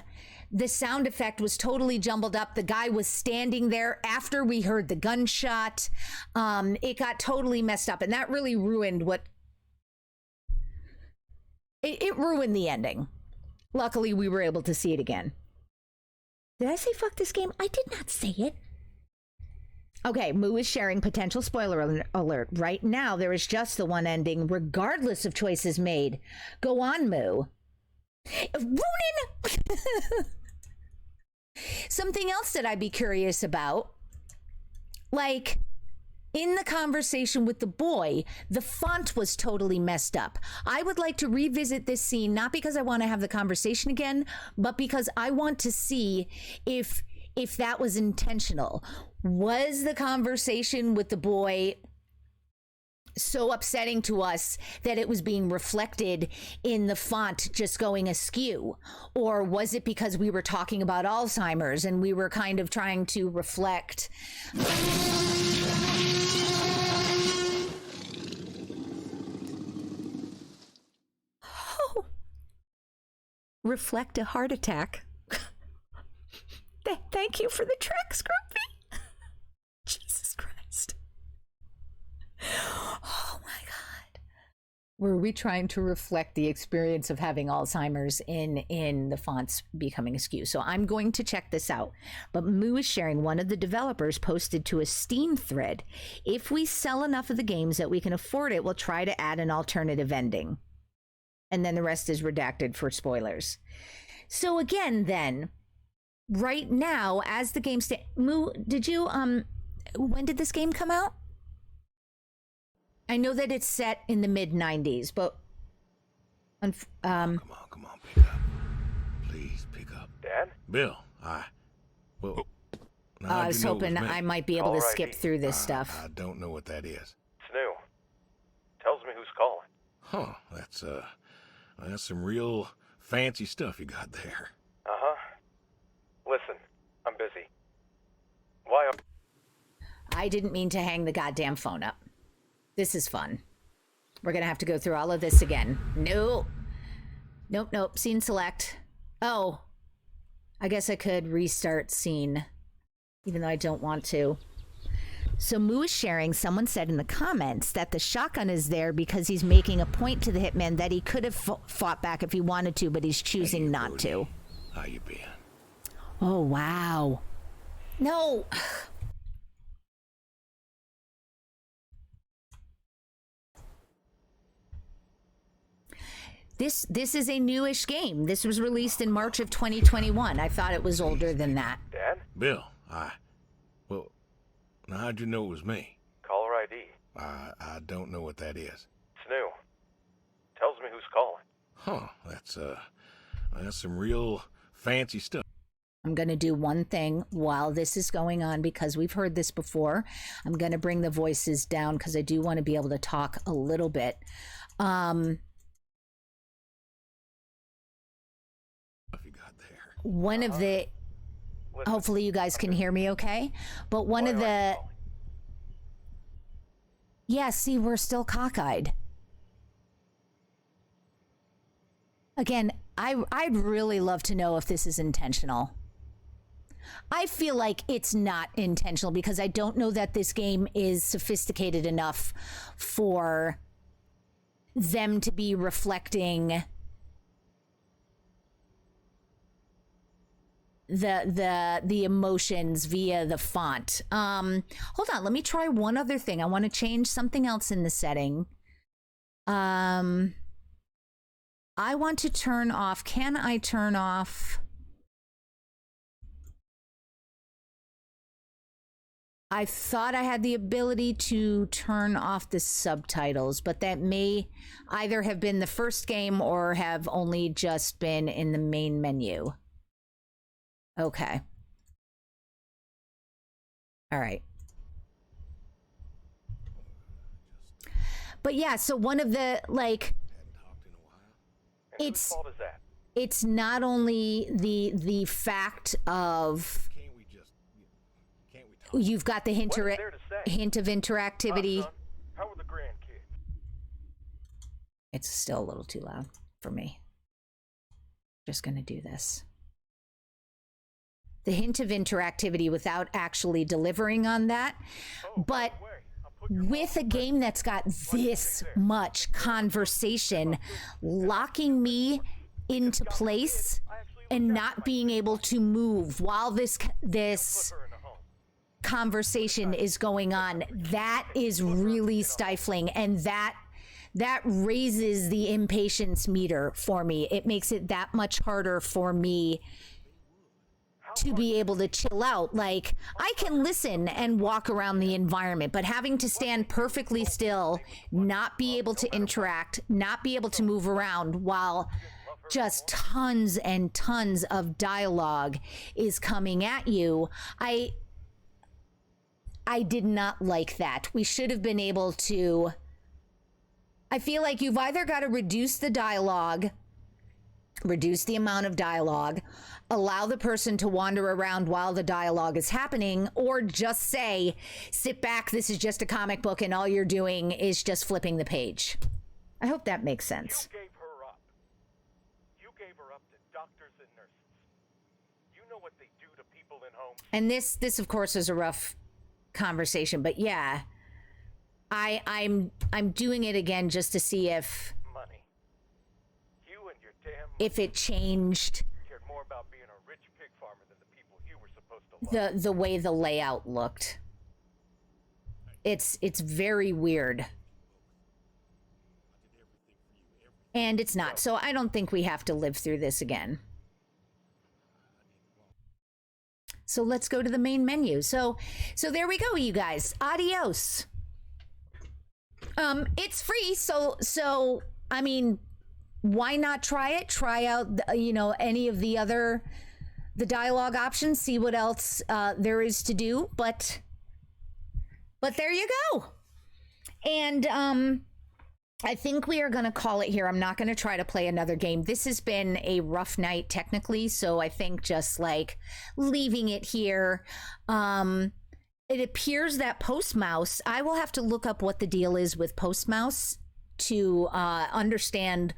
the sound effect was totally jumbled up. The guy was standing there after we heard the gunshot. It got totally messed up, and that really ruined it ruined the ending. Luckily, we were able to see it again. Did I say fuck this game? I did not say it. Okay, Moo is sharing potential spoiler alert. Right now, there is just the one ending, regardless of choices made. Go on, Moo. Runin! Something else that I'd be curious about, like, in the conversation with the boy, the font was totally messed up. I would like to revisit this scene, not because I want to have the conversation again, but because I want to see if if that was intentional. Was the conversation with the boy so upsetting to us that it was being reflected in the font just going askew? Or was it because we were talking about Alzheimer's and we were kind of trying to reflect? Oh, reflect a heart attack. Thank you for the trick, Scrumpy. Jesus Christ. Oh my God. Were we trying to reflect the experience of having Alzheimer's in the fonts becoming askew? So I'm going to check this out. But Moo is sharing, one of the developers posted to a Steam thread, if we sell enough of the games that we can afford it, we'll try to add an alternative ending. And then the rest is redacted for spoilers. So again, then, right now, as the game Moo, did you when did this game come out? I know that it's set in the mid-90s, but Come on, pick up. Please pick up. Dad? Bill, well, now I was hoping I might be able to skip through this stuff. I don't know what that is. It's new. Tells me who's calling. Huh, that's some real fancy stuff you got there. Uh-huh. Listen, I'm busy. Why? I didn't mean to hang the goddamn phone up. This is fun. We're going to have to go through all of this again. No. Nope. Scene select. Oh. I guess I could restart scene, even though I don't want to. So Moo is sharing, someone said in the comments that the shotgun is there because he's making a point to the hitman that he could have fought back if he wanted to, but he's choosing not to. How you been? Oh, wow. No. This is a newish game. This was released in March of 2021. I thought it was older than that. Dad? Bill, well, now how'd you know it was me? Caller ID. I don't know what that is. It's new. Tells me who's calling. Huh, that's some real fancy stuff. I'm going to do one thing while this is going on because we've heard this before. I'm going to bring the voices down because I do want to be able to talk a little bit. One of the, hopefully you guys can hear me okay, but one of the, yeah, see, we're still cockeyed. Again, I'd really love to know if this is intentional. I feel like it's not intentional because I don't know that this game is sophisticated enough for them to be reflecting the emotions via the font. Hold on, let me try one other thing. I want to change something else in the setting. I want to turn off, can I turn off? I thought I had the ability to turn off the subtitles, but that may either have been the first game or have only just been in the main menu. Okay. All right. But yeah, so one of the, like, it's not only the fact of you've got the hint of interactivity. How are the grandkids? It's still a little too loud for me. Just gonna do this. The hint of interactivity without actually delivering on that. But with a game that's got this much conversation, locking me into place and not being able to move while this conversation is going on, that is really stifling, and that raises the impatience meter for me. It makes it that much harder for me to be able to chill out. Like, I can listen and walk around the environment, but having to stand perfectly still, not be able to interact, not be able to move around while just tons and tons of dialogue is coming at you. I did not like that. We should have been able to. I feel like you've either got to reduce the dialogue, reduce the amount of dialogue, allow the person to wander around while the dialogue is happening, or just say, sit back, this is just a comic book and all you're doing is just flipping the page. I hope that makes sense. You gave her up. You gave her up to doctors and nurses. You know what they do to people in homes. And this of course is a rough conversation, but yeah, I'm doing it again just to see if Money. You and your damn if it changed cared more about being a rich pig farmer than the people you were supposed to love. the way the layout looked. It's very weird. And it's not. So I don't think we have to live through this again. So let's go to the main menu. So there we go, you guys. Adios. It's free, so I mean, why not try it? Try out, any of the dialogue options. See what else there is to do. But there you go. And I think we are going to call it here. I'm not going to try to play another game. This has been a rough night technically, so I think just like leaving it here. It appears that Postmouse, I will have to look up what the deal is with Postmouse to understand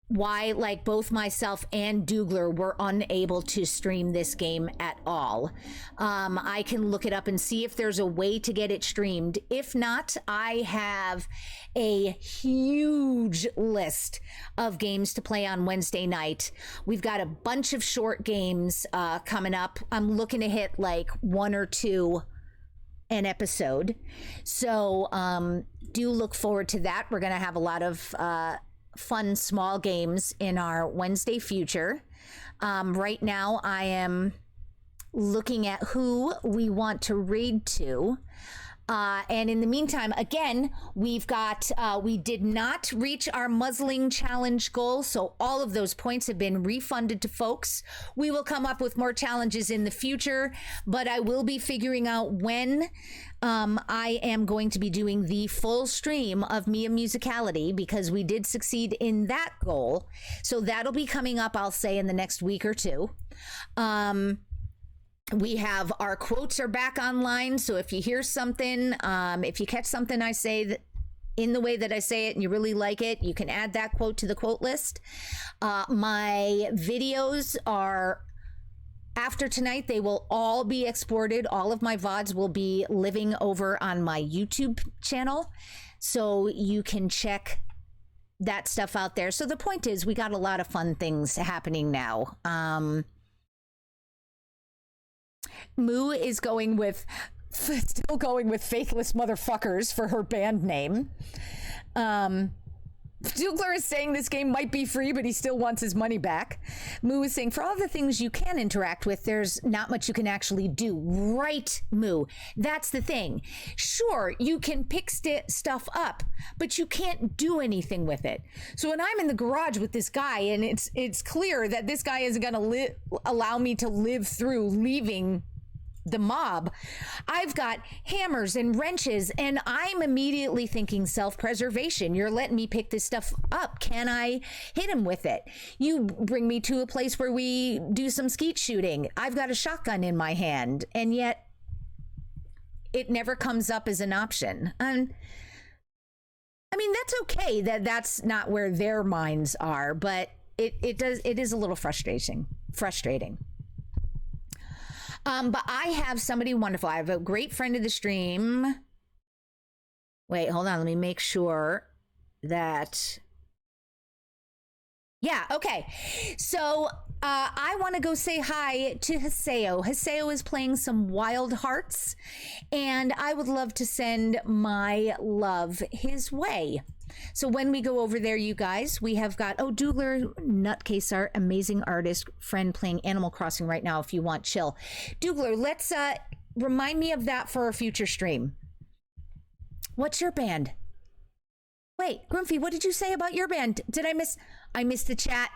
why, like, both myself and Dougler were unable to stream this game at all. I can look it up and see if there's a way to get it streamed. If not, I have a huge list of games to play on Wednesday night. We've got a bunch of short games coming up. I'm looking to hit like 1 or 2 an episode. So do look forward to that. We're going to have a lot of fun small games in our Wednesday future. Right now I am looking at who we want to raid to. And in the meantime, again, we've got, we did not reach our muzzling challenge goal. So all of those points have been refunded to folks. We will come up with more challenges in the future, but I will be figuring out when I am going to be doing the full stream of Mia Musicality, because we did succeed in that goal. So that'll be coming up, I'll say, in the next week or two. We have our quotes are back online. So if you hear something, if you catch something I say that in the way that I say it and you really like it, you can add that quote to the quote list. My videos are, after tonight, they will all be exported. All of my VODs will be living over on my YouTube channel. So you can check that stuff out there. So the point is, we got a lot of fun things happening now. Moo is still going with Faithless Motherfuckers for her band name. Dougler is saying this game might be free, but he still wants his money back. Moo is saying, for all the things you can interact with, there's not much you can actually do. Right, Moo. That's the thing. Sure, you can pick stuff up, but you can't do anything with it. So when I'm in the garage with this guy, and it's clear that this guy isn't going to allow me to live through leaving the mob, I've got hammers and wrenches, and I'm immediately thinking self-preservation. You're letting me pick this stuff up. Can I hit him with it? You bring me to a place where we do some skeet shooting. I've got a shotgun in my hand, and yet it never comes up as an option. And I mean, that's okay that that's not where their minds are, but it is a little frustrating. But I have somebody wonderful. I have a great friend of the stream. Wait, hold on. Let me make sure that. Yeah, okay. So I want to go say hi to Haseo. Haseo is playing some Wild Hearts, and I would love to send my love his way. So when we go over there, you guys, we have got, Dougler, nutcase art, amazing artist, friend playing Animal Crossing right now if you want chill. Dougler, let's remind me of that for a future stream. What's your band? Wait, Grumpy, what did you say about your band? I missed the chat.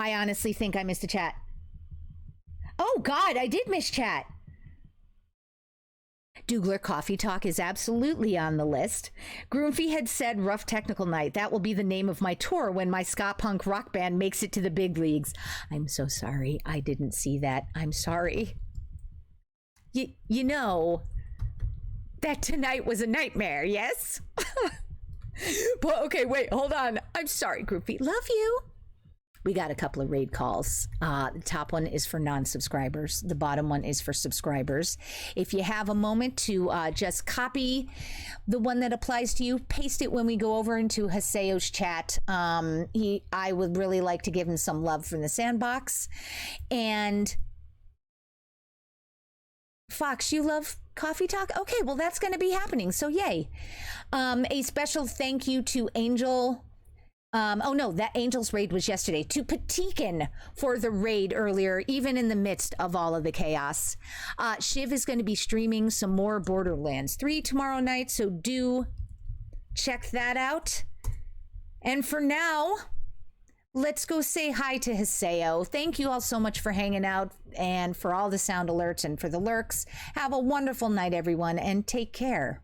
I honestly think I missed a chat. Oh, God, I did miss chat. Dougler Coffee Talk is absolutely on the list. Groomfee had said rough technical night. That will be the name of my tour when my ska punk rock band makes it to the big leagues. I'm so sorry. I didn't see that. I'm sorry. You know that tonight was a nightmare, yes? But okay, wait, hold on. I'm sorry, Groupie. Love you. We got a couple of raid calls. The top one is for non-subscribers. The bottom one is for subscribers. If you have a moment to just copy the one that applies to you, paste it when we go over into Haseo's chat. I would really like to give him some love from the sandbox. And Fox, you love Coffee Talk? Okay, well, that's going to be happening. So yay. A special thank you to Angel. Oh no, that Angel's raid was yesterday. To Patikin for the raid earlier, even in the midst of all of the chaos. Shiv is going to be streaming some more Borderlands 3 tomorrow night, so do check that out. And for now, let's go say hi to Haseo. Thank you all so much for hanging out and for all the sound alerts and for the lurks. Have a wonderful night, everyone, and take care.